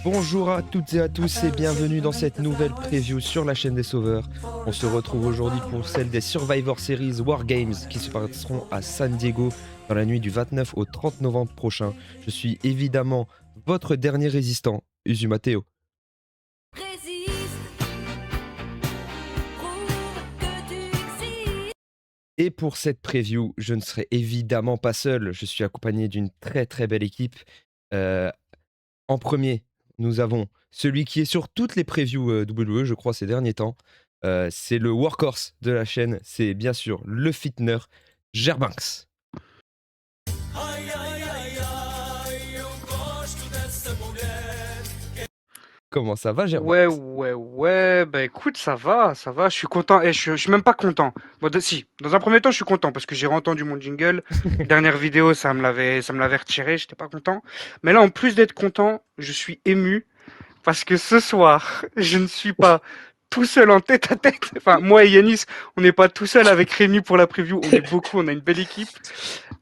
Bonjour à toutes et à tous et bienvenue dans cette nouvelle preview sur la chaîne des Sauveurs. On se retrouve aujourd'hui pour celle des Survivor Series War Games qui se passeront à San Diego dans la nuit du 29 au 30 novembre prochain. Je suis évidemment votre dernier résistant, Usu Mateo. Et pour cette preview, je ne serai évidemment pas seul. Je suis accompagné d'une très très belle équipe. En premier, nous avons celui qui est sur toutes les previews WWE, je crois, ces derniers temps. C'est le workhorse de la chaîne. C'est bien sûr le fitner, Gerbanks. Comment ça va, Gerbanks? Ouais, bah écoute, ça va, je suis content, et je suis même pas content. Bon, si, dans un premier temps, je suis content parce que j'ai entendu mon jingle. Dernière vidéo, ça me l'avait retiré, j'étais pas content. Mais là, en plus d'être content, je suis ému parce que ce soir, je ne suis pas tout seul en tête à tête. Enfin, moi et Yanis, on n'est pas tout seul avec Rémi pour la preview, on est beaucoup, on a une belle équipe.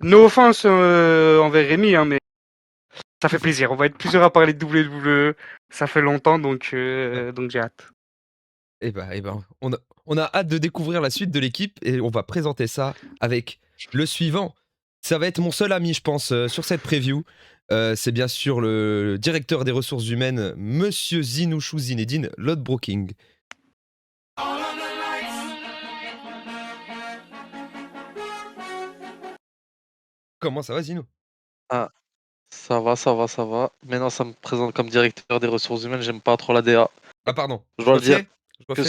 No offense envers Rémi, hein, mais ça fait plaisir. On va être plusieurs à parler de WWE. Ça fait longtemps, donc j'ai hâte. Eh ben, on a hâte de découvrir la suite de l'équipe et on va présenter ça avec le suivant. Ça va être mon seul ami, je pense, sur cette preview. C'est bien sûr le directeur des ressources humaines, Monsieur Zinouchou Zinedine Lodbrooking. Comment ça va, Zinou? Ah, ça va. Maintenant, ça me présente comme directeur des ressources humaines, j'aime pas trop la DA. Ah pardon, Je je dois le dire, refais. Je que refais.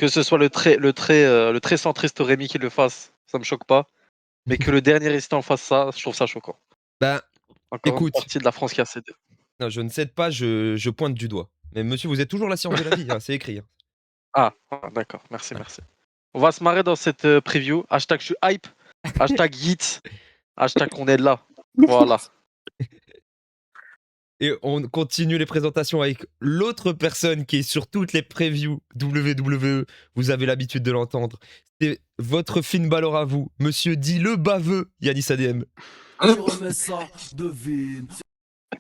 ce soit le très centriste Rémi qui le fasse, ça me choque pas. Mais que le dernier résistant fasse ça, je trouve ça choquant. Ben, Encore une écoute, partie de la France qui a cédé. non, je ne cède pas, je pointe du doigt. Mais monsieur, vous êtes toujours la science de la vie, hein, c'est écrit. Hein. D'accord, merci. On va se marrer dans cette preview. Hashtag je suis hype, hashtag yeet, hashtag on est là. Voilà. Et on continue les présentations avec l'autre personne qui est sur toutes les previews WWE. Vous avez l'habitude de l'entendre. C'est votre Finn Balor à vous, monsieur dit le baveux, Yanis ADM.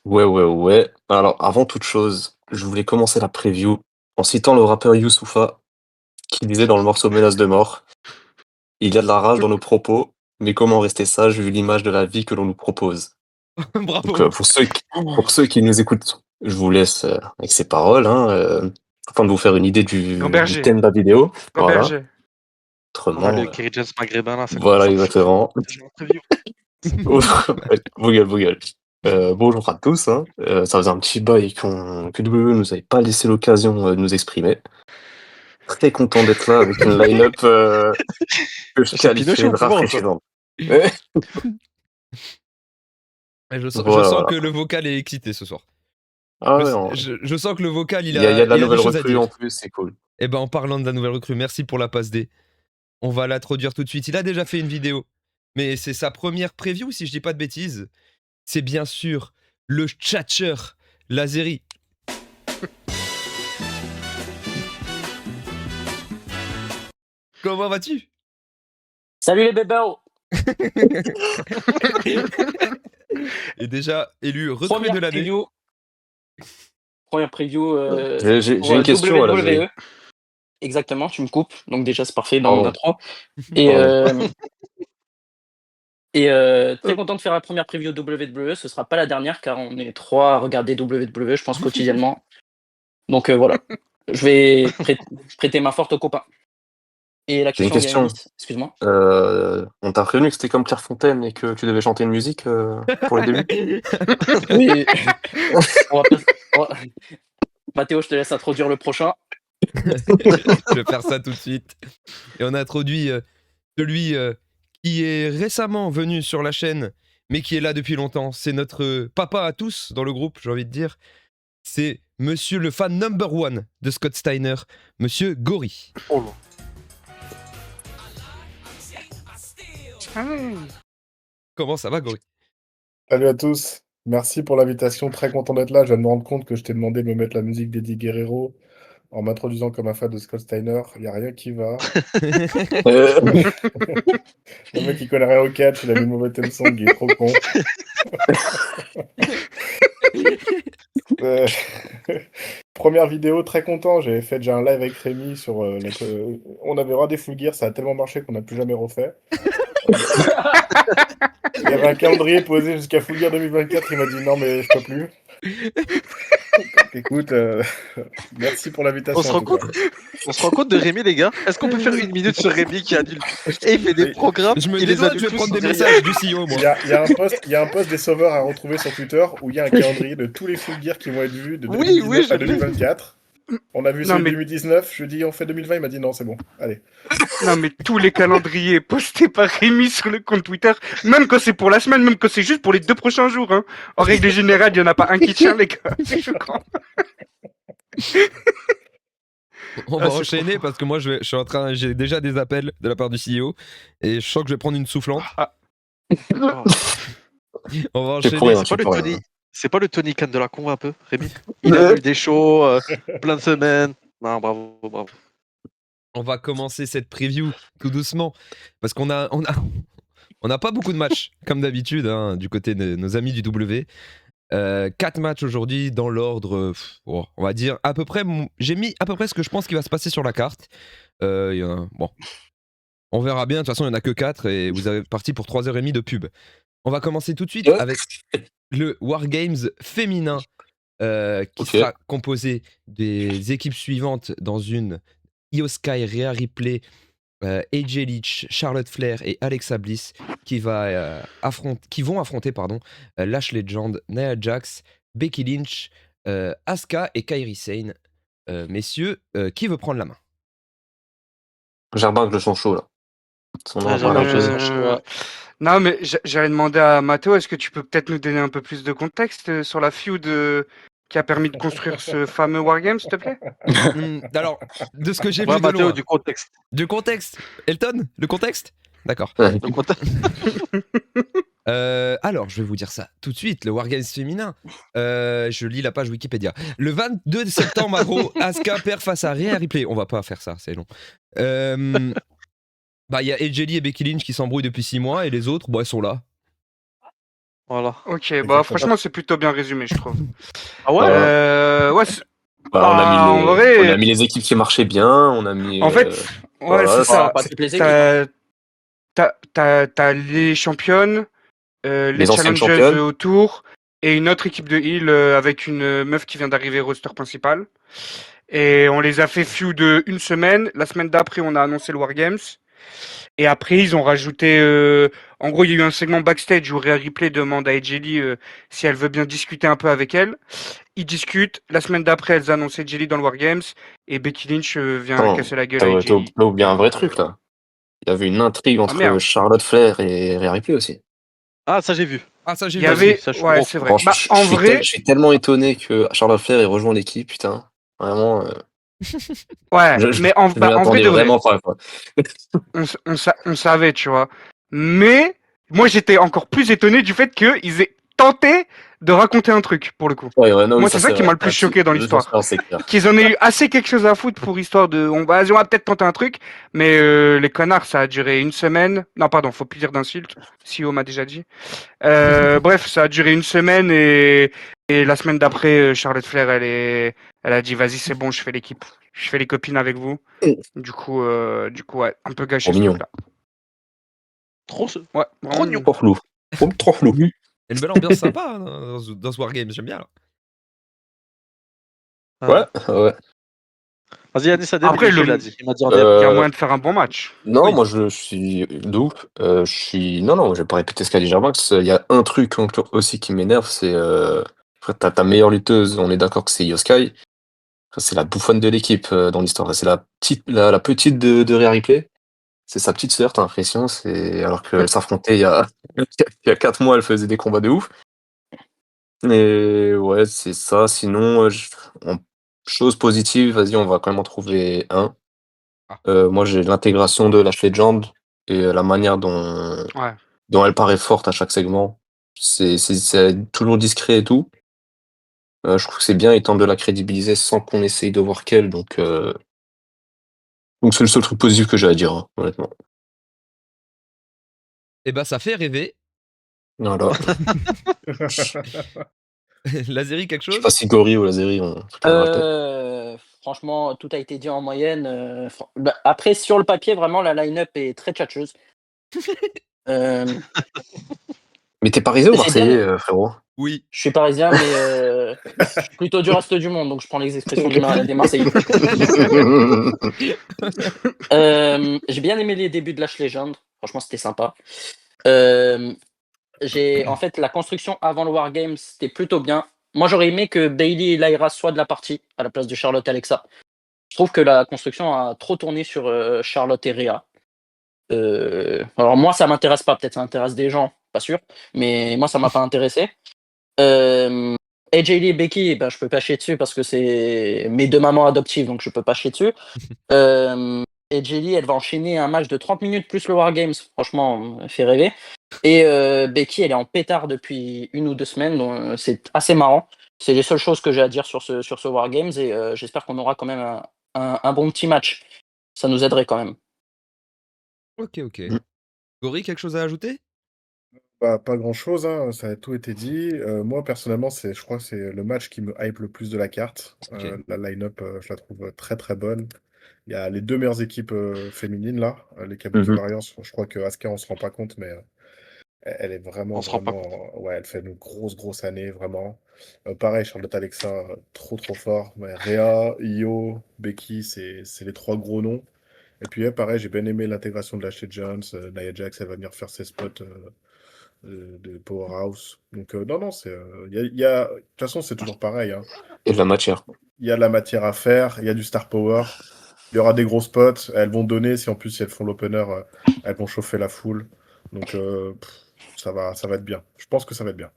Ouais. Alors, avant toute chose, je voulais commencer la preview en citant le rappeur Youssoupha qui disait dans le morceau Menace de mort: il y a de la rage dans nos propos, mais comment rester sage vu l'image de la vie que l'on nous propose? Bravo. Donc, pour ceux qui nous écoutent, je vous laisse avec ces paroles, afin de vous faire une idée du thème de la vidéo. Voilà. Gamberger. Autrement, Le Kerry James maghrébin là, ça voilà, commence à me chauffer. exactement. Dans la preview. Vos gueules. Bonjour à tous. Ça faisait un petit bail que WWE nous avait pas laissé l'occasion de nous exprimer. Très content d'être là avec une line-up que je C'est Pinochet, qualifierais on de peut voir ou quoi? rafraîchissante. Je Voilà, sens voilà. que le vocal est excité ce soir. Ah ouais, non, Je sens que le vocal, il y a de la il a des nouvelle choses à recrue en dire. plus, c'est cool. Eh ben, en parlant de la nouvelle recrue, merci pour la passe D. On va l'introduire tout de suite. Il a déjà fait une vidéo, mais c'est sa première preview, si je dis pas de bêtises. C'est bien sûr le tchatcher Lazeri. Comment vas-tu? Salut les bébés! Et déjà élu recrue de l'année. Première preview J'ai pour une question à la WWE. Exactement, tu me coupes, donc déjà c'est parfait dans mon Pardon. intro. Et, Pardon. très content de faire la première preview WWE, ce sera pas la dernière car on est trois à regarder WWE, je pense quotidiennement. Donc voilà, je vais prêter ma forte aux copains. Et la J'ai une question, question. Yanis, excuse-moi. On t'a prévenu que c'était comme Claire Fontaine et que tu devais chanter une musique pour les débuts? Oui. Mathéo, je te laisse introduire le prochain. Je vais faire ça tout de suite. Et on a introduit celui qui est récemment venu sur la chaîne, mais qui est là depuis longtemps. C'est notre papa à tous dans le groupe, j'ai envie de dire. C'est monsieur le fan number one de Scott Steiner, monsieur Gory. Oh là. Comment ça va, Gory? Salut à tous, merci pour l'invitation, très content d'être là. Je viens de me rendre compte que je t'ai demandé de me mettre la musique d'Eddie Guerrero en m'introduisant comme un fan de Scott Steiner. Il n'y a rien qui va. Le mec il connaît rien au catch, il a mis le mauvais theme song, il est trop con. Euh, Première vidéo, très content. J'avais fait déjà un live avec Rémi sur on avait regardé Full Gear, ça a tellement marché qu'on n'a plus jamais refait. Il y avait un calendrier posé jusqu'à Full Gear 2024. Il m'a dit non, mais je peux plus. Donc, écoute, merci pour On se l'invitation en rend tout cas. compte, on se rend compte de Rémi, les gars. Est-ce qu'on peut faire 1 minute sur Rémi qui annule et il fait des Oui. programmes, Je me il les dédouane, annule je vais tous prendre sans des dire messages du CEO, moi. Il y a un post des sauveurs à retrouver sur Twitter où il y a un calendrier de tous les Full Gear qui vont être vus de Oui, 2019 je à l'ai. 2024. On a vu Non, celui de mais 2019. Je lui ai dit on fait 2020. Il m'a dit non, c'est bon. Allez. Non, mais tous les calendriers postés par Rémi sur le compte Twitter, même quand c'est pour la semaine, même quand c'est juste pour les 2 prochains jours, hein. En règle générale, il n'y en a pas un qui tient, les gars. C'est choquant. On Ah, va c'est trop enchaîner fort. parce que moi j'ai déjà des appels de la part du CEO et je sens que je vais prendre une soufflante. Ah, Oh. On va Tu peux enchaîner. rien, C'est pas tu le peux rien. Tony, c'est pas le Tony Khan de la con un peu, Rémi. Il annule des shows, plein de semaines. Non, bravo, bravo. On va commencer cette preview tout doucement parce on a pas beaucoup de matchs comme d'habitude hein, du côté de nos amis du W. 4 matchs aujourd'hui dans l'ordre, on va dire à peu près. J'ai mis à peu près ce que je pense qu'il va se passer sur la carte. Bon, on verra bien. De toute façon, il n'y en a que 4 et vous avez parti pour 3h30 de pub. On va commencer tout de suite Ouais. avec le Wargames féminin qui Ok. sera composé des équipes suivantes dans une Io Sky, Rhea Ripley, AJ Leach, Charlotte Flair et Alexa Bliss qui vont affronter Lash Legend, Nia Jax, Becky Lynch, Asuka et Kairi Sane. Messieurs, qui veut prendre la main? J'arbarque le son chaud là. Son nom Ouais, a j'avoue, parlé un je peu. sens chaud. Non, mais j'allais demander à Mathéo, est-ce que tu peux peut-être nous donner un peu plus de contexte sur la feud qui a permis de construire ce fameux Wargame, s'il te plaît? Alors, de ce que j'ai Ouais, vu de Mathéo, loin. du contexte. Du contexte. Elton, le contexte? D'accord. Ouais. Le contexte. Alors, je vais vous dire ça tout de suite. Le Wargames féminin. Je lis la page Wikipédia. Le 22 septembre, à gros, Asuka perd face à Rhea Ripley. On va pas faire ça, c'est long. Il y a AJ Lee et Becky Lynch qui s'embrouillent depuis 6 mois et les autres, elles sont là. Voilà. Ok, bah Exactement. franchement, c'est plutôt bien résumé, je trouve. Ah ouais? Ouais, Bah, on en a vrai, mis les équipes qui marchaient bien. On a mis. en fait, ouais, voilà, c'est ça. Pas toutes les équipes. Hein. T'as les championnes, les les anciennes challengers championnes. autour, et une autre équipe de heal avec une meuf qui vient d'arriver roster principal. Et on les a fait feud de 1 semaine. La semaine d'après, on a annoncé le Wargames. Et après, ils ont rajouté. En gros, il y a eu un segment backstage où Rhea Ripley demande à AJ Lee si elle veut bien discuter un peu avec elle. Ils discutent. La semaine d'après, elles annoncent AJ Lee dans le Wargames. Et Becky Lynch vient Attends, casser la gueule à AJ Lee. t'as oublié un vrai truc là. Il y avait une intrigue Ah entre merde. Charlotte Flair et Rhea Ripley aussi. Ah, ça j'ai vu. Ah, ça, j'ai Il y vu aussi. avait. Ça, je suis Ouais, bon. c'est vrai. Franchement, Bah, en vrai. je suis tellement étonné que Charlotte Flair ait rejoint l'équipe, putain. Vraiment, Ouais, mais en, je m'y en vrai attendais de vrai. vraiment pas, quoi. On savait, tu vois. Mais moi, j'étais encore plus étonné du fait qu'ils aient tenté de raconter un truc, pour le coup. Ouais, non, oui, Moi, ça c'est ça c'est qui vrai. m'a le plus choqué dans Le l'histoire. c'est clair. Qu'ils en aient eu assez quelque chose à foutre pour histoire de. On va peut-être tenter un truc, mais les connards, ça a duré 1 semaine. Non, pardon, faut plus dire d'insultes. CEO m'a déjà dit. Bref, ça a duré 1 semaine et la semaine d'après, Charlotte Flair, elle a dit vas-y, c'est bon, je fais l'équipe. Je fais les copines avec vous. Du coup, ouais, un peu gâché Trop ce mignon. truc-là. Trop, Ouais, trop vraiment mignon. Trop flou. Trop flou. Il y a une belle ambiance sympa hein, dans ce Wargame, j'aime bien. Là. Ouais, ouais. Vas-y, Yanis Adem, Après, il a dit. Il m'a dit en il y a Euh, moyen de faire un bon match. non, Oui. moi je suis de ouf. Non, je vais pas répéter ce qu'a dit Germax. Il y a un truc aussi qui m'énerve, c'est t'as ta meilleure lutteuse, on est d'accord que c'est Io Sky. C'est la bouffonne de l'équipe dans l'histoire. C'est la petite de Rhea Ripley. C'est sa petite sœur, t'as l'impression. Alors qu'elle s'affrontait il y a 4 mois, elle faisait des combats de ouf. Et ouais, c'est ça. Sinon, chose positive, vas-y, on va quand même en trouver un. Ah. Moi, j'ai l'intégration de Lash Legend et la manière dont Ouais. elle paraît forte à chaque segment. C'est toujours discret et tout. Je trouve que c'est bien, ils tentent de la crédibiliser sans qu'on essaye de voir qu'elle. Donc c'est le seul truc positif que j'ai à dire, hein, honnêtement. Et bah, ça fait rêver. Voilà. Lazeri, quelque Je sais chose? pas si Gori ou Lazeri ont un truc à rajouter. Franchement, tout a été dit en moyenne. Après, sur le papier, vraiment, la line-up est très tchatcheuse. Euh, Mais t'es parisien ou c'est bien. marseillais, frérot? Oui. Je suis parisien, mais je suis plutôt du reste du monde, donc je prends les expressions des Marseillais. J'ai bien aimé les débuts de Lash Legend. Franchement, c'était sympa. Euh, En fait, la construction avant le Wargames, c'était plutôt bien. Moi, j'aurais aimé que Bailey et Lyra soient de la partie à la place de Charlotte et Alexa. Je trouve que la construction a trop tourné sur Charlotte et Rhea. Alors moi, ça m'intéresse pas. Peut-être ça intéresse des gens, pas sûr. Mais moi, ça m'a pas intéressé. Euh, AJ Lee et Becky, eh ben, je peux pas chier dessus parce que c'est mes deux mamans adoptives, donc je peux pas chier dessus. AJ Lee, elle va enchaîner un match de 30 minutes plus le Wargames. Franchement, elle fait rêver. Et Becky, elle est en pétard depuis 1 ou 2 semaines, donc c'est assez marrant. C'est les seules choses que j'ai à dire sur ce Wargames et j'espère qu'on aura quand même un bon petit match. Ça nous aiderait quand même. Ok, ok. Mm. Gori, quelque chose à ajouter? Bah, pas grand-chose, hein, ça a tout été dit. Moi, personnellement, je crois que c'est le match qui me hype le plus de la carte. Ok. La line-up, je la trouve très très bonne. Il y a les deux meilleures équipes féminines là, les Kabuki Mhm. Warriors. Je crois que Asuka, on se rend pas compte, mais elle est vraiment, On se rend pas vraiment. compte. Ouais, elle fait une grosse année, vraiment. Pareil, Charlotte Alexa, trop fort. Ouais, Rhea, Io, Becky, c'est les trois gros noms. Et puis, pareil, j'ai bien aimé l'intégration de Ashley Jones. Nia Jax, elle va venir faire ses spots de Powerhouse. Donc, non, de toute façon, c'est toujours pareil, hein. Et de la matière. Il y a de la matière à faire, il y a du star power. Il y aura des gros spots, elles vont donner. Si en plus, si elles font l'opener, elles vont chauffer la foule. Donc, ça va être bien. Je pense que ça va être bien.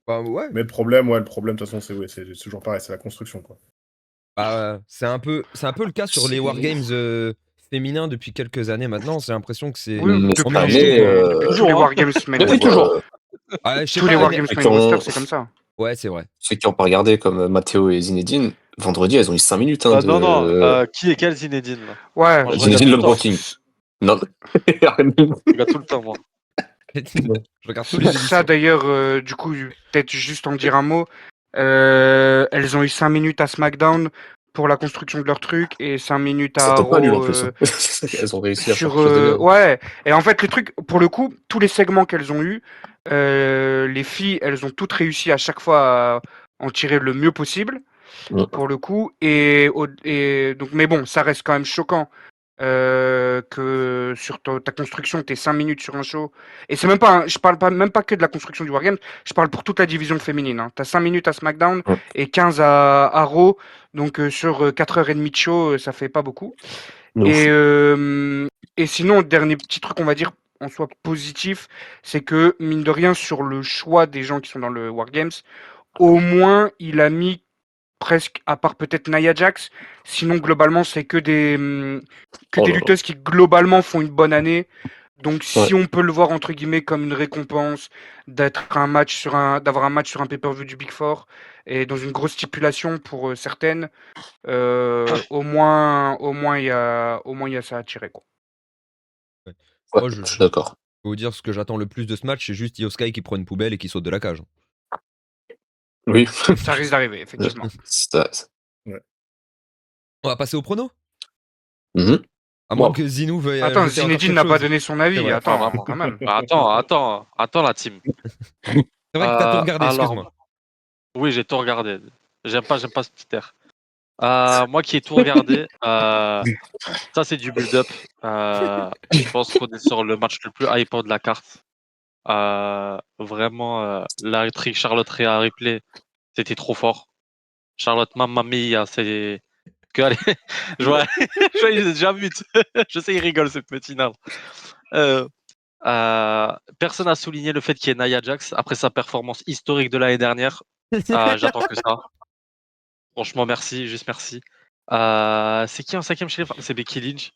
Bah ouais. Mais le problème, de toute façon, c'est toujours pareil, c'est la construction, quoi. Bah, c'est un peu le cas sur les Wargames féminins depuis quelques années maintenant. J'ai l'impression que c'est Oui, Mais en cette même depuis, année, style. depuis tous les Toujours, hein. Wargames main Depuis roster. pour toujours. Ah, je sais Tous les pas. Wargames ceux main qui roster, ont, c'est comme ça. Ouais, c'est vrai. ceux qui ont pas regardé, comme Matteo et Zinedine, vendredi, elles ont eu 5 minutes hein, Non, de. qui est quel Zinedine là? Ouais, Moi, je regarde Zinedine tout le Love temps. Walking. Non. Je regarde tout le temps, moi. Je regarde toutes les ça émissions. d'ailleurs, du coup, peut-être juste en dire un mot. Elles ont eu 5 minutes à SmackDown pour la construction de leur truc et 5 minutes à C'était pas nul en Raw plus, hein. Elles ont réussi à faire sur. quelque chose de bien. Ouais, et en fait, le truc, pour le coup, tous les segments qu'elles ont eu, les filles, elles ont toutes réussi à chaque fois à en tirer le mieux possible, Mm. pour le coup. Et donc, mais bon, ça reste quand même choquant que sur ta construction, tu 5 minutes sur un show. Et c'est même pas, je parle pas, même pas que de la construction du Wargame, je parle pour toute la division féminine, hein. Tu as 5 minutes à SmackDown Mm. et 15 à Raw. Donc sur 4h30 de show, ça fait pas beaucoup. De ouf. Et sinon, le dernier petit truc, on va dire, en soi positif, c'est que, mine de rien, sur le choix des gens qui sont dans le Wargames, au moins, il a mis presque, à part peut-être Nia Jax, sinon, globalement, c'est que Oh des là là. lutteuses qui, globalement, font une bonne année. Donc, Ouais. si on peut le voir, entre guillemets, comme une récompense d'avoir un match sur un pay-per-view du Big Four, et dans une grosse stipulation pour certaines, au moins, il y a ça à tirer, quoi. Ouais. Ouais, Moi, je suis d'accord. peux vous dire ce que j'attends le plus de ce match, c'est juste Io Sky qui prend une poubelle et qui saute de la cage. Oui. Ça risque d'arriver, effectivement. Ouais. On va passer au prono? Mhm. À moins Wow. que Zinou veuille Attends, ajouter encore Zinedine quelque n'a pas chose. donné son C'est avis. vrai. Pas Attends, vraiment. quand même. Bah, attends la team. C'est vrai que t'as tout regardé, excuse-moi. Alors, oui, j'ai tout regardé. J'aime pas ce petit air. Moi qui ai tout regardé, ça c'est du build-up. Je pense qu'on est sur le match le plus hypant de la carte. Vraiment, la trick Charlotte Rhea replay, c'était trop fort. Charlotte Mamma Mia, c'est que allez, je vois, je vois, il est déjà mute. Je sais, il rigole ce petit nain. Euh, Personne n'a souligné le fait qu'il y ait Nia Jax après sa performance historique de l'année dernière. J'attends que ça. Franchement, merci, juste merci. C'est qui en 5e chez les femmes? C'est Becky Lynch.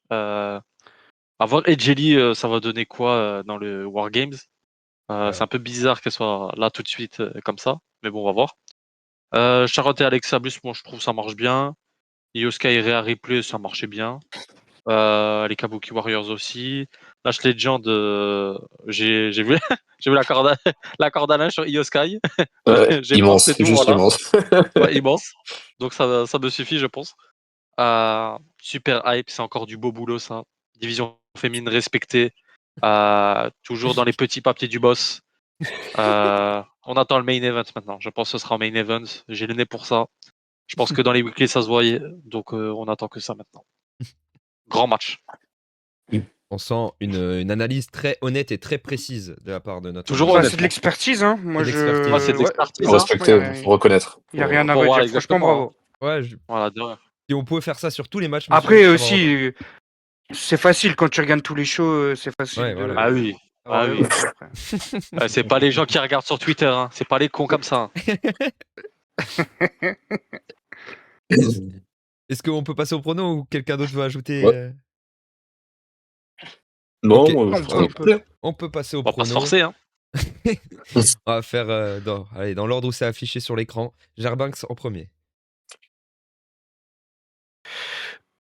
Avoir Edgely, ça va donner quoi dans le Wargames? C'est Ouais. un peu bizarre qu'elle soit là tout de suite comme ça, mais bon, on va voir. Charlotte et Alexa Bliss, moi je trouve ça marche bien. Io Sky et Rhea Ripley, ça marchait bien. Les Kabuki Warriors aussi. Lash Legend, j'ai vu, j'ai vu la corde à linge sur Io Sky. Ouais, J'ai immense, pensé tout, juste voilà. immense. Ouais, immense. Donc ça me suffit, je pense. Super hype, c'est encore du beau boulot, ça. Division féminine respectée. Toujours dans les petits papiers du boss. On attend le main event maintenant. Je pense que ce sera en main event. J'ai le nez pour ça. Je pense que dans les weekly, ça se voyait. Donc on attend que ça maintenant. Grand match. On sent une analyse très honnête et très précise de la part de notre Toujours invité. Bah, honnête. c'est de l'expertise, hein. Moi, C'est de l'expertise. Ouais, c'est de Ouais, l'expertise. Faut hein. respecter, faut reconnaître. il n'y a rien à Bon, me voilà, dire. Franchement, exactement. bravo. Ouais, Voilà, de rien. si on pouvait faire ça sur tous les matchs, monsieur, Après ça va vraiment. aussi, c'est facile quand tu regardes tous les shows, c'est facile Ouais, de voilà. Ah oui. avoir Ah oui. raison, après. C'est pas les gens qui regardent sur Twitter, hein. C'est pas les cons comme ça. Est-ce qu'on peut passer au prono ou quelqu'un d'autre veut ajouter Ouais. Non, Ok. Non, on peut. On peut passer au On va pas se prono. forcer, hein. On va faire dans l'ordre où c'est affiché sur l'écran. Gerbanks en premier.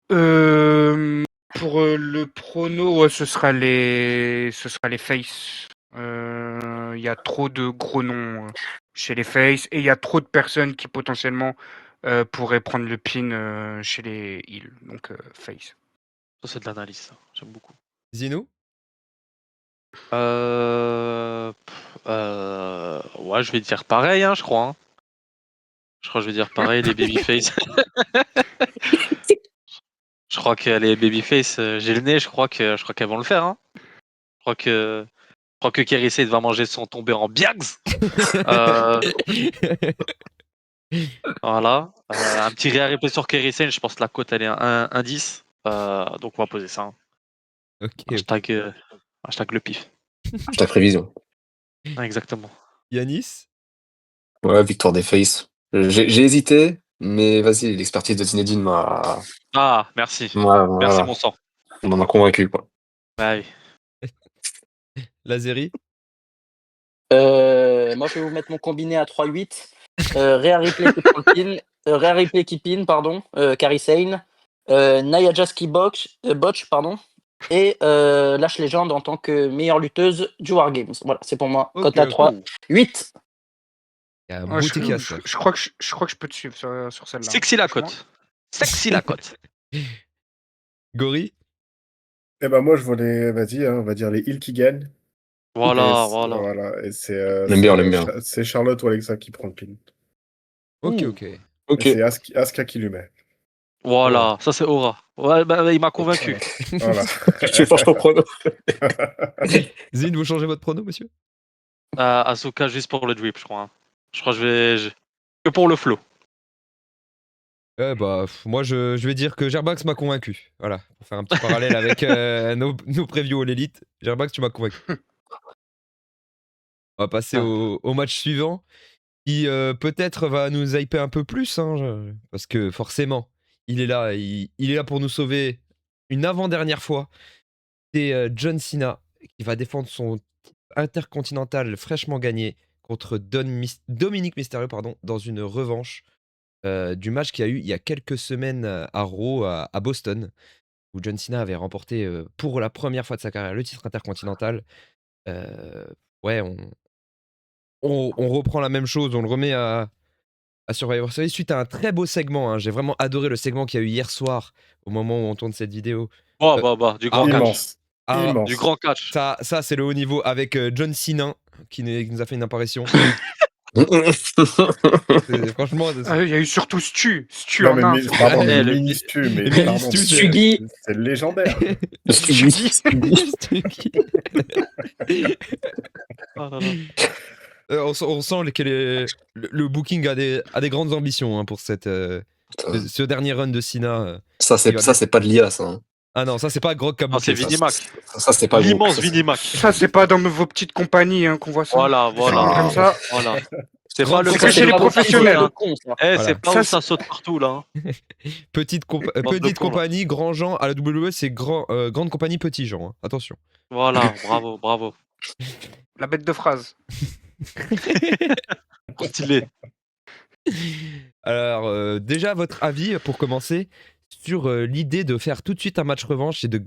Pour le prono, ouais, ce sera les Face. Il y a trop de gros noms chez les Face et il y a trop de personnes qui potentiellement pourraient prendre le pin chez les Heels. Donc Face. Ça, c'est de l'analyse, ça. J'aime beaucoup. Zinou? Ouais, je vais dire pareil, hein, je crois. Hein. Je crois que je vais dire pareil, les babyface. Je crois que les babyface, j'ai le nez, je crois qu'elles vont le faire. Hein. Je crois que Kerry Sane va manger son tombé en biags. Voilà. Un petit réarrêt sur Kerry Sane, je pense que la cote elle est un 10. Donc on va poser ça. Hein. Ok. Hashtag le pif. Ta prévision. Exactement. Yanis? Ouais, victoire des Face. J'ai hésité, mais vas-y, l'expertise de Zinedine m'a. Ah, merci. Ouais, Merci voilà. mon sang. On en a convaincu, quoi. Ouais, oui. Lazeri? Moi, je vais vous mettre mon combiné à 3-8. Rhea Ripley qui prend le pin. Rhea Ripley qui pin, pardon. Kairi Sane. Nia Jax qui botch, pardon. Et Lash Legend en tant que meilleure lutteuse du Wargames. Voilà, c'est pour moi. Ok, Cote à ok. 3. 8. Il y a un Ouais, boutique à faire. je crois que je peux te suivre sur celle-là. Sexy la franchement. cote. Sexy la cote. Gori? Eh ben moi, je voulais, vas-y, hein, on va dire les Heels qui gagnent. Voilà, Et voilà. voilà. Et On aime bien, on aime bien. c'est Charlotte ou Alexa qui prend le pin. Ok, Ouh. ok. Et Ok. c'est Asuka qui lui met. Voilà, ça c'est Aura. Ouais, bah, il m'a convaincu. Voilà. Tu changes ton prono. Zine, vous changez votre prono, monsieur? Asuka juste pour le drip, je crois. Hein. Je crois que que pour le flow. Ouais, bah, moi, je vais dire que Gerbax m'a convaincu. Voilà, pour faire un petit parallèle avec nos previews à l'élite. Gerbax, tu m'as convaincu. On va passer au match suivant, qui peut-être va nous hyper un peu plus, hein, parce que forcément, il est là, il est là pour nous sauver une avant-dernière fois. C'est John Cena qui va défendre son titre intercontinental fraîchement gagné contre Dominique Mysterio, dans une revanche du match qu'il y a eu il y a quelques semaines à Raw, à Boston, où John Cena avait remporté pour la première fois de sa carrière le titre intercontinental. Ouais, on reprend la même chose, on le remet à Survivor Series suite à un très beau segment. Hein. J'ai vraiment adoré le segment qu'il y a eu hier soir, au moment où on tourne cette vidéo. Du grand catch. Immense. Ah, Immense. Du grand catch. Ça c'est le haut niveau avec John Cena qui nous a fait une apparition. Franchement, Il y a eu surtout Stu Non, en mais un. pardon, Ouais, mais le mini Stu, mais mini pardon, Stu, mais Stuggy. c'est légendaire. Oh là là. On sent que le booking a des grandes ambitions hein, pour ce dernier run de Cena. Ça, c'est pas de l'IA, ça. Hein. Ah non, ça c'est pas Grog qui a Non, c'est booké ça. Vinimac. Ça, c'est pas L'immense gros. Vinimac. Ça, c'est pas dans vos petites compagnies qu'on voit ça. Voilà. Comme ça. Voilà. C'est Grande pas le C'est Ça, que c'est chez les pas professionnels. Hein. Voilà. C'est pas Ça, où ça saute partout là. Hein. Petite compagnie, grand Jean. À la WWE, c'est grande compagnie, petit Jean. Hein. Attention. Voilà, bravo. La bête de phrase. Stylé. Alors, déjà, votre avis pour commencer sur l'idée de faire tout de suite un match revanche et de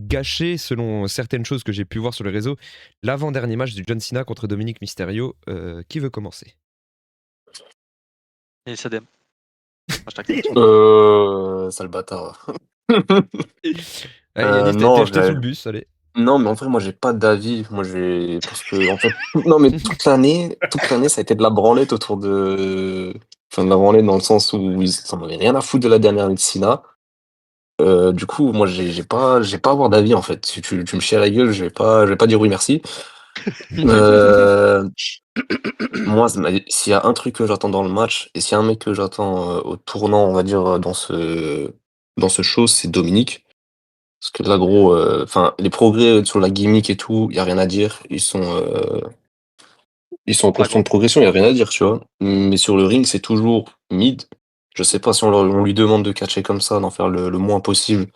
gâché, selon certaines choses que j'ai pu voir sur les réseaux, l'avant-dernier match de John Cena contre Dominique Mysterio. Qui veut commencer? Et SDM. Hashtag. Sale bâtard. Allez, Yanis, non, t'es sous le bus, allez. Non, mais en vrai, moi, j'ai pas d'avis. Moi, parce que, en fait, non, mais toute l'année, ça a été de la branlette autour de. Enfin, de la branlette dans le sens où ça m'avait rien à foutre de la dernière année de Sina. Du coup, moi, j'ai pas à avoir d'avis, en fait. Si tu me chies à la gueule, je vais pas dire oui, merci. Euh, Moi, s'il y a un truc que j'attends dans le match, et s'il y a un mec que j'attends au tournant, on va dire, dans ce show, c'est Dominique. Parce que là, gros, enfin, les progrès sur la gimmick et tout, y a rien à dire. Ils sont en constante progression, y a rien à dire, tu vois. Mais sur le ring, c'est toujours mid. Je sais pas si on lui demande de catcher comme ça, d'en faire le moins possible.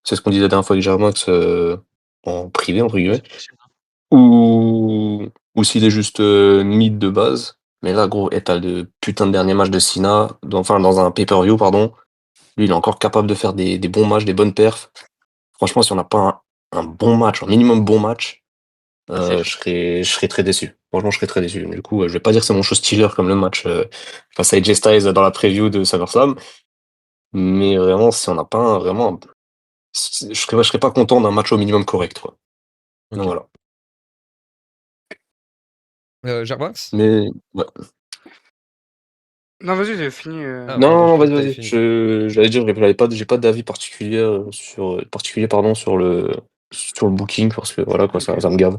C'est ce qu'on disait la dernière fois avec Jarmax, en privé, entre guillemets. C'est possible. Ou s'il est juste mid de base. Mais là, gros, et t'as le putain de dernier match de Cena, dans un pay-per-view, pardon. Lui, il est encore capable de faire des bons matchs, des bonnes perfs. Franchement, si on n'a pas un bon match, un minimum bon match, C'est je serais très déçu. Franchement, je serais très déçu. Du coup, je vais pas dire que c'est mon show stealer comme le match face à AJ Styles dans la preview de SummerSlam. Mais vraiment, si on n'a pas vraiment. Je serais pas content d'un match au minimum correct, quoi. Ok. Donc voilà. Jarbax? Mais ouais. Non, vas-y, j'ai fini. Ah, Non, pardon, non, je crois vas-y, que t'avais vas-y. fini. J'allais dire, j'ai pas d'avis particulier, pardon, sur le booking, parce que voilà, quoi, Ok. ça me gave.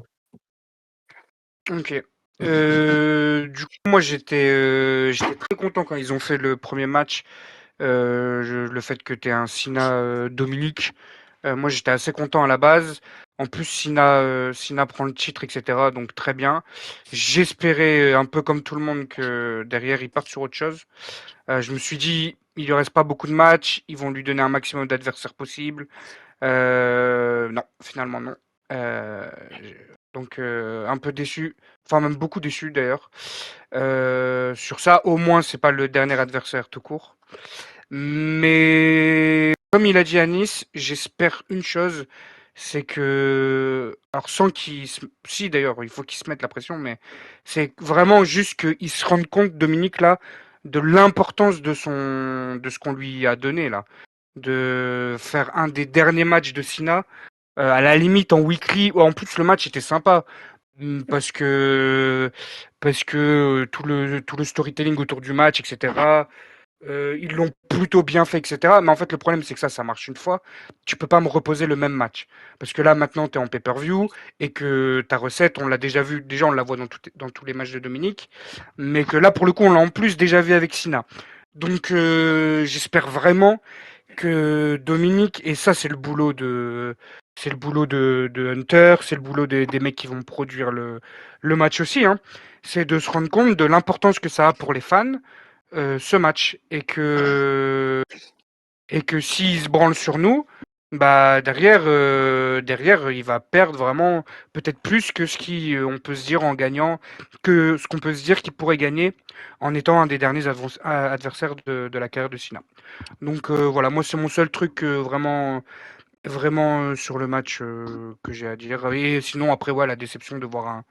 Ok. Du coup, moi, j'étais très content quand ils ont fait le premier match. Le fait que tu aies un Sina Dominique, moi, j'étais assez content à la base. En plus, Sina prend le titre, etc. Donc, très bien. J'espérais, un peu comme tout le monde, que derrière, ils partent sur autre chose. Je me suis dit, il ne reste pas beaucoup de matchs. Ils vont lui donner un maximum d'adversaires possible. Non, finalement non. Donc un peu déçu, enfin même beaucoup déçu d'ailleurs. Sur ça, au moins c'est pas le dernier adversaire tout court. Mais comme il a dit à Nice, j'espère une chose, c'est que, alors sans qu'il se... Si d'ailleurs, il faut qu'il se mette la pression, mais c'est vraiment juste qu'il se rende compte, Dominique, là, de l'importance de ce qu'on lui a donné, là. De faire un des derniers matchs de Sina, à la limite en weekly. En plus, le match était sympa. Parce que tout le storytelling autour du match, etc. Ils l'ont plutôt bien fait, etc. Mais en fait, le problème, c'est que ça marche une fois. Tu peux pas me reposer le même match. Parce que là, maintenant, tu es en pay-per-view et que ta recette, on l'a déjà vu. Déjà, on la voit dans tous les matchs de Dominique. Mais que là, pour le coup, on l'a en plus déjà vu avec Sina. Donc, j'espère vraiment que Dominique, et ça, c'est le boulot de Hunter, c'est le boulot des mecs qui vont produire le match aussi, hein. C'est de se rendre compte de l'importance que ça a pour les fans, ce match, et que s'il se branle sur nous, bah derrière, il va perdre vraiment peut-être plus que on peut se dire en gagnant, que ce qu'on peut se dire qu'il pourrait gagner en étant un des derniers adversaires de la carrière de Cena. Donc voilà, moi c'est mon seul truc vraiment sur le match que j'ai à dire. Et sinon après ouais, la déception de voir un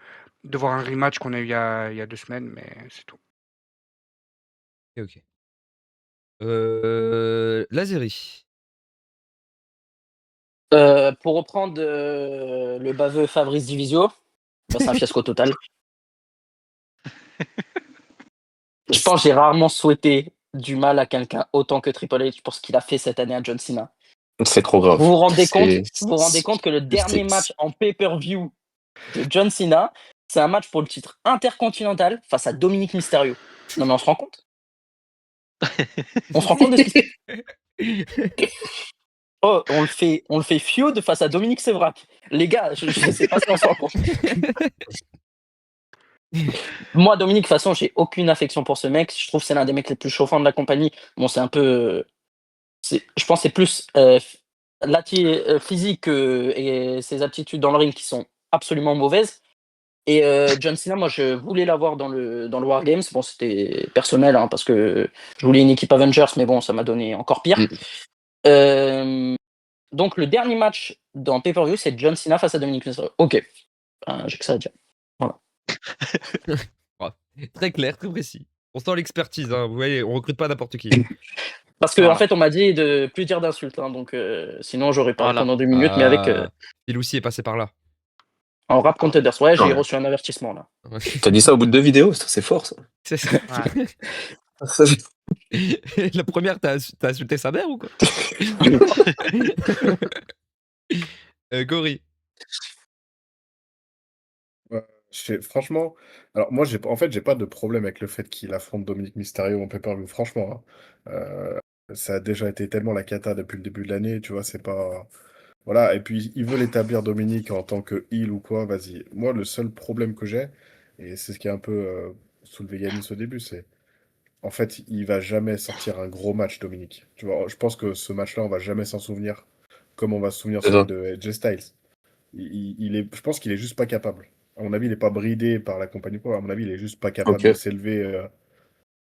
rematch qu'on a eu il y a 2 semaines, mais c'est tout. Ok. Lazeri. Pour reprendre le baveux Fabrice Divisio, bah, c'est un fiasco total. Je pense que j'ai rarement souhaité du mal à quelqu'un autant que Triple H pour ce qu'il a fait cette année à John Cena. C'est trop grave. Vous vous rendez compte C'est, que le dernier match en pay-per-view de John Cena, c'est un match pour le titre intercontinental face à Dominique Mysterio. Non mais on se rend compte? On se rend compte de ce qui se passe? Oh, on le fait feud face à Dominique Sévrac. Les gars, je sais pas si on se rend compte. Moi, Dominique, de toute façon, j'ai aucune affection pour ce mec. Je trouve que c'est l'un des mecs les plus chauffants de la compagnie. Bon, c'est un peu. Je pense que c'est plus physique et ses aptitudes dans le ring qui sont absolument mauvaises. Et John Cena, moi, je voulais l'avoir dans le War Games. Bon, c'était personnel, hein, parce que je voulais une équipe Avengers, mais bon, ça m'a donné encore pire. Donc, le dernier match dans pay-per-view, c'est John Cena face à Dominic Mysterio. Ok. J'ai que ça à dire. Oh, très clair, très précis. On sent l'expertise, hein. Vous voyez, on recrute pas n'importe qui. Parce qu'en Voilà. fait, on m'a dit de plus dire d'insultes. Donc, sinon, j'aurais parlé Voilà. pendant 2 minutes. Mais avec Phil aussi est passé par là. en rap contenders. Ouais, j'ai Ouais. reçu un avertissement là. T'as dit ça au bout de 2 vidéos, c'est fort ça. C'est ça. La première, t'as insulté sa mère ou quoi? Gori. Franchement, alors moi, j'ai pas de problème avec le fait qu'il affronte Dominic Mysterio en pay-per-view, franchement, hein. Ça a déjà été tellement la cata depuis le début de l'année, tu vois, c'est pas... Voilà, et puis ils veulent établir Dominic en tant que heel ou quoi, vas-y. Moi, le seul problème que j'ai, et c'est ce qui a un peu soulevé Yanis au début, c'est... En fait, il va jamais sortir un gros match, Dominic. Tu vois, je pense que ce match-là, on va jamais s'en souvenir, comme on va se souvenir C'est celui ça. de AJ Styles. Je pense qu'il est juste pas capable. À mon avis, il est pas bridé par la compagnie, quoi. À mon avis, il est juste pas capable de Ok. s'élever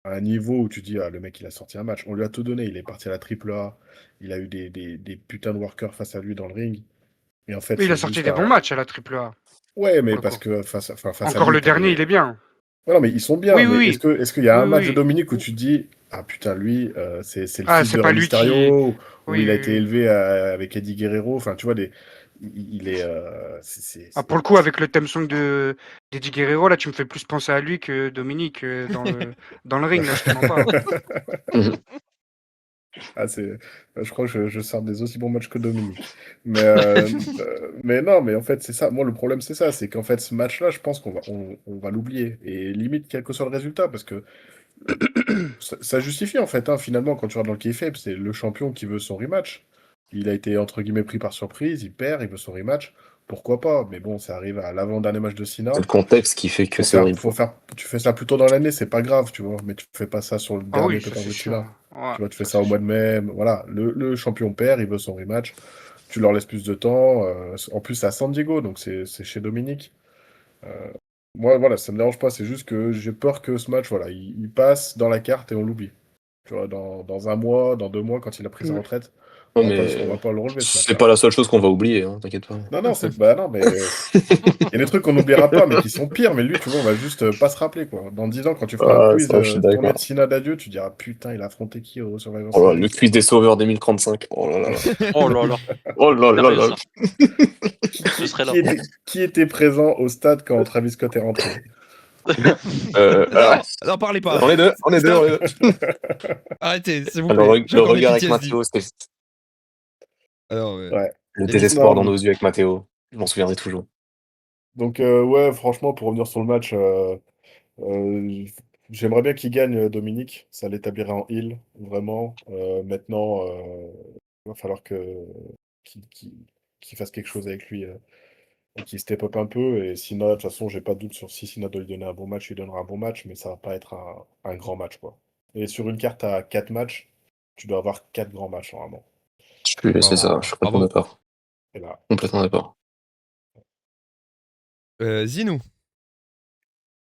à un niveau où tu dis, ah, le mec, il a sorti un match. On lui a tout donné. Il est parti à la AAA. Il a eu des putains de workers face à lui dans le ring. Et en fait, Mais il a c'est sorti juste des bons un... matchs à la AAA, Ouais, pour mais le parce coup. que face à Encore lui, le t'as dernier, il des... est bien. Ouais, non, mais ils sont bien. Oui, Mais oui, est-ce qu'il y a oui, un match de oui. Dominique où tu te dis, ah putain, lui, c'est le Ah, fils c'est de pas Rey lui qui... Mysterio, où Oui, il a oui, été oui. élevé avec Eddie Guerrero. Enfin, tu vois, il est... Ah, pour le coup, avec le theme song d'Eddie Guerrero, là, tu me fais plus penser à lui que Dominique dans le ring, là, je te mens pas. Mhm. Ah, je crois que je sors des aussi bons matchs que Dominique. Mais non, mais en fait, c'est ça. Moi, le problème, c'est ça. C'est qu'en fait, ce match-là, je pense on va l'oublier. Et limite, quel que soit le résultat, parce que ça justifie, en fait, hein, finalement, quand tu regardes dans le kayfabe, c'est le champion qui veut son rematch. Il a été, entre guillemets, pris par surprise, il perd, il veut son rematch. Pourquoi pas? Mais bon, ça arrive à l'avant-dernier match de C'est Cena. le contexte qui fait que c'est horrible, quoi. Tu fais ça plus tôt dans l'année, c'est pas grave, tu vois. Mais tu fais pas ça sur le Ah dernier oui, ça c'est pay-per-view de sûr. Cena. Ouais, Tu vois, tu fais ça ça c'est au mois sûr. de mai. Voilà, le champion perd, il veut son rematch. Tu leur laisses plus de temps. En plus, c'est à San Diego, donc c'est chez Dominique. Euh, Moi, voilà, ça me dérange pas. C'est juste que j'ai peur que ce match, voilà, il passe dans la carte et on l'oublie. Tu vois, dans un mois, dans 2 mois, quand il a pris sa Mm. retraite, Non, on va mais pas le relever ce c'est match-là. pas la seule chose qu'on va oublier, hein, t'inquiète pas. Non, non, non, mais il y a des trucs qu'on n'oubliera pas, mais qui sont pires. Mais lui, tu vois, on va juste pas se rappeler, quoi. Dans 10 ans, quand tu feras un Ah, quiz ça, je suis tournée de d'accord. Sina d'adieu, tu diras, putain, il a affronté qui au Survivor Oh là, le Series? quiz des sauveurs 2035. Oh là là là. Oh là là. Oh là là Sérieux, là. ça. Je serai là. Qui était présent au stade quand Travis Scott est rentré? Non, n'en parlez pas. On est deux, on est deux, Stop. on est deux. Arrêtez, s'il vous Alors, plaît. J'ai le encore des regard avec PTSD. Matteo, c'était Alors, Ouais. le Yanis? désespoir Non, dans nos yeux avec Matteo. Je m'en souviendrai toujours. donc, ouais, franchement, pour revenir sur le match, euh, j'aimerais bien qu'il gagne Dominique. Ça l'établirait en heel, vraiment. Maintenant, il va falloir qu'il qu'il fasse quelque chose avec lui. Et qu'il step up un peu. Et Sina, de toute façon, j'ai pas de doute sur si Sina doit lui donner un bon match, il lui donnera un bon match, mais ça va pas être un grand match, quoi. Et sur une carte à 4 matchs, tu dois avoir 4 grands matchs, normalement. C'est ça, je suis complètement Bravo. d'accord. Et là, Complètement d'accord. Zinou.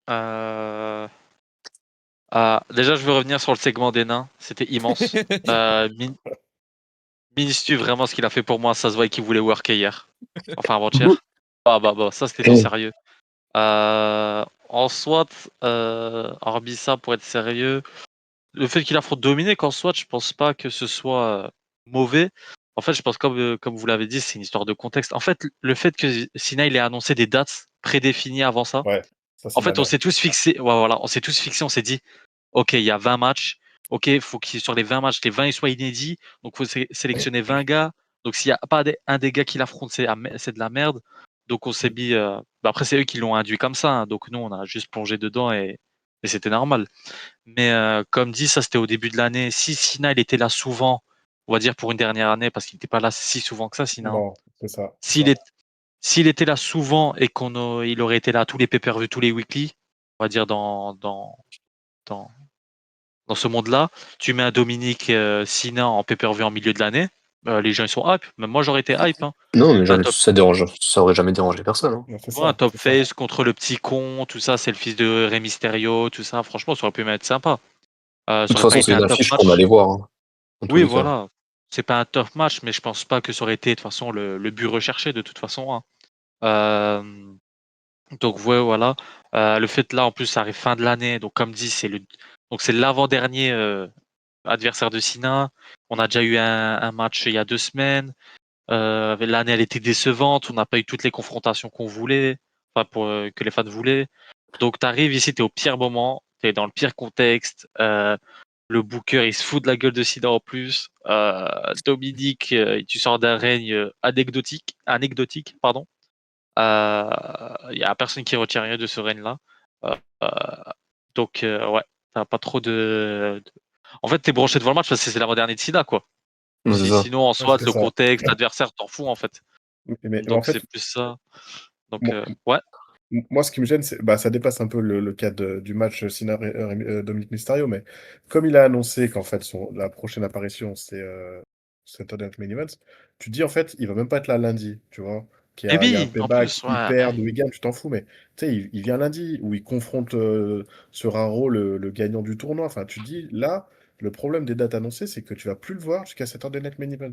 Déjà, je veux revenir sur le segment des nains. C'était immense. Ministu, vraiment, ce qu'il a fait pour moi, ça se voit qu'il voulait worker hier. Enfin, avant-hier. Bah, ça, c'était du sérieux. En soit, hormis ça, pour être sérieux, le fait qu'il affronte Dominic, en soit, je pense pas que ce soit mauvais. En fait, je pense, comme vous l'avez dit, c'est une histoire de contexte. En fait, le fait que Sina il ait annoncé des dates prédéfinies avant ça, ouais, ça, en c'est de la fait, on merde. s'est tous fixé. Ouais, voilà, on s'est tous fixé, on s'est dit, OK, il y a 20 matchs. OK, il faut qu'il sur les 20 matchs, les 20 ils soient inédits. Donc, il faut sélectionner 20 gars. Donc, s'il n'y a pas un des gars qui l'affronte, c'est de la merde. Donc, on s'est mis. Après, c'est eux qui l'ont induit comme ça, hein. Donc, nous, on a juste plongé dedans et c'était normal. Mais comme dit, ça, c'était au début de l'année. Si Sina, il était là souvent, on va dire pour une dernière année, parce qu'il n'était pas là si souvent que ça, Sina, hein. Non, c'est ça. S'il est, S'il était là souvent et il aurait été là à tous les pay-per-view, tous les weekly, on va dire dans, dans ce monde-là, tu mets un Dominique Sina en pay-per-view en milieu de l'année, les gens ils sont hype. Même moi j'aurais été hype, hein. Non, mais Un top, ça aurait jamais dérangé personne, hein. Non, c'est ouais, un ça, top c'est ça. face contre le petit con, tout ça, c'est le fils de Rey Mysterio, tout ça. Franchement, ça aurait pu être sympa. De Ça toute aurait pas façon, été c'est un une top affiche qu'on match. allait voir, hein, dans tous Oui, les cas. voilà. c'est pas un tough match, mais je pense pas que ça aurait été de toute façon le but recherché de toute façon, hein. Euh, donc ouais, voilà. Le fait là, en plus, ça arrive fin de l'année, donc comme dit, c'est l'avant-dernier adversaire de Sina. On a déjà eu un match il y a 2 semaines. L'année, elle était décevante. On n'a pas eu toutes les confrontations qu'on voulait, enfin que les fans voulaient. Donc tu arrives ici, tu es au pire moment, tu es dans le pire contexte. Le booker, il se fout de la gueule de Sina en plus. Dominique, tu sors d'un règne anecdotique, pardon. Il y a personne qui retient rien de ce règne-là. Euh, euh, donc, ouais, t'as pas trop En fait, t'es branché devant le match parce que c'est l'avant-dernier de Sina, quoi. Non, c'est ça. Sinon, en Ouais, soi, c'était le ça. contexte, l'adversaire, t'en fous, en fait. Mais en Donc, fait, c'est plus ça. Donc, moi, ouais. moi, ce qui me gêne, c'est bah, ça dépasse un peu le cadre du match Dominique Mysterio, mais comme il a annoncé qu'en fait la prochaine apparition c'est Saturday Night Main Event, tu te dis en fait il va même pas être là lundi, tu vois, Et il y a un oui, en payback, plus, il ouais. perd ou il gagne, tu t'en fous, mais tu sais il vient lundi où il confronte sur un rôle le gagnant du tournoi. Enfin, tu te dis là le problème des dates annoncées, c'est que tu vas plus le voir jusqu'à Saturday Night Main Event.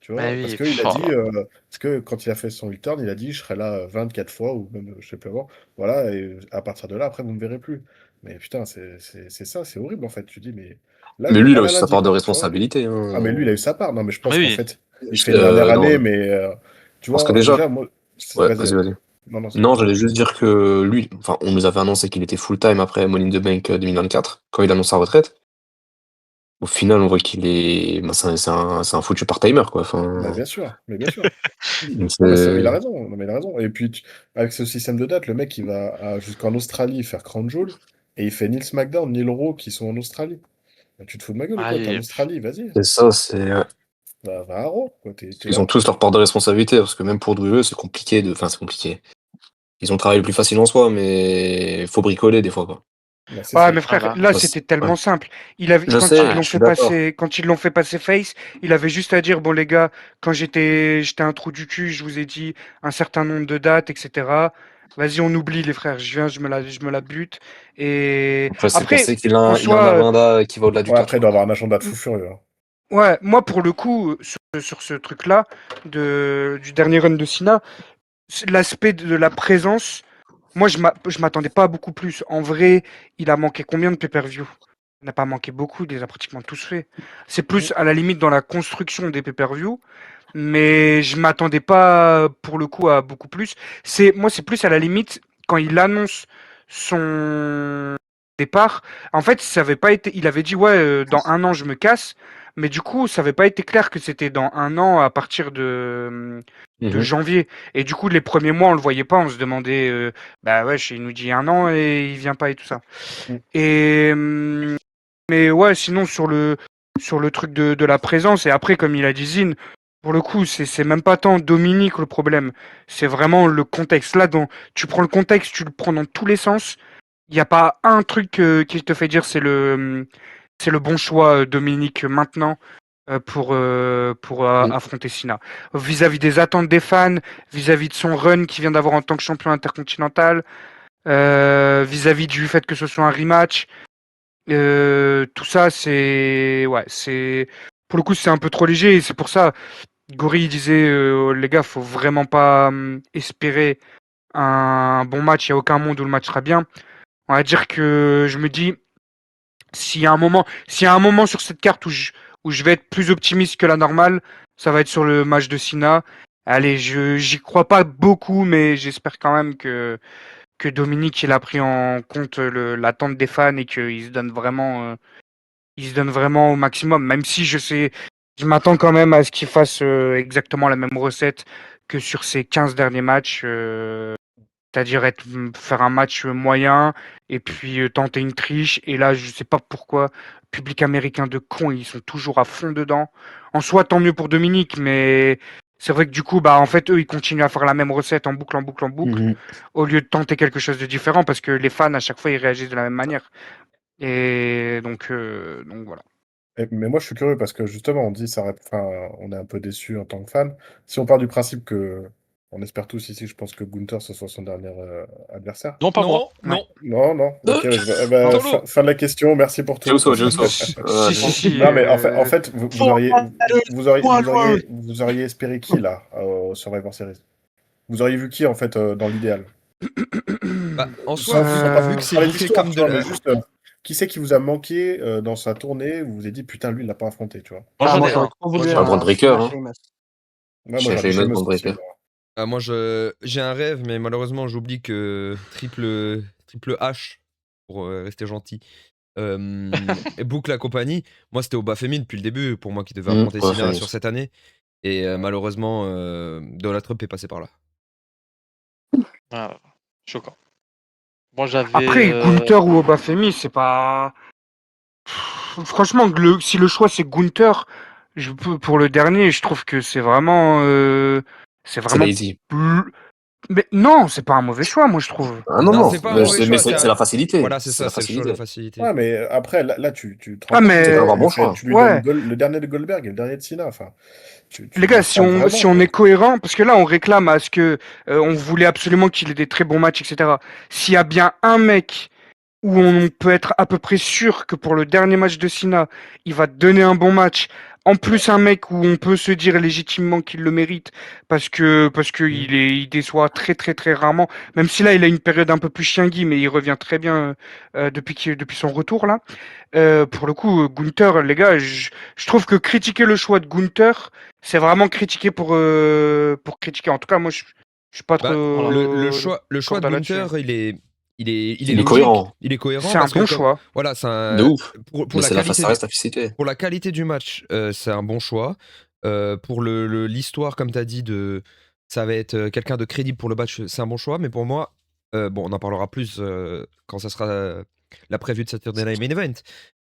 Tu Mais vois, parce oui, qu'il a oh dit, là. parce que quand il a fait son return, il a dit, je serai là 24 fois, ou même, je sais plus avant. Voilà, et à partir de là, après, vous me verrez plus. Mais putain, c'est ça, c'est horrible, en fait. Tu dis, mais là, Mais il est lui, il pas a là aussi sa lundi, part de tu vois. responsabilité, Ah, mais lui, hein. il a eu sa part. Non, mais je Mais pense qu'en oui. fait, il fait une dernière Non, année, je mais tu pense que vois, déjà. déjà, moi, Ouais, vas-y, vas-y, vas-y. vas-y. Non, non, c'est Non, bon. j'allais juste dire que lui, enfin, on nous avait annoncé qu'il était full-time après Money in the Bank 2024, quand il annonce sa retraite. Au final, on voit qu'il est. Bah, c'est un foutu part-timer, quoi. Bah, Enfin, bien sûr, mais bien sûr. Non, mais il a c'est. raison. Non, mais il a raison. Et puis, avec ce système de date, le mec, il va jusqu'en Australie faire Crown Jewel et il fait Neil SmackDown, Neil Raw qui sont en Australie. Bah, tu te fous de ma gueule ou Ah, quoi? T'es en Australie, vas-y. C'est ça, c'est. Va à Raw, quoi. T'es Ils ont là. tous leur part de responsabilité, parce que même pour WWE, c'est compliqué de. Enfin, c'est compliqué. Ils ont travaillé le plus facile en soi, mais faut bricoler des fois, quoi. Bah, c'est Ouais, ça. mais ah frère, bah, là, Parce- c'était ouais. tellement simple. Il avait, Je quand ils sais, ouais. l'ont je suis fait d'accord. passer, quand ils l'ont fait passer face, il avait juste à dire, bon, les gars, quand j'étais un trou du cul, je vous ai dit un certain nombre de dates, etc. Vas-y, on oublie, les frères. Je viens, je me la bute. Et Après, c'est après, pensé qu'il en il a un soi, agenda qui va au-delà du Ouais, après, il doit catch, avoir un agenda de fou furieux, hein. ouais, moi, pour le coup, sur ce truc-là, du dernier run de Sina, l'aspect de la présence, moi, je m'attendais pas à beaucoup plus. En vrai, il a manqué combien de pay-per-view? Il n'a pas manqué beaucoup, il les a pratiquement tous faits. C'est plus à la limite dans la construction des pay-per-view, mais je m'attendais pas pour le coup à beaucoup plus. Moi, c'est plus à la limite quand il annonce son départ. En fait, ça avait pas été. Il avait dit ouais, dans un an je me casse, mais du coup, ça avait pas été clair que c'était dans un an à partir de Mhm. janvier. Et du coup, les premiers mois, on le voyait pas. On se demandait, bah ouais, il nous dit un an et il vient pas et tout ça. Mm. Et mais ouais, sinon sur le truc de la présence, et après, comme il a dit Zine, pour le coup, c'est même pas tant Dominique le problème, c'est vraiment le contexte. Là, tu prends le contexte, tu le prends dans tous les sens. Il n'y a pas un truc qui te fait dire c'est le bon choix, Dominique, maintenant, pour Mm. affronter Sina. Vis-à-vis des attentes des fans, vis-à-vis de son run qu'il vient d'avoir en tant que champion intercontinental, vis-à-vis du fait que ce soit un rematch. Tout ça, pour le coup, c'est un peu trop léger et c'est pour ça, Gori il disait, les gars, faut vraiment pas espérer un bon match. Il n'y a aucun monde où le match sera bien. On va dire que je me dis, s'il y a un moment sur cette carte où je vais être plus optimiste que la normale, ça va être sur le match de Sina. Allez, j'y crois pas beaucoup, mais j'espère quand même que Dominique il a pris en compte l'attente des fans et qu'il se donne vraiment au maximum, même si je m'attends quand même à ce qu'il fasse exactement la même recette que sur ses 15 derniers matchs, c'est-à-dire faire un match moyen et puis tenter une triche. Et là, je sais pas pourquoi, public américain de con, ils sont toujours à fond dedans. En soi, tant mieux pour Dominique, mais c'est vrai que du coup, bah, en fait, eux, ils continuent à faire la même recette en boucle, en boucle, en boucle, Mhm. au lieu de tenter quelque chose de différent, parce que les fans, à chaque fois, ils réagissent de la même manière. Et donc voilà. Mais moi, je suis curieux parce que justement, on dit ça, enfin, on est un peu déçu en tant que fan. Si on part du principe que On espère tous ici, je pense que Gunther, ce soit son dernier adversaire. Non, pas moi. Non, Non, non. Ok, bah, Solo. fin de la question. Merci pour tout. Jeuso, Jeuso. Si, Ouais, si. Non, mais en fait, vous Forward. auriez espéré qui, là, au Survivor Series? Vous auriez vu qui, en fait, dans l'idéal? Bah, en soi, Sans, vu, sans vu que c'est parler bouclé d'histoire, comme tu de vois, mais la... juste, qui c'est qui vous a manqué dans sa tournée, où vous vous êtes dit, putain, lui, il l'a pas affronté, tu vois? Moi, Ah, j'en moi, ai j'aurais un. trop Moi, voulu j'en ai un un. Brand Breaker, Cena hein. Sheamus. Ouais, moi, J'ai j'avais une autre Sheamus Brand aussi. Breaker. Moi, j'ai un rêve, mais malheureusement, j'oublie que triple H, pour rester gentil, et boucle la compagnie. Moi, c'était Obafemi depuis le début, pour moi, qui devait affronter Ouais, Cena famous. sur cette année. Et malheureusement, Donald Trump est passé par là. Ah, choquant. Moi, j'avais. Après, Gunther ou Obafemi, c'est pas. Franchement, si le choix c'est Gunther, pour le dernier, je trouve que c'est vraiment. C'est C'est vraiment. lazy. Mais non, c'est pas un mauvais choix, moi je trouve. Ah non, Non, non, c'est pas un mais mauvais choix. c'est la facilité. Voilà, c'est C'est ça, la c'est le choix de la facilité. facilité. Ouais, mais après, là, tu te rends Ah, compte mais- C'est quand même un le bon fait, choix. tu lui Ouais. donnes le dernier de Goldberg et le dernier de Cena. Enfin, Les tu gars, frappes vraiment, si on quoi. est cohérent, parce que là on réclame à ce que on voulait absolument qu'il ait des très bons matchs, etc. S'il y a bien un mec où on peut être à peu près sûr que pour le dernier match de Cena, il va te donner un bon match. En plus, un mec où on peut se dire légitimement qu'il le mérite parce que il déçoit très très très rarement. Même si là, il a une période un peu plus chiangui, mais il revient très bien depuis son retour là. Pour le coup, Gunther, les gars, je trouve que critiquer le choix de Gunther, c'est vraiment critiquer pour critiquer. En tout cas, moi, je suis pas trop Bah, le choix de corda là-dessus. Gunther, il est Il est logique, cohérent. il est cohérent C'est un parce que bon choix. voilà, c'est De ouf. pour Mais la qualité ça reste la facilité. pour la qualité du match, c'est un bon choix. Pour l'histoire, comme tu as dit, ça va être quelqu'un de crédible pour le match, c'est un bon choix. Mais pour moi, bon, on en parlera plus quand ça sera la prévue de Saturday Night Main Event.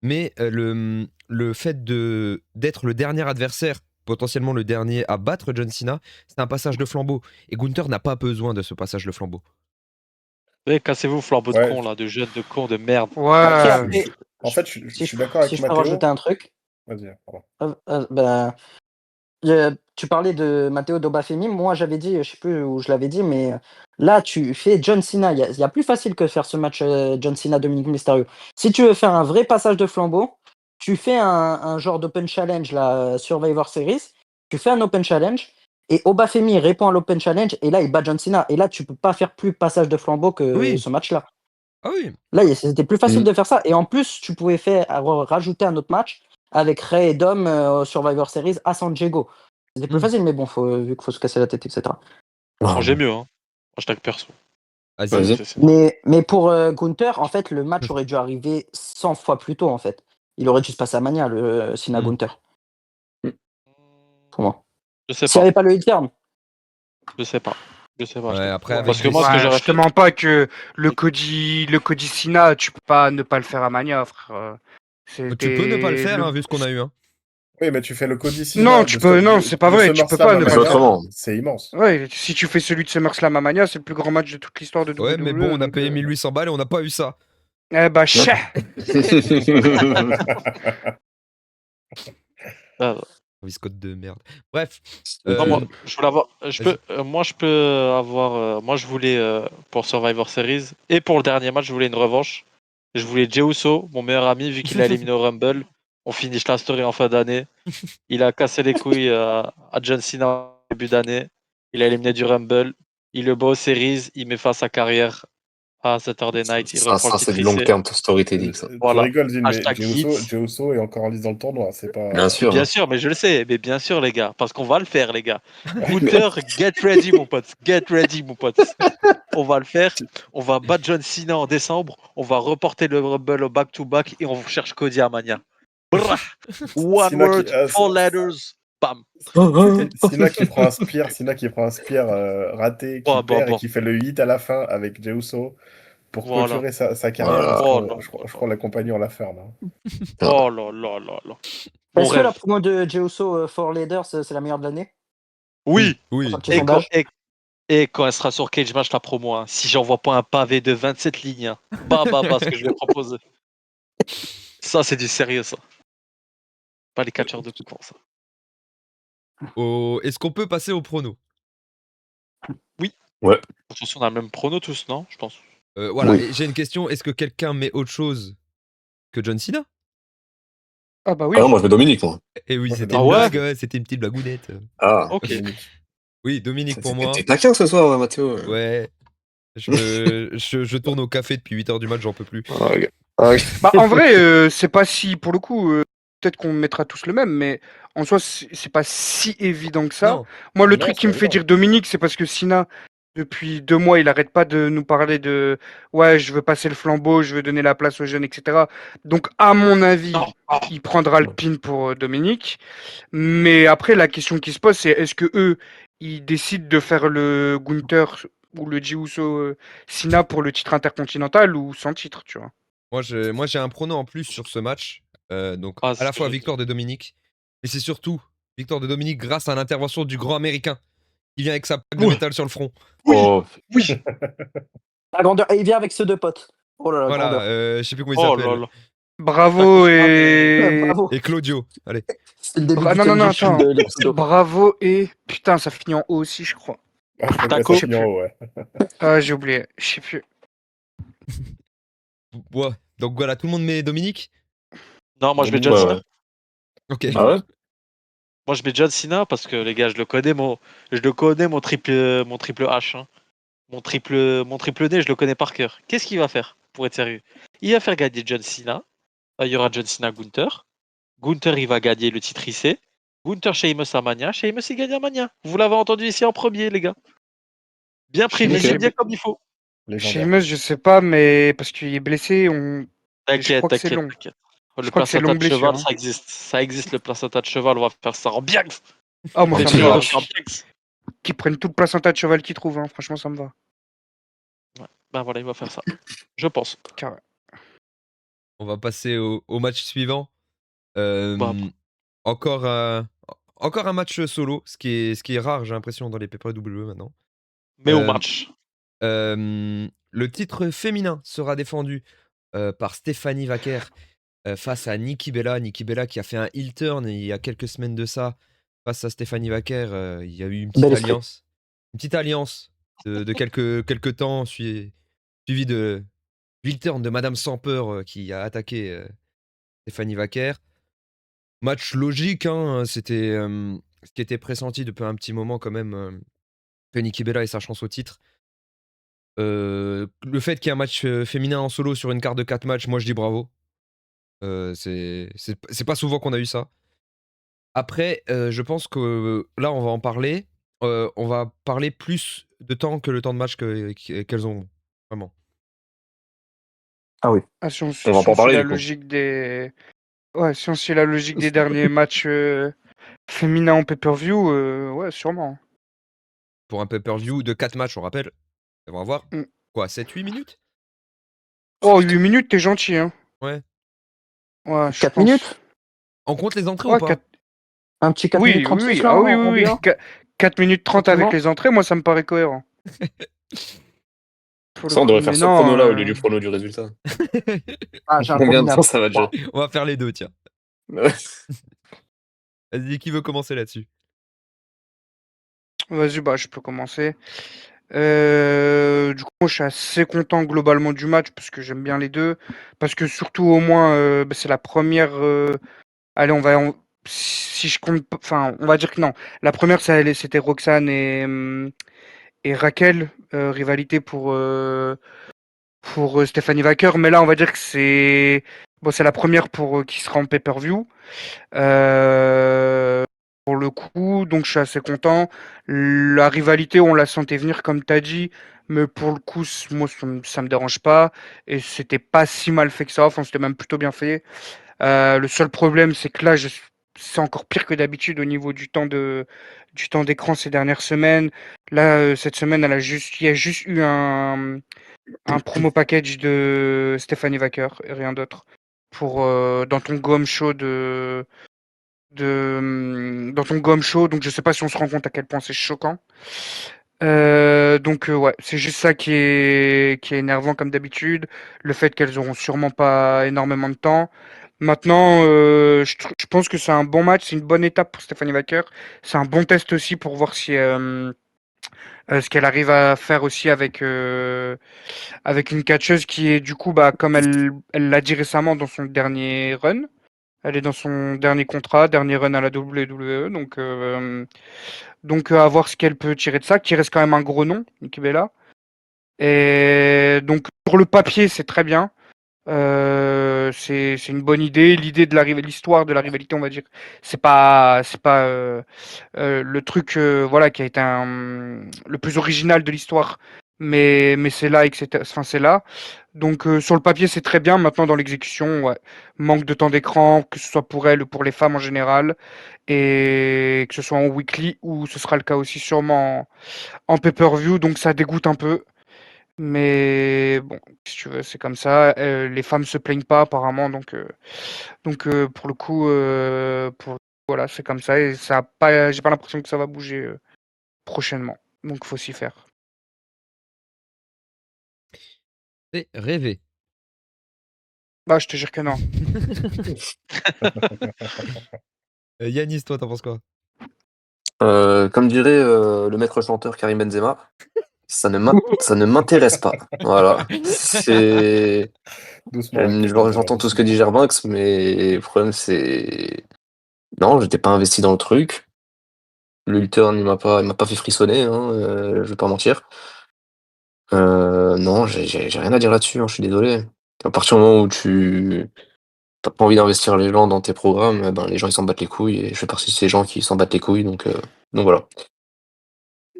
Mais le fait d'être le dernier adversaire, potentiellement le dernier à battre John Cena, c'est un passage de flambeau. Et Gunther n'a pas besoin de ce passage de flambeau. Cassez-vous, flambeau de Ouais. con, là, de jeunes de con, de merde. Ouais. En fait, je Si suis d'accord avec si je peux Mathéo. rajouter un truc, Vas-y, pardon. ben, tu parlais de Matteo Dobafemi. Moi, j'avais dit, je sais plus où je l'avais dit, mais là, tu fais John Cena. Il y a plus facile que faire ce match John Cena-Dominic Mysterio. Si tu veux faire un vrai passage de flambeau, tu fais un genre d'open challenge, la Survivor Series. Tu fais un open challenge et Obafemi répond à l'open challenge et là, il bat John Cena. Et là, tu peux pas faire plus passage de flambeau que Oui. ce match-là. Ah oui. Là, c'était plus facile de faire ça. Et en plus, tu pouvais rajouter un autre match avec Ray et Dom Survivor Series à San Diego. C'était plus facile, mais bon, vu qu'il faut se casser la tête, etc. Moi, j'ai mieux, hein. Hashtag perso. Vas-y. Vas-y. Mais pour Gunther, en fait, le match aurait dû arriver 100 fois plus tôt, en fait. Il aurait dû se passer à Mania, le Cena Gunther. Pour moi. Je sais S'il n'y pas. avait pas le hit-turn. Je sais pas. Je sais pas. Ouais, après, avec Parce que des- moi, ce que Ouais, j'aurais je te fait. mens pas que le Cody Cena, tu peux pas ne pas le faire à Mania, frère. Tu peux ne pas le C'était faire, hein, vu ce qu'on a eu. Hein. Oui, mais tu fais le Cody Non, Cena non, c'est pas de vrai, tu peux SummerSlam pas à ne On pas fait le Mania, faire. autrement. c'est immense. Ouais, si tu fais celui de SummerSlam à Mania, c'est le plus grand match de toute l'histoire de Ouais, WWE. mais bon, on a donc, payé 1800 balles et on n'a pas eu ça. Eh bah, chais. Ah, Viscote de merde. Bref. non, moi, euh, je voulais avoir. Moi, je peux avoir. Moi, je voulais pour Survivor Series et pour le dernier match, je voulais une revanche. Je voulais Jey Uso, mon meilleur ami, vu qu'il a éliminé au Rumble. On finish la story en fin d'année. Il a cassé les couilles à John Cena en début d'année. Il a éliminé du Rumble. Il le bat aux Series. Il met fin à sa carrière à Saturday Night. Il reprend le C'est titre du long IC. term storytelling, ça. Tu Voilà. rigoles, Zine, mais Hashtag hits. Jey Uso est encore en lice dans le tournoi. C'est pas. Bien sûr. Bien Hein. sûr, mais je le sais. Mais bien sûr, les gars. Parce qu'on va le faire, les gars. Gunther, get ready, mon pote. Get ready, mon pote. On va le faire. On va battre John Cena en décembre. On va reporter le Rumble au back-to-back et on cherche Cody à Mania. Brrr. One Cena word, four letters. Bam. Cena qui prend un spear raté, qui Oh, bah, perd et bah. qui fait le hit à la fin avec Jey Uso pour Voilà. clôturer sa carrière. Voilà. Oh là Je crois la compagnie, on la ferme. Hein. Oh là là là là. Mon Est-ce que la rêve. promo de Jey Uso for Leaders, c'est la meilleure de l'année? Oui. Oui. Un petit Et quand, sondage. et quand elle sera sur Cage Match, la promo, hein, si j'envoie pas un pavé de 27 lignes, hein, ce que je vais proposer. Ça, c'est du sérieux, ça. Pas les catcheurs de tout pour ça. Est-ce qu'on peut passer au prono? Ouais. De toute façon, on a le même prono tous, non? Je pense. Voilà, Oui. et j'ai une question. Est-ce que quelqu'un met autre chose que John Cena? Ah bah Ah oui. non, moi je mets Dominique, moi. Eh oui, Moi, je c'était mets une Ah ouais? blague, c'était une petite blagounette. Ah, Ok. Dominique. Oui, Dominique pour moi. t'es taquin ce soir, Mathéo. Ouais, je tourne au café depuis 8 heures du mat, j'en peux plus. Ah, ok. Ah, ok. Bah en vrai, c'est pas si, pour le coup, peut-être qu'on mettra tous le même, mais en soi, c'est pas si évident que ça. Non, Moi, le Non, truc c'est qui pas me fait évident. dire Dominique, c'est parce que Sina, depuis 2 mois, il arrête pas de nous parler de ouais, je veux passer le flambeau, je veux donner la place aux jeunes, etc. Donc, à mon avis, il prendra le Ouais. pin pour Dominique. Mais après, la question qui se pose, c'est est-ce que eux, ils décident de faire le Gunther ou le Jey Uso Sina pour le titre intercontinental ou sans titre, tu vois? moi j'ai un prono en plus sur ce match. Donc Ah, à c'est la ce que fois j'ai dit. victoire de Dominique, mais c'est surtout victoire de Dominique grâce à l'intervention du grand américain. Il vient avec sa plaque de Ouais. métal sur le front. Oh, Oui. La grandeur. Et il vient avec ses deux potes. Oh là la Voilà, grandeur. je sais plus comment il Oh là s'appelle. là. Bravo Ah, mais et bravo. Et Claudio, allez. C'est le début du non, non, thème non, du film attends. de l'épisode. Bravo et putain, ça finit en O aussi, je crois. Ah, je crois que Taco. ça finit en haut, ouais. Ah, j'ai oublié, je sais plus. Ouais. Donc voilà, tout le monde met Dominique. Non, moi je mets Dominique, John ouais, Cena. ouais. Ok. Ah ouais? Moi je mets John Cena parce que les gars, je le connais mon triple H. Hein. Mon triple D, je le connais par cœur. Qu'est-ce qu'il va faire pour être sérieux? Il va faire gagner John Cena. Il y aura John Cena Gunther. Gunther, il va gagner le titre IC. Gunther, Sheamus à Mania. Sheamus, il gagne à Mania. Vous l'avez entendu ici en premier, les gars. Bien Sheamus, prévisible, Ok. bien comme il faut. légendaire. Sheamus, je sais pas, mais parce qu'il est blessé, mais je T'inquiète, crois que c'est t'inquiète, long. t'inquiète. Je Le crois que c'est placenta longue de blessure. cheval, Hein. ça existe. Ça existe, le placenta de cheval. On va faire ça en bien. Ah, moi, Un Les ça me petit filles, va. on va Hein. match. faire bien. Qu'ils prennent tout le placenta de cheval qu'ils trouvent. Hein. Franchement, ça me va. Ouais. Ben voilà, il va faire ça. Je pense. Carré. On va passer au match suivant. Bah, Encore encore un match solo, ce qui est rare, j'ai l'impression, dans les PPW maintenant. mais au Euh, match. le titre féminin sera défendu par Stéphanie Wacker face à Nikki Bella. Nikki Bella qui a fait un heel turn il y a quelques semaines de ça face à Stéphanie Wacker. Il y a eu une petite Bel esprit. alliance. Une petite alliance de quelques temps, suivi de heel turn de Madame Sans Peur qui a attaqué Stéphanie Wacker. Match logique, hein, c'était ce qui était pressenti depuis un petit moment quand même, que Nikki Bella ait sa chance au titre. Le fait qu'il y ait un match féminin en solo sur une carte de 4 matchs, moi je dis bravo. C'est pas souvent qu'on a eu ça. Après, je pense que là, on va en parler. On va parler plus de temps que le temps de match qu'elles ont. Vraiment. Ah oui. Ah, si on, On va si pas on en suit parler la du coup. logique des. Ouais, si on suit la logique des derniers matchs féminins en pay-per-view, ouais, sûrement. Pour un pay-per-view de 4 matchs, on rappelle, elles vont avoir Mm. quoi, 7-8 minutes? Oh, 8 minutes, t'es gentil, hein. Ouais. Ouais, je 4 pense. minutes? On compte les entrées ou Ouais, pas? 4. Un petit 4 minutes Oui, oui, 36 oui. là Ah oui, en oui, bien? oui. 4 minutes 30 avec Tranquillement? les entrées, moi, ça me paraît cohérent. Pour le Ça, on coup, devrait faire mais ce non. prono-là au lieu du prono du résultat. Ah, j'ai un Combien de temps formidable. ça va durer? On va faire les deux, tiens. Ouais. Vas-y, qui veut commencer là-dessus? Vas-y, bah, je peux commencer. Du coup, moi, je suis assez content globalement du match parce que j'aime bien les deux. Parce que surtout, au moins, bah, c'est la première. Allez, si je compte. Enfin, on va dire que non. La première, c'était Roxane et Raquel, rivalité pour Stéphanie Wacker. Mais là, on va dire que c'est. Bon, c'est la première pour qui sera en pay-per-view. Euh, pour le coup, donc je suis assez content. La rivalité, on la sentait venir, comme tu as dit, mais pour le coup, moi, ça me dérange pas. Et c'était pas si mal fait que ça. Enfin, c'était même plutôt bien fait. Le seul problème, c'est que là, c'est encore pire que d'habitude au niveau du temps d'écran ces dernières semaines. Là, cette semaine, il y a juste eu un promo package de Stéphanie Wacker et rien d'autre. Pour dans ton Go Home Show dans ton Go Home Show, donc je sais pas si on se rend compte à quel point c'est choquant. Donc ouais, c'est juste ça qui est énervant comme d'habitude. Le fait qu'elles auront sûrement pas énormément de temps. Maintenant, je pense que c'est un bon match, c'est une bonne étape pour Stéphanie Wacker. C'est un bon test aussi pour voir si Ce qu'elle arrive à faire aussi avec une catcheuse qui est du coup, bah, comme elle l'a dit récemment dans son dernier run, elle est dans son dernier contrat, dernier run à la WWE, donc à voir ce qu'elle peut tirer de ça, qui reste quand même un gros nom, Nikki Bella. Et donc sur le papier, c'est très bien. C'est une bonne idée. L'idée de l'histoire de la rivalité, on va dire, c'est pas le truc voilà qui a été le plus original de l'histoire, mais c'est là, etc. Enfin, c'est là. Donc sur le papier, c'est très bien. Maintenant, dans l'exécution, ouais, manque de temps d'écran, que ce soit pour elle ou pour les femmes en général, et que ce soit en weekly ou ce sera le cas aussi sûrement en pay-per-view. Donc ça dégoûte un peu. Mais bon, si tu veux, c'est comme ça. Les femmes se plaignent pas apparemment, donc pour le coup, voilà, c'est comme ça et ça a pas, j'ai pas l'impression que ça va bouger prochainement. Donc faut s'y faire. C'est rêvé. Bah, je te jure que non. Yanis, toi, t'en penses quoi? Comme dirait le maître chanteur Karim Benzema, ça ne m'intéresse pas. Voilà. C'est. Doucement, doucement, J'entends tout ce que doucement. dit Gerbanks, mais le problème c'est. Non, j'étais pas investi dans le truc. Le turn, il m'a pas fait frissonner, hein, je vais pas mentir. Non, j'ai rien à dire là-dessus, hein, je suis désolé. À partir du moment où tu t'as pas envie d'investir les gens dans tes programmes, ben, les gens ils s'en battent les couilles et je fais partie de ces gens qui s'en battent les couilles, donc voilà.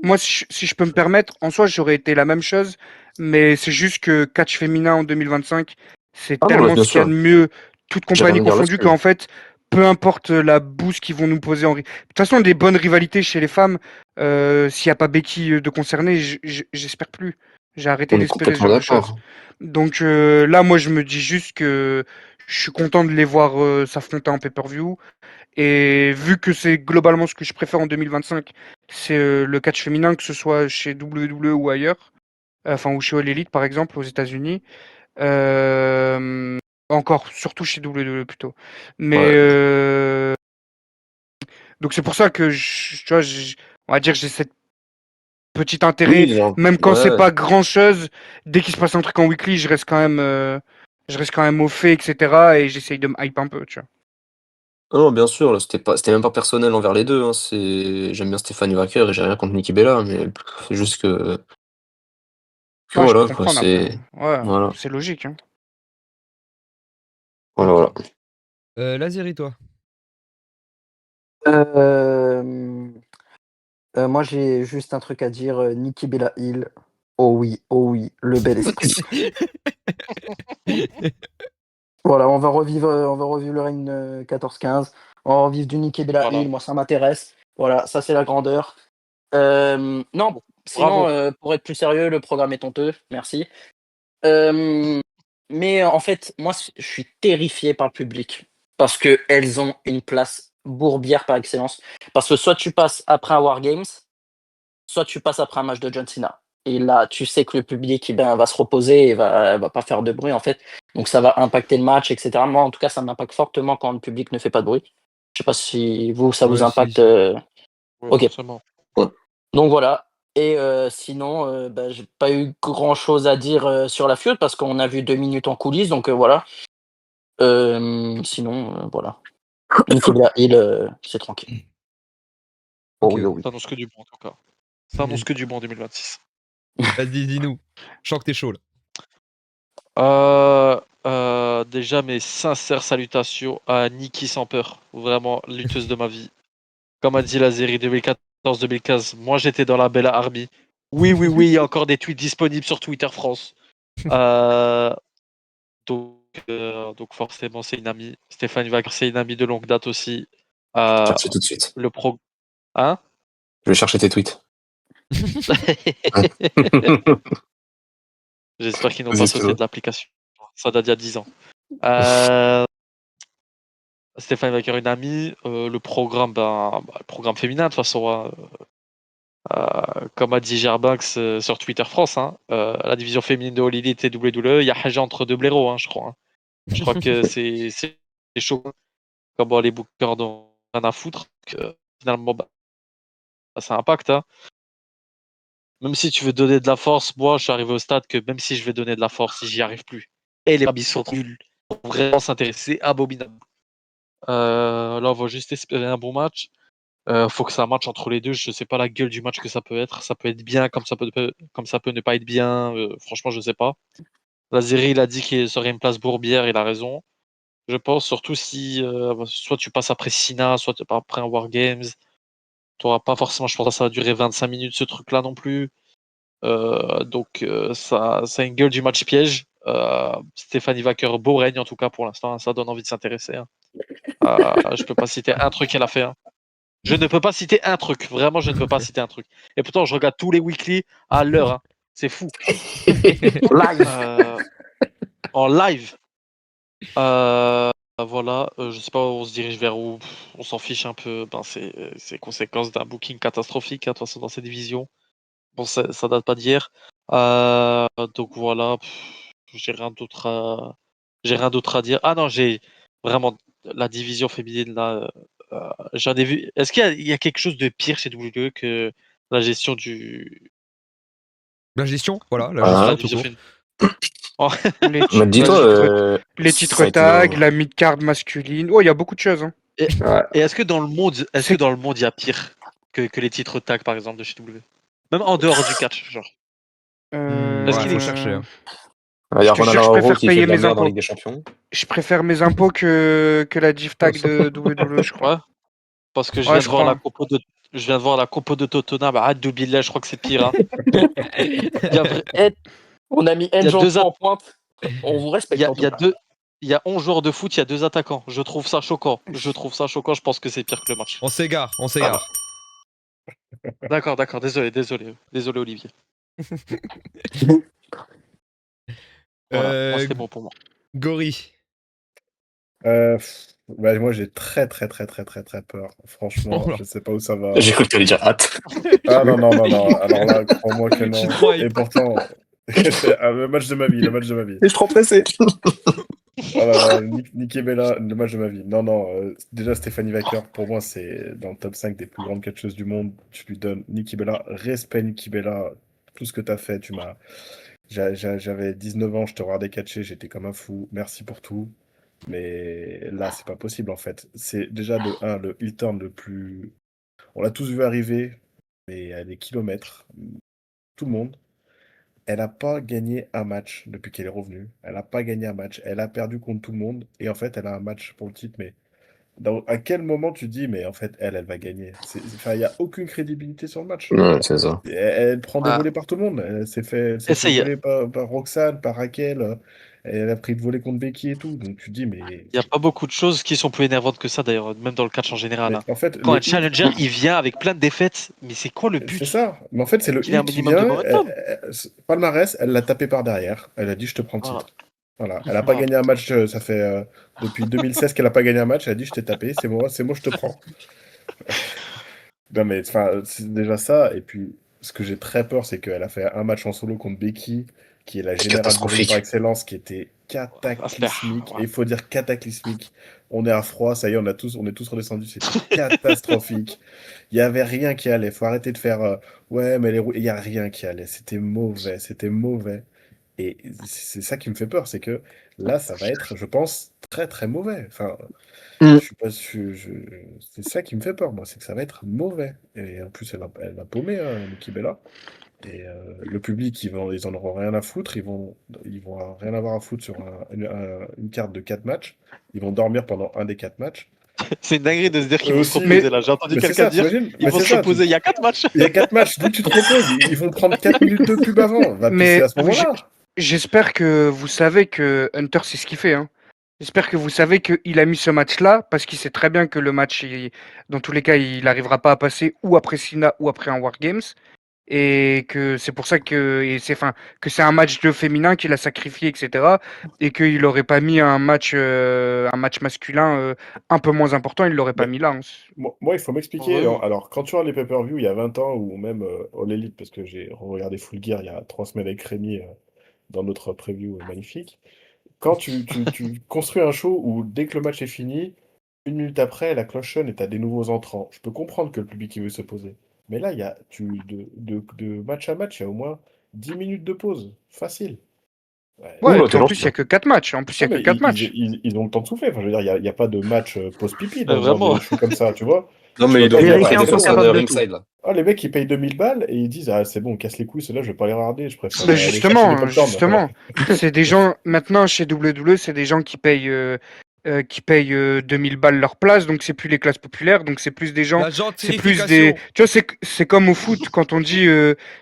Moi, si je peux me permettre, en soi, j'aurais été la même chose, mais c'est juste que catch féminin en 2025, c'est Ah non, bah, tellement bien ce qu'il y a de sûr, mieux, toutes j'ai rien compagnies à dire confondues, là-dessus. qu'en fait, peu importe la bouse qu'ils vont nous poser de toute façon, des bonnes rivalités chez les femmes, s'il n'y a pas Becky de concernée, j'espère plus. J'ai arrêté On est d'espérer ce complètement genre de choses. d'accord. Donc là, moi, je me dis juste que je suis content de les voir s'affronter en pay-per-view. Et vu que c'est globalement ce que je préfère en 2025, c'est le catch féminin, que ce soit chez WWE ou ailleurs, enfin ou chez All Elite par exemple aux États-Unis, euh, encore surtout chez WWE plutôt. Mais Ouais. donc c'est pour ça que tu vois, on va dire j'ai cette petit intérêt, Oui, genre, même quand c'est ouais. pas grand chose. Dès qu'il se passe un truc en weekly, je reste quand même au fait, etc. Et j'essaye de me hype un peu, tu vois. Non, bien sûr, là, c'était même pas personnel envers les 2, hein, j'aime bien Stéphane Wacker et j'ai rien contre Nikki Bella, mais c'est juste que Ouais, je peux voilà, quoi, comprendre après, hein. Ouais, voilà, c'est logique, hein. voilà, Ok. voilà. Lazeri, toi? Euh, moi, j'ai juste un truc à dire. Nikki Bella Hill. Oh oui, le bel esprit. Voilà, on va revivre le règne 14-15. On va revivre du Nikki Bella Voilà. Hill. Moi, ça m'intéresse. Voilà, ça, c'est la grandeur. Non, sinon, Bravo. pour être plus sérieux, le programme est honteux. Merci. Euh, mais en fait, moi, je suis terrifié par le public parce qu'elles ont une place bourbière par excellence. Parce que soit tu passes après un Wargames, soit tu passes après un match de John Cena. Et là, tu sais que le public va se reposer et va pas faire de bruit, en fait. Donc, ça va impacter le match, etc. Moi, en tout cas, ça m'impacte fortement quand le public ne fait pas de bruit. Je sais pas si vous, ça vous Ouais, si, impacte. si. Oui, Ok. forcément. Donc, voilà. Et sinon, j'ai pas eu grand-chose à dire sur la feud parce qu'on a vu 2 minutes en coulisses. Donc, voilà. Sinon, voilà. Nikki Bella Hill, c'est tranquille. Ok, Oh oui, oh ok. oui. Ça annonce que du bon, en tout cas. Ça annonce que du bon en 2026. Vas-y, dis-nous. Je sens que t'es chaud, là. Déjà, mes sincères salutations à Nikki Sans Peur. Vraiment, lutteuse de ma vie. Comme a dit la série 2014-2015, moi j'étais dans la belle army. Oui, oui, oui, il y a encore des tweets disponibles sur Twitter France. Euh, donc forcément, c'est une amie. Stéphane Wacker, c'est une amie de longue date aussi. Euh, Chercher tout de suite. le pro. Hein? Je vais chercher tes tweets. Ouais. J'espère qu'ils n'ont Vas-y, pas sauté excuse-moi. de l'application. Ça date d'il y a 10 ans. Euh, Stéphane Wacker, une amie. Le programme féminin, de toute façon, hein. Comme a dit Gerbanks sur Twitter France, hein, la division féminine de All Elite et WWE, il y a Haja entre deux blaireaux, hein, je crois, hein. Je crois que c'est chaud. Comme bon, les bookers n'ont rien à foutre. Que, finalement, ça impacte, hein. Même si tu veux donner de la force, moi, je suis arrivé au stade que même si je vais donner de la force, j'y arrive plus. Et les Arabes, ils sont nuls. Faut vraiment s'intéresser, abominable. Là, on va juste espérer un bon match. Faut que ça match entre les deux. Je sais pas la gueule du match que ça peut être. Ça peut être bien, comme ça peut ne pas être bien. Franchement, je sais pas. Lazeri, il a dit qu'il serait une place Bourbière, il a raison. Je pense surtout si soit tu passes après Sina, soit tu passes après un Wargames. Tu n'auras pas forcément, je pense que ça va durer 25 minutes ce truc-là non plus. Donc ça a une gueule du match piège. Stéphanie Wacker, beau règne en tout cas pour l'instant, ça donne envie de s'intéresser. Hein. Je peux pas citer un truc qu'elle a fait. Hein. Je ne peux pas citer un truc, vraiment je ne peux pas citer un truc. Et pourtant je regarde tous les weekly à l'heure. Hein. C'est fou. Live. En live. Voilà, je sais pas où on se dirige vers où, on s'en fiche un peu. Ben, c'est conséquence d'un booking catastrophique, hein, de toute façon, dans ces divisions. Bon, ça date pas d'hier. Donc voilà, j'ai rien d'autre à dire. Ah non, j'ai vraiment la division féminine là. J'en ai vu. Est-ce qu'il y a quelque chose de pire chez WWE que la gestion du La gestion, voilà, la de Ah, la gestion tout division court. féminine? Oh, Les, mais ti- les dis-toi, titres, les ça titres a été. tag, la mid-card masculine. Oh, il y a beaucoup de choses. Hein. Et, Ouais. et est-ce que C'est dans le monde il y a pire que les titres tag par exemple de chez W? Même en dehors du catch, genre. Est-ce Ouais, qu'il faut euh, chercher. Hein. Il y je a te Ronald jure, je Araujo préfère qui fait payer de la mes merde en impôts. Ligue des Champions. Je préfère mes impôts que la div tag de WWE, je crois. Ouais, parce que je Ouais, viens je de voir crois. la Hein. compo de je viens de voir la compo de Tottenham. Arrête d'oublier, je crois que c'est pire. Hein. Il y a, vra- On a mis il y a deux Njoku at- en pointe. On vous il y respecte a, en il y tout a cas. deux il y a 11 joueurs de foot, il y a deux attaquants. Je trouve ça choquant. Je trouve ça choquant. Je pense que c'est pire que le match. On s'égare, on Voilà. s'égare. D'accord. Désolé Olivier. Voilà, moi Euh, c'était bon pour moi. Gori. Bah, moi, j'ai très, très, très, très, très, très peur. Franchement, Oh là. je sais pas où ça va. J'ai cru que tu allais dire hâte. Ah non, non, non, non. Alors là, crois-moi que Je suis non. trop Et hype. pourtant, c'est le match de ma vie, le match de ma vie. Et je suis trop pressé. Oh là là, Nikki Bella, le match de ma vie. Non, non, déjà Stéphanie Wacker, pour moi, c'est dans le top 5 des plus grandes catcheuses du monde. Tu lui donnes Nikki Bella, respect Nikki Bella, tout ce que tu as fait, j'avais 19 ans, je te regardais catcher, j'étais comme un fou, merci pour tout. Mais là, c'est pas possible en fait. C'est déjà de 1, le heel turn le plus. On l'a tous vu arriver, mais à des kilomètres, tout le monde. Elle n'a pas gagné un match depuis qu'elle est revenue. Elle n'a pas gagné un match. Elle a perdu contre tout le monde. Et en fait, elle a un match pour le titre. Mais à quel moment tu dis, mais en fait, elle va gagner? Enfin, il n'y a aucune crédibilité sur le match. Ouais, c'est ça. Elle prend des Ouais. volets par tout le monde. Elle s'est fait Essaye. voler par Roxane, par Raquel. Elle a pris de voler contre Becky et tout. Donc tu te dis, mais. Il n'y a pas beaucoup de choses qui sont plus énervantes que ça d'ailleurs, même dans le catch en général. Mais Hein. en fait, Quand le un hit, challenger il vient avec plein de défaites, mais c'est quoi le c'est but? ça. Mais en fait, c'est le Qu'il ait un hit qui minimum de vient. momentum. Palmarès, elle l'a tapé par derrière. Elle a dit, je te prends le Voilà. titre. Voilà. Elle n'a pas Voilà. gagné un match. Ça fait depuis 2016 qu'elle n'a pas gagné un match. Elle a dit, je t'ai tapé. C'est moi, je te prends. Non, mais enfin, c'est déjà ça. Et puis, ce que j'ai très peur, c'est qu'elle a fait un match en solo contre Becky, qui est la C'est générale Bourrine par catastrophique. excellence, qui était Asper. cataclysmique. Et Ouais. il faut dire cataclysmique. On est à froid, ça y est, on est tous redescendus. C'était catastrophique. Il n'y avait rien qui allait. Faut arrêter de faire ouais, mais il n'y a rien qui allait. C'était mauvais. C'était mauvais. Et c'est ça qui me fait peur, c'est que là, ça va être, je pense, très très mauvais. Enfin, Mm. je suis pas c'est ça qui me fait peur, moi, c'est que ça va être mauvais. Et en plus, elle va paumer, hein, Nikki Bella. Et le public, ils en auront rien à foutre. Ils vont rien avoir à foutre sur une carte de 4 matchs. Ils vont dormir pendant un des 4 matchs. C'est une dinguerie de se dire qu'ils Eux vont se aussi. reposer là. J'ai entendu Mais c'est quelqu'un ça, dire t'imagines? ils Mais vont c'est se ça. reposer. Il y a 4 matchs. Il y a 4 matchs, d'où tu te reposes? Ils vont prendre 4 minutes de pub avant. Va pisser Mais à ce moment-là. j'espère que vous savez que Hunter, c'est ce qu'il fait. Hein. J'espère que vous savez qu'il a mis ce match-là parce qu'il sait très bien que le match, dans tous les cas, il n'arrivera pas à passer ou après Sina ou après un Wargames. Et que c'est pour ça que c'est un match de féminin qu'il a sacrifié, etc. Et qu'il n'aurait pas mis un match masculin un peu moins important, il l'aurait pas Mais mis là. Hein. moi, il faut m'expliquer. Ouais. Alors, quand tu vois les pay-per-view il y a 20 ans, ou même All Elite, parce que j'ai regardé Full Gear il y a 3 semaines avec Rémi dans notre preview magnifique, quand tu construis un show où dès que le match est fini, une minute après, la cloche sonne et tu as des nouveaux entrants. Je peux comprendre que le public il veut se poser. Mais là, de match à match, il y a au moins 10 minutes de pause. Facile. Ouais. Ouais, et Oula, puis t'es en plus, il gentil. n'y a que 4 matchs. En plus, il Non, n'y a mais que 4 matchs. ils ont le temps de souffler. Enfin, je veux dire, il y a pas de match pause-pipi dans Vraiment. des shows comme ça, tu vois. Non, Tu mais vas il pas doit y dire, avoir Américains des sont défenseurs de capables de tout. ringside, là. ah, les mecs, ils payent 2000 balles et ils disent, ah, c'est bon, casse les couilles, ceux-là, je vais pas les regarder, je préfère Mais aller chercher du popcorn. justement, c'est des gens, maintenant chez WWE, c'est des gens qui payent 2000 balles leur place, donc c'est plus les classes populaires, donc c'est plus des gens, La c'est plus des. gentrification. Tu vois, c'est comme au foot, quand on dit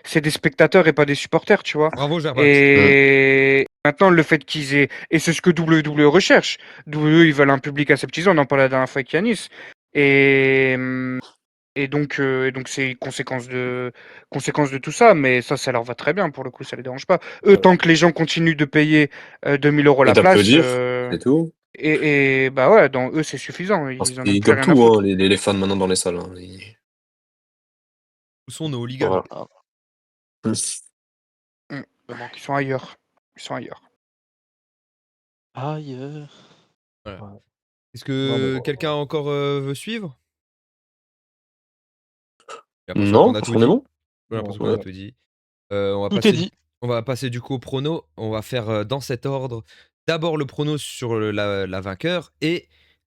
c'est des spectateurs et pas des supporters, tu vois. Bravo, Germax. Et maintenant, le fait qu'ils aient. Et c'est ce que WWE recherche. WWE, ils veulent un public aseptisé, on en parlait la dernière fois avec Yanis. Et. Et donc c'est conséquence de tout ça, mais ça leur va très bien pour le coup, ça les dérange pas. Eux, tant que les gens continuent de payer 2000 euros Et la place, d'applaudir, c'est tout. et bah ouais, dans eux c'est suffisant, Parce ils en ont qu'ils plus gobent rien à tout, hein, foutre. les fans maintenant dans les salles, hein. Où sont nos hooligans? Voilà. Donc ils sont ailleurs, ils sont ailleurs. Aïe. Voilà. Est-ce Non, mais que bon, quelqu'un encore veut suivre? J'ai l'impression Non, qu'on a tout on est dit. bon? J'ai l'impression ouais. qu'on a tout dit. On va Tout est passer, dit. on va passer du coup au prono. On va faire dans cet ordre. D'abord le prono sur la vainqueur et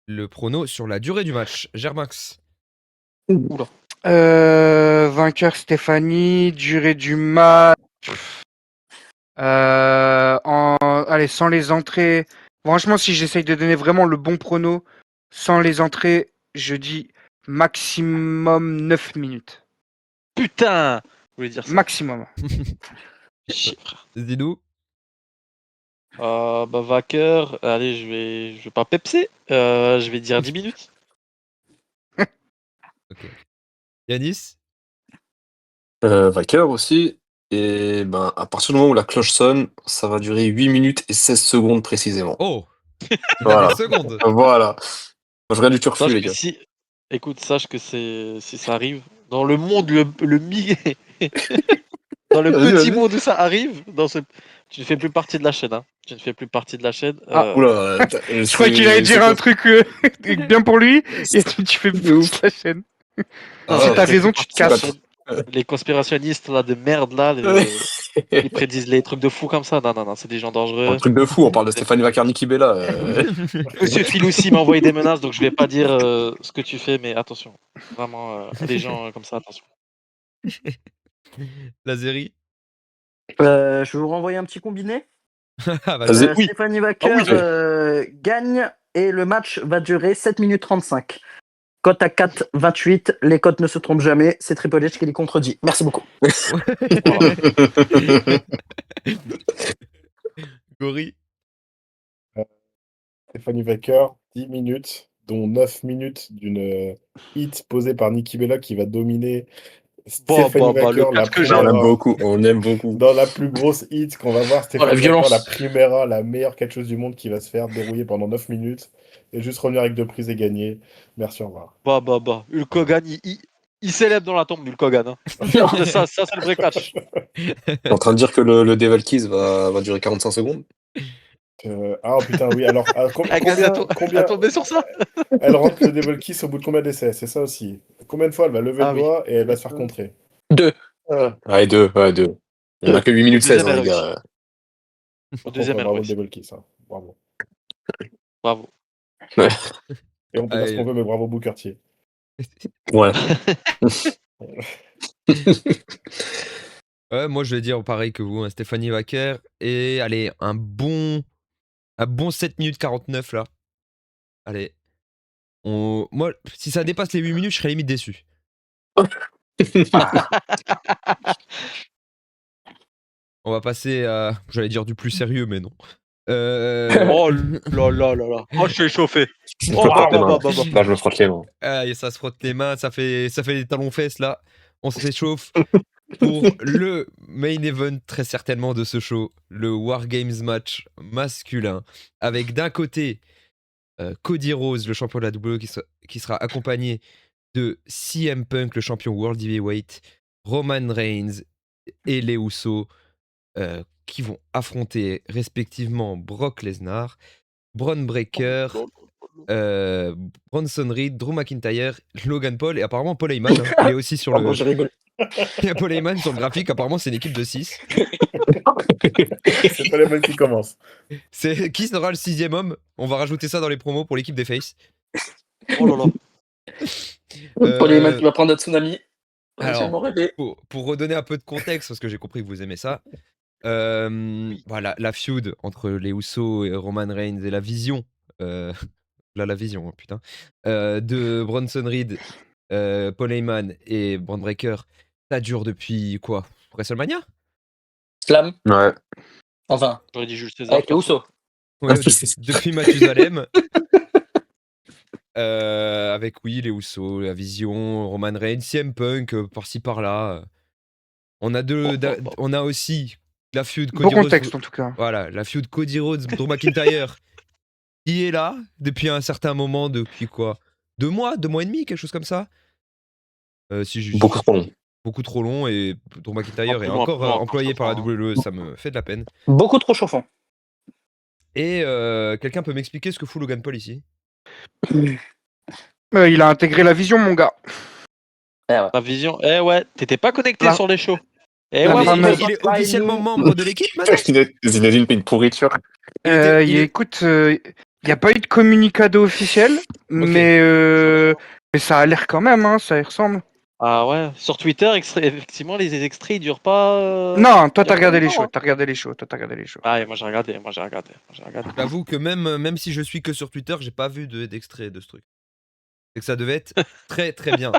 le prono sur la durée du match. Germax. Oula. Vainqueur Stéphanie, durée du match. Allez, sans les entrées. Franchement, si j'essaye de donner vraiment le bon prono, sans les entrées, je dis maximum 9 minutes. Putain. Je voulais dire ça. Maximum. Chier, frère. Zidou. Bah, vainqueur. Allez, je vais pas pepser. Je vais dire 10 minutes. Ok. Yanis. Vainqueur aussi. Et ben, à partir du moment où la cloche sonne, ça va durer 8 minutes et 16 secondes précisément. Oh, il a Voilà. des secondes. Voilà. Je regarde du turfu, Sache les que gars. si. Écoute, sache que si ça arrive, dans le monde, le dans le Vas-y, petit vas-y. monde où ça arrive, tu ne fais plus partie de la chaîne. Hein. Tu ne fais plus partie de la chaîne. Ah. Oula, Je croyais qu'il allait dire un truc bien pour lui, et tu fais de ouf. plus la chaîne. Ah, Si ouais, t'as tu fais raison, plus tu te partie de la casses. chaîne. Les conspirationnistes là, de merde là, ils prédisent les trucs de fou comme ça. Non, non, non, c'est des gens Un dangereux. truc de fou, on parle de Stéphanie Vacarny-Kibella. Monsieur Phil aussi m'a envoyé des menaces, donc je vais pas dire ce que tu fais, mais attention. Vraiment, les gens comme ça, attention. La série. Je vais vous renvoyer un petit combiné. Ah, vas-y. Vas-y. Oui. Stéphanie Wacker gagne et le match va durer 7 minutes 35. Cote à 4,28. Les cotes ne se trompent jamais. C'est Triple H qui les contredit. Merci beaucoup. Gori. Stéphanie Wacker, 10 minutes, dont 9 minutes d'une hit posée par Nikki Bella qui va dominer Stéphanie le Wacker, la catch que On j'aime. aime Primera. beaucoup, on aime beaucoup. Dans la plus grosse hit qu'on va voir, la Stéphanie Wacker, violence. la Primera, la meilleure catcheuse du monde qui va se faire dérouiller pendant 9 minutes et juste revenir avec 2 prises et gagner. Merci, au revoir. Hulk Hogan, il célèbre dans la tombe, Hulk Hogan. Hein. ça c'est le vrai catch. T'es en train de dire que le Devil Kiss va durer 45 secondes? Ah putain, oui, alors combien À tomber sur ça. elle rentre le Devil Kiss au bout de combien d'essais? C'est ça aussi. Combien de fois elle va lever Ah le oui. doigt et elle va se faire contrer? 2. Ouais, deux. Il y en a que 8 minutes 16, Deuxième, hein, les elle a gars. Au deuxième, elle bravo le réussit. Devil Kiss, hein. Bravo. Bravo. Et on peut dire ce qu'on veut, mais bravo Booker T. Ouais. Ouais, moi je vais dire pareil que vous, hein, Stéphanie Wacker. Et allez, un bon 7 minutes 49 là. Allez. Moi, si ça dépasse les 8 minutes, je serais limite déçu. On va passer à, j'allais dire du plus sérieux, mais non. Oh là là là là. Oh, je suis échauffé. Je me Oh, frotte les mains. bah. Là, je me frotte les mains. Et ça se frotte les mains, ça fait des talons-fesses là. On se réchauffe pour le main event très certainement de ce show, le War Games match masculin, avec d'un côté Cody Rhodes, le champion de la WWE, qui sera accompagné de CM Punk, le champion World Heavyweight, Roman Reigns et les Usos, qui vont affronter respectivement Brock Lesnar, Braun Breaker Bronson Reed, Drew McIntyre, Logan Paul et apparemment Paul Heyman. Il est aussi sur Pardon, le. je rigole. Il y a Paul Heyman sur le graphique. Apparemment, c'est une équipe de 6. C'est pas les mêmes qui commencent. Qui sera le 6e homme? On va rajouter ça dans les promos pour l'équipe des Face. Oh là là. Paul Heyman qui va prendre un tsunami. alors, J'ai mon rêvé. Pour redonner un peu de contexte, parce que j'ai compris que vous aimez ça, voilà, la feud entre les Usos et Roman Reigns et la vision, la vision, putain, de Bronson Reed, Paul Heyman et Braun Breaker, ça dure depuis quoi? WrestleMania? Slam. Ouais. Enfin, J'aurais dit Jules César. avec les Usos. Ouais, depuis Mathusalem. Avec oui, les Usos, la vision, Roman Reigns, CM Punk, par-ci par-là. On a aussi la feud Bon Cody Rhodes. contexte en tout cas. Voilà, la feud Cody Rhodes, Drew McIntyre, qui est là depuis un certain moment, depuis quoi? 2 mois et demi, quelque chose comme ça. Beaucoup trop long. Beaucoup trop long, et Drew McIntyre est Un peu encore loin, employé par la hein. WWE, ça me fait de la peine. Beaucoup trop chauffant. Et quelqu'un peut m'expliquer ce que fout Logan Paul ici? Il a intégré la vision, mon gars. Ouais. Ta vision. Eh ouais, t'étais pas connecté Là. sur les shows. Eh La ouais, fameuse- Il est officiellement membre de l'équipe maintenant? Zinedine fait une pourriture. Écoute, il n'y a pas eu de communicado officiel, mais ça a l'air quand même, hein, ça y ressemble. Ah ouais, sur Twitter, effectivement, les extraits ils durent pas. Non, toi il y a t'as regardé pas les longtemps, shows, hein. t'as regardé les shows, toi t'as regardé les shows. Ah, et moi j'ai regardé. J'avoue que même si je suis que sur Twitter, j'ai pas vu d'extrait de ce truc. C'est que ça devait être très très bien.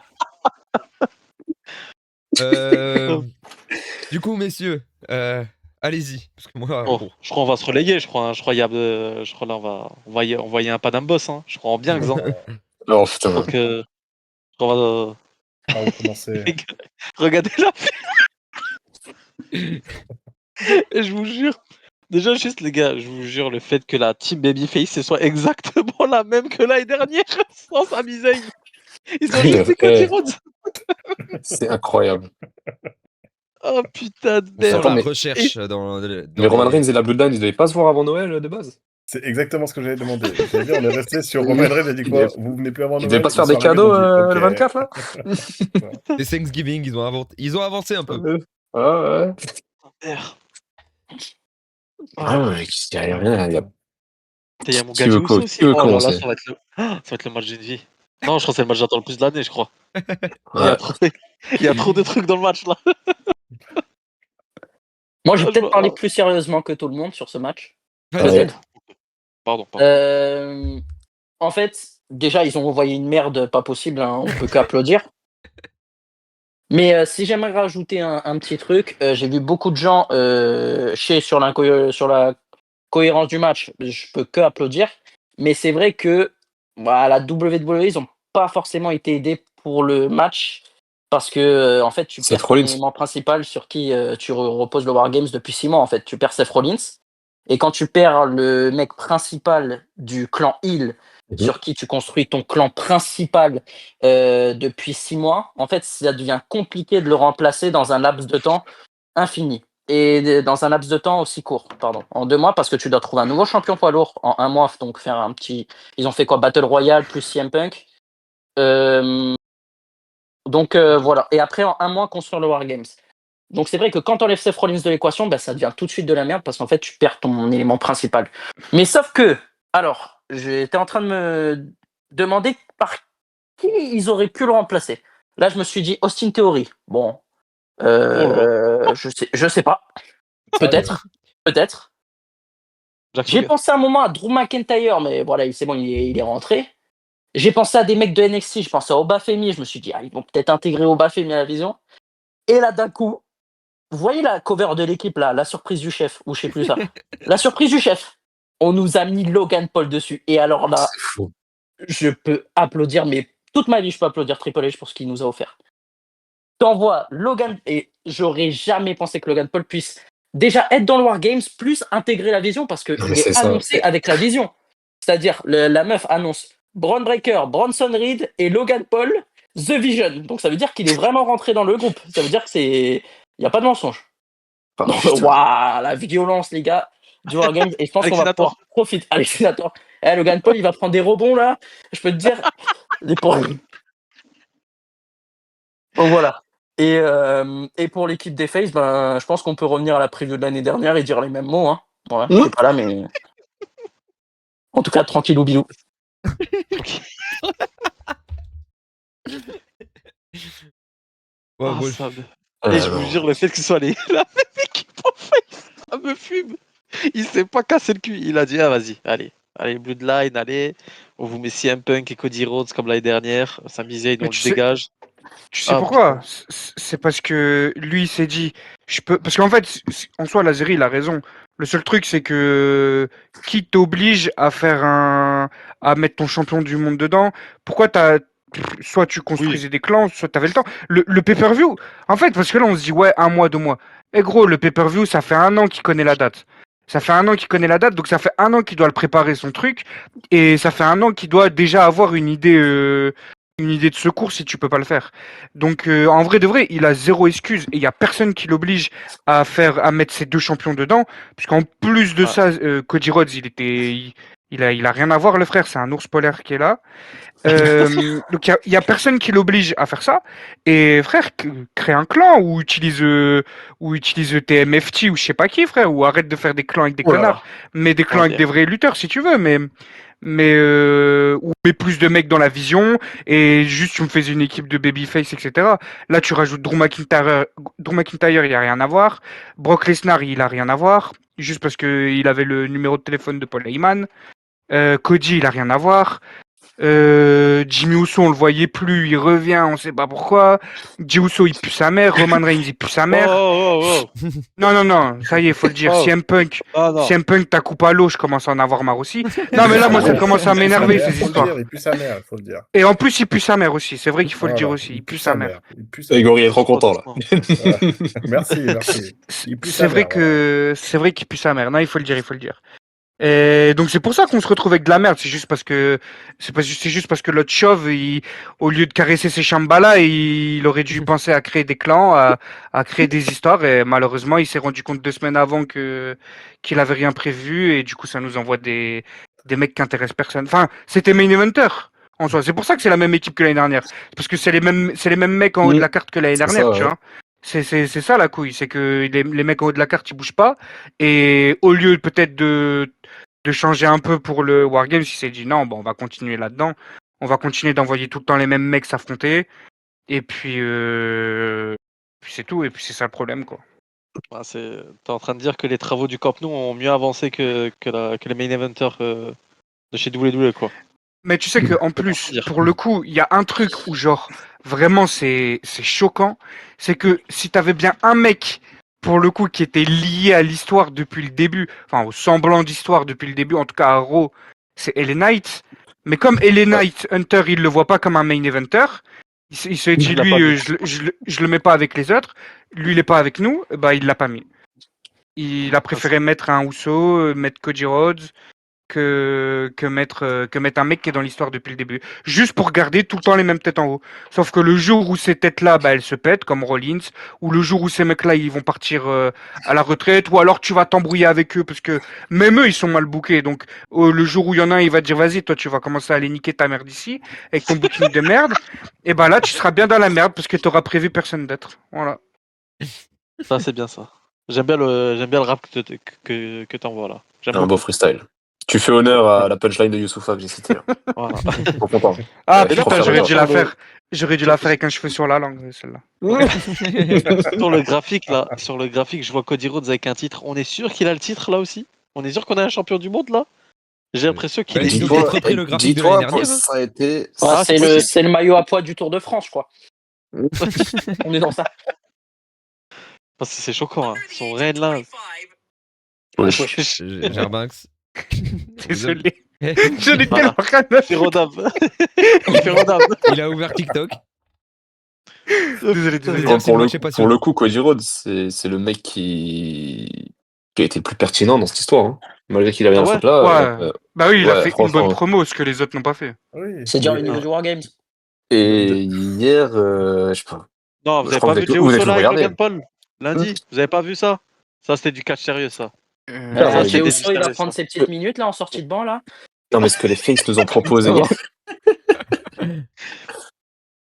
Du coup, messieurs, allez-y. Parce que moi, Bon, bon. je crois qu'on va se relayer, je crois. Hein. Je crois là on va y un Panam Boss. Hein. Je crois en bien, Xan. Oh Je putain. crois que. On va. Ah, vous commencez. Regardez là. Et je vous jure. Déjà, juste les gars, je vous jure, le fait que la team Babyface ce soit exactement la même que l'année dernière, sans sa miseille. Ils ont juste fait Cody Rhodes. C'est incroyable. Oh putain de On merde. sent Attends, la mais- recherche dans Mais Roman les- Reigns et la Bloodline, ils devaient pas se voir avant Noël de base. C'est exactement ce que j'allais demander. J'allais dire, on est resté sur Roman Reigns, il a dit quoi? Vous venez plus avant Ils Noël? devaient pas se faire Ils des sont arrivés, cadeaux ils ont dit, le ok. 24 là. les Thanksgiving, ils ont avancé un peu. Ah ouais. Merde. Ah ouais, il y a rien. Il y a mon Qui gars veut Uso aussi. qui veut Oh là là, commencer ça va être le match d'une vie. Non, je crois que c'est le match j'attends le plus de l'année, je crois. Il y Ouais. a trop... il y a trop de trucs dans le match là. Moi, je vais Ah, peut-être je parler vois. plus sérieusement que tout le monde sur ce match. Vas-y. Peut-être. Pardon. En fait, déjà, ils ont envoyé une merde pas possible, hein, on peut qu'applaudir. Mais si j'aimerais rajouter un petit truc, j'ai vu beaucoup de gens chier sur la cohérence du match. Je peux que applaudir. Mais c'est vrai que à la WWE, ils n'ont pas forcément été aidés pour le match. Parce que en fait, tu Seth perds ton Rollins. élément principal sur qui tu reposes le Wargames depuis 6 mois. En fait, tu perds Seth Rollins. Et quand tu perds le mec principal du clan Hill, sur qui tu construis ton clan principal depuis 6 mois, en fait, ça devient compliqué de le remplacer dans un laps de temps infini. Et dans un laps de temps aussi court, pardon. En 2 mois, parce que tu dois trouver un nouveau champion poids lourd en 1 mois. Donc, faire un petit. Ils ont fait quoi? Battle Royale plus CM Punk. Donc, voilà. Et après, en 1 mois, construire le Wargames. Donc c'est vrai que quand tu enlèves Seth Rollins de l'équation, ça devient tout de suite de la merde parce qu'en fait tu perds ton élément principal. Mais sauf que, alors, j'étais en train de me demander par qui ils auraient pu le remplacer. Là je me suis dit Austin Theory. Bon, je sais pas. Peut-être. Jack J'ai Swagger. pensé un moment à Drew McIntyre, mais voilà, c'est bon, il est rentré. J'ai pensé à des mecs de NXT, je pensais à Obafemi, je me suis dit, ils vont peut-être intégrer Obafemi à la vision. Et là d'un coup, vous voyez la cover de l'équipe, là, la surprise du chef, ou je sais plus ça. La surprise du chef. On nous a mis Logan Paul dessus. Et alors là, C'est fou. je peux applaudir, mais toute ma vie, je peux applaudir Triple H pour ce qu'il nous a offert. T'envoies Logan, et j'aurais jamais pensé que Logan Paul puisse déjà être dans le Wargames, plus intégrer la vision, parce qu'il Non, mais c'est est ça. annoncé avec la vision. C'est-à-dire, la meuf annonce Braun Breaker, Bronson Reed et Logan Paul, The Vision. Donc ça veut dire qu'il est vraiment rentré dans le groupe. Ça veut dire que c'est... Il n'y a pas de mensonge. Pardon, Waouh, la violence, les gars, du Wargames. Et je pense qu'on va Alexinator. pouvoir profiter. Alexinator. Le Logan Paul, il va prendre des rebonds là. Je peux te dire. Les pour- Donc voilà. Et pour l'équipe des Face, ben, je pense qu'on peut revenir à la preview de l'année dernière et dire les mêmes mots. Hein. Voilà, j'étais pas là, mais en tout cas, tranquillou bilou. Ouais, Ah, bon, ça me- Et je vous jure, le fait que ce soit la même équipe en face, ça me fume. Il s'est pas cassé le cul. Il a dit, ah vas-y, allez, Bloodline, allez. On vous met CM Punk et Cody Rhodes comme l'année dernière. Sami Zayn, Mais on le dégage. tu sais Ah pourquoi? putain. C'est parce que lui il s'est dit, je peux. Parce qu'en fait, en soi, Lazeri, il a raison. Le seul truc, c'est que qui t'oblige à à mettre ton champion du monde dedans? Pourquoi soit tu Oui. construisais des clans, soit t'avais le temps. Le pay-per-view, en fait, parce que là, on se dit, ouais, 1 mois, 2 mois. Et gros, le pay-per-view, ça fait 1 an qu'il connaît la date. Ça fait 1 an qu'il connaît la date, donc ça fait 1 an qu'il doit le préparer son truc. Et ça fait 1 an qu'il doit déjà avoir une idée de secours si tu peux pas le faire. Donc en vrai de vrai, il a zéro excuse et il y a personne qui l'oblige à mettre ses 2 champions dedans, puisqu'en plus de Ah, ça, Cody Rhodes, il a rien à voir le frère, c'est un ours polaire qui est là. Donc il y a personne qui l'oblige à faire ça. Et frère, crée un clan ou utilise TMFT ou je sais pas qui frère, ou arrête de faire des clans avec des Oh là connards, là. mais des clans avec ok. des vrais lutteurs si tu veux, ou mets plus de mecs dans la vision et juste tu me fais une équipe de babyface, etc. Là tu rajoutes Drew McIntyre, il y a rien à voir. Brock Lesnar, il a rien à voir, juste parce que il avait le numéro de téléphone de Paul Heyman. Cody, il a rien à voir. Jimmy Uso, on le voyait plus, il revient, on sait pas pourquoi. Jey Uso, il pue sa mère. Roman Reigns, il pue sa Oh, mère. oh, oh, Non, non, non, ça y est, faut le dire. oh. Oh, non. CM Punk, ta coupe à l'eau, je commence à en avoir marre aussi. Il Non, mais pue là, sa moi, ça mère. commence à Il pue sa m'énerver, mère, ces faut le histoires. dire. Il pue sa mère, il faut le dire. Et en plus, il pue sa mère aussi. C'est vrai qu'il faut le dire Voilà, aussi. Il il pue pue sa sa mère. mère. Il pue sa Et mère. Gori est trop content là. Voilà. Merci, merci. Il pue C'est sa vrai mère, voilà. c'est vrai qu'il pue sa mère. Non, il faut le dire, il faut le dire. Et donc c'est pour ça qu'on se retrouve avec de la merde. C'est juste parce que l'autre chauve, au lieu de caresser ses Shambhala, il aurait dû penser à créer des clans, à créer des histoires. Et malheureusement, il s'est rendu compte 2 semaines avant qu'il avait rien prévu. Et du coup, ça nous envoie des mecs qui intéressent personne. Enfin, c'était main eventer en soi. C'est pour ça que c'est la même équipe que l'année dernière. Parce que c'est les mêmes mecs en haut de la carte que l'année C'est ça, dernière, tu ouais. vois. C'est ça la couille. C'est que les mecs en haut de la carte, ils bougent pas. Et au lieu peut-être de changer un peu pour le Wargames, il s'est dit non, bon, on va continuer là-dedans. On va continuer d'envoyer tout le temps les mêmes mecs s'affronter. Et puis c'est tout. Et puis c'est ça le problème, quoi. Ah, t'es en train de dire que les travaux du Camp Nou ont mieux avancé que les main eventers de chez WWE, quoi. Mais tu sais que en C'est pas plus, pour dire. pour le coup, il y a un truc où genre vraiment c'est choquant, c'est que si t'avais bien un mec pour le coup qui était lié à l'histoire depuis le début, enfin au semblant d'histoire depuis le début, en tout cas à Raw, c'est LA Knight. Mais comme LA Knight, Hunter, il le voit pas comme un main eventer, il se dit Il l'a lui, pas mis. je le mets pas avec les autres, lui il est pas avec nous, bah il l'a pas mis. Il a préféré mettre un Uso, mettre Cody Rhodes, que mettre un mec qui est dans l'histoire depuis le début. Juste pour garder tout le temps les mêmes têtes en haut. Sauf que le jour où ces têtes-là, bah, elles se pètent, comme Rollins, ou le jour où ces mecs-là, ils vont partir à la retraite, ou alors tu vas t'embrouiller avec eux, parce que même eux, ils sont mal bookés. Donc, le jour où il y en a un, il va te dire, vas-y, toi, tu vas commencer à aller niquer ta merde ici, avec ton booking de merde, et bah là, tu seras bien dans la merde, parce que tu auras prévu personne d'autre. Voilà. Ça, c'est bien ça. J'aime bien le rap que t'envoies là. J'aime Un beau beaucoup. freestyle. Tu fais honneur à la punchline de Youssoufa que j'ai citée. Là. Voilà. Trop content. Ah Je suis trop putain, fier de j'aurais moi. dû Sur la le, faire. J'aurais dû sur, la faire avec un cheveu sur la langue, celle-là. sur le graphique là, sur le graphique, je vois Cody Rhodes avec un titre. On est sûr qu'il a le titre là aussi? On est sûr qu'on a un champion du monde là? J'ai l'impression qu'il est. Ils ont il est- peut-être repris le graphique de l'année dernière. Hein. Ça a été. Ouais, Ah, c'est possible. c'est le maillot à poids du Tour de France, je crois. On est dans ça. Parce que c'est choquant, hein. Son reine là. Wesh. Gerbax. Désolé. Eh, J'en ai Voilà. tellement rien à C'est rodable. Il fait rodable. Il a ouvert TikTok. Désolé, Dire désolé. si Pour le le, match est pas pour sur. le coup, Cody Rhodes, c'est le mec qui a été le plus pertinent dans cette histoire. Hein. Malgré qu'il avait Ah un ouais? truc là. Ouais. Bah oui, il a Ouais, fait une bonne franchement. promo, ce que les autres n'ont pas fait. Oui. C'est dire le Mais- niveau du Wargames. Et hier, je sais pas. Non, vous Je avez crois pas que vu Jey vous avez Uso tout là avec regardé. Logan Paul? Lundi? Vous avez pas vu ça? Ça, c'était du catch sérieux, ça. Ah, Ça, ouais, c'est Jey des Uso, il va mystérieux, prendre ça. ses petites minutes là en sortie de banc là. Non, mais ce que les Faces nous ont proposé hier.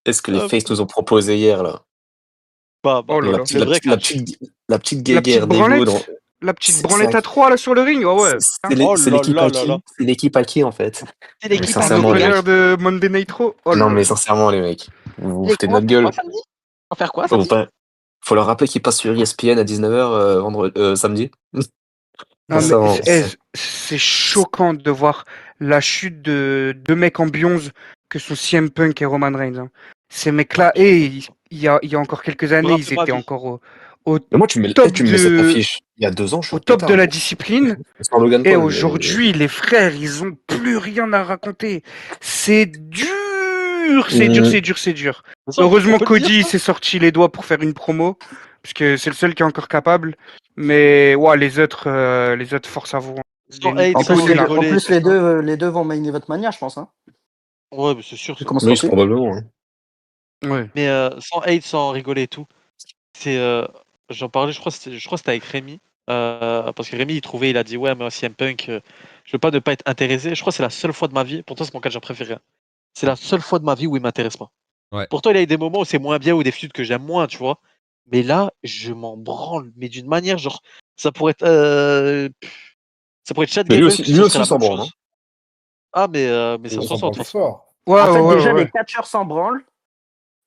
Est-ce que les Faces nous ont proposé hier, là? Bah, Oh là La là. petite, le la vrai petite, la catch. petite, la petite La petite guéguerre d'ego dans. branlette, la petite C'est branlette un- à 3 là sur le ring. Oh ouais. c'est Oh c'est là l'équipe là à là là. qui? C'est l'équipe à qui, en fait? C'est Mais l'équipe Un à nouveau sincèrement, qui, les gars? player mecs. de Monday Nitro. Oh Non, là mais là. sincèrement, les mecs. Vous vous Et foutez de on va notre faire quoi gueule. samedi? On va faire quoi Faut samedi? pas- faut leur rappeler qu'ils passent sur ESPN à 19h samedi. Non mais Sincèrement. c'est choquant de voir la chute de deux mecs en bionze que sont CM Punk et Roman Reigns. Hein. Ces mecs-là, il y a encore quelques années, Drame de ils ma étaient vie. encore au Mais moi, tu me top mets cette de, affiche il y a 2 ans, je suis au en top de pétard. la discipline. Sans Logan Et Paul, mais. aujourd'hui, les frères, ils ont plus rien à raconter. C'est dur, c'est dur, Mm. c'est dur, c'est dur. Mais ça, on Heureusement, peut le dire, Cody ça? s'est sorti les doigts pour faire une promo, parce que c'est le seul qui est encore capable. Mais ouais, les autres, force à vous. Hein. Sans hate, En Les sans plus, connards. en rigoler, plus tout ça. les deux vont main event mania, je pense. Hein. Ouais, mais c'est sûr, Vu c'est comment sûr. c'est Oui, c'est parti. probablement. Hein. Ouais. Mais sans hate, sans rigoler et tout. C'est, j'en parlais, je crois que c'était avec Rémi. Parce que Rémi, il a dit ouais, mais CM Punk, je veux pas ne pas être intéressé. Je crois que c'est la seule fois de ma vie. Pourtant, c'est mon catcheur préféré. Hein. C'est la seule fois de ma vie où il m'intéresse pas. Ouais. Pourtant, il a eu des moments où c'est moins bien ou des feuds que j'aime moins, tu vois. Mais là, je m'en branle, mais d'une manière, genre, ça pourrait être, ça pourrait être Chad Mais lui Gable, aussi, que ce serait la il s'en même branle. chose. Ah, mais ça On se s'en ressent de parle toute façon. fort. Ouais, En fait, ouais, déjà, ouais. les catcheurs s'en branlent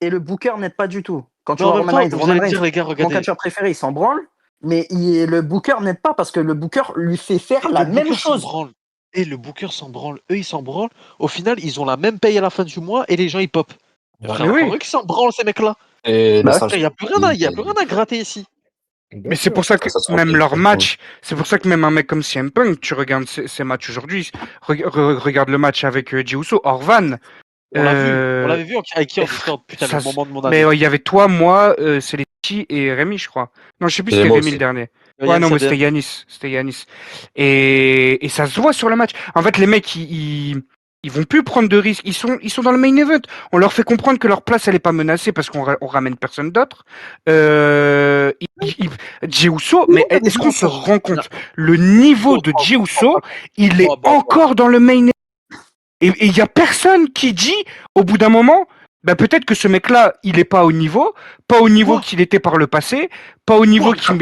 et le booker n'aide pas du tout. Quand tu Mais en vois même temps, vous Roman allez me Reigns, dire, les gars, mon regardez, catcheur préféré, il s'en branle, mais le booker n'aide pas parce que le booker lui fait faire et la le même booker s'en chose. branle. Et le booker s'en branle. Eux, ils s'en branlent. Au final, ils ont la même paye à la fin du mois et les gens, ils pop. Ouais. Frère, Mais encore oui. eux qui s'en branlent, ces mecs-là. Et le Bah ouais. sage. Il n'y a plus rien à gratter ici. Bien Mais c'est sûr. pour ça que Ça se même tranquille. leur match, c'est pour ça que même un mec comme CM Punk, tu regardes ses matchs aujourd'hui, regarde le match avec Jey Uso, Orvan, On l'a vu. On euh, l'avait vu avec qui en Discord. Putain, le ça, moment de mon mais année. il y avait toi, moi, Celetti et Rémi, je crois. Non, je sais plus si Et c'était moi Rémi le aussi. dernier. Ouais, Yann non, mais c'était Sadem. Yanis. C'était Yanis. Et ça se voit sur le match. En fait, les mecs, ils vont plus prendre de risques. Ils sont dans le main event. On leur fait comprendre que leur place, elle est pas menacée parce qu'on ramène personne d'autre. Jey Uso, mais est-ce qu'on se rend compte le niveau de Jey Uso, il est encore dans le main event. Et il y a personne qui dit, au bout d'un moment, bah peut-être que ce mec-là, il est pas au niveau Quoi? qu'il était par le passé, pas au niveau Quoi?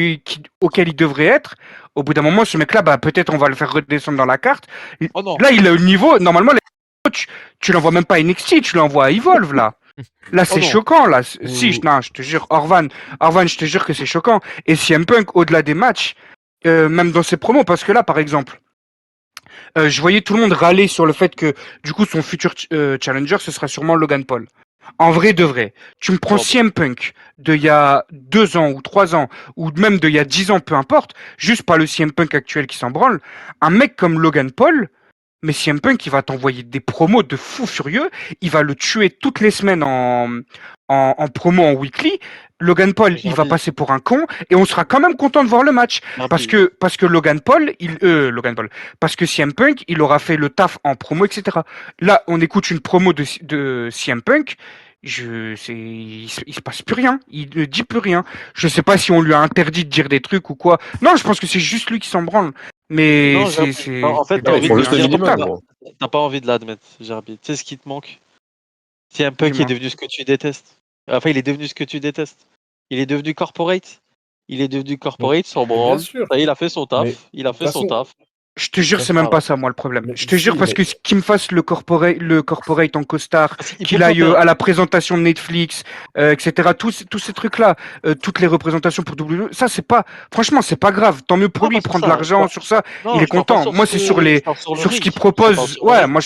auquel il devrait être. Au bout d'un moment, ce mec-là, bah peut-être on va le faire redescendre dans la carte. Oh non. Là, il a le niveau. Normalement, tu l'envoies même pas à NXT, tu l'envoies à Evolve là. Là, Oh c'est non. choquant là. Si, Ou- non, je te jure, Orvan, je te jure que c'est choquant. Et CM Punk, au-delà des matchs, même dans ses promos, parce que là, par exemple. Je voyais tout le monde râler sur le fait que du coup son futur challenger ce sera sûrement Logan Paul. En vrai de vrai, tu me prends Oh, bah. CM Punk de il y a 2 ans ou 3 ans ou même de il y a 10 ans, peu importe, juste pas le CM Punk actuel qui s'en branle, un mec comme Logan Paul, mais CM Punk il va t'envoyer des promos de fou furieux, il va le tuer toutes les semaines en promo en weekly. Logan Paul, il va Jarby. passer pour un con et on sera quand même content de voir le match Jarby. parce que Logan Paul, parce que CM Punk, il aura fait le taf en promo, etc. Là, on écoute une promo de CM Punk. Il se passe plus rien. Il ne dit plus rien. Je sais pas si on lui a interdit de dire des trucs ou quoi. Non, je pense que c'est juste lui qui s'en branle. Mais Non, Jarby. Non, en fait, t'as Ouais, ils envie font de devenu le juste le dire, mais minimum, insupportable. gros. t'as pas envie de l'admettre, Jarby. Tu sais ce qui te manque? Si un punk est Dis-moi. devenu ce que tu détestes. Enfin, il est devenu ce que tu détestes. Il est devenu corporate. Il est devenu corporate, s'en Mais bien branle. sûr. Ça y est, il a fait son Mais taf. Il a de toute fait son façon, taf. Je te jure, ça- c'est même Voilà. pas ça, moi, le problème. mais Je te jure, si, parce mais que qu'il me fasse le corporate en costard, Il peut qu'il pas aille perdre. à la présentation de Netflix, etc. Tous ces trucs-là, toutes les représentations pour WWE, ça, c'est pas, franchement, c'est pas grave. Tant mieux pour Non, lui, pas il sur prend de ça. l'argent sur ça, il Non, est je parle pas content. sur Moi, c'est je parle sur le sur ce ring. qu'il Je parle propose. sur le Ouais, ring. moi,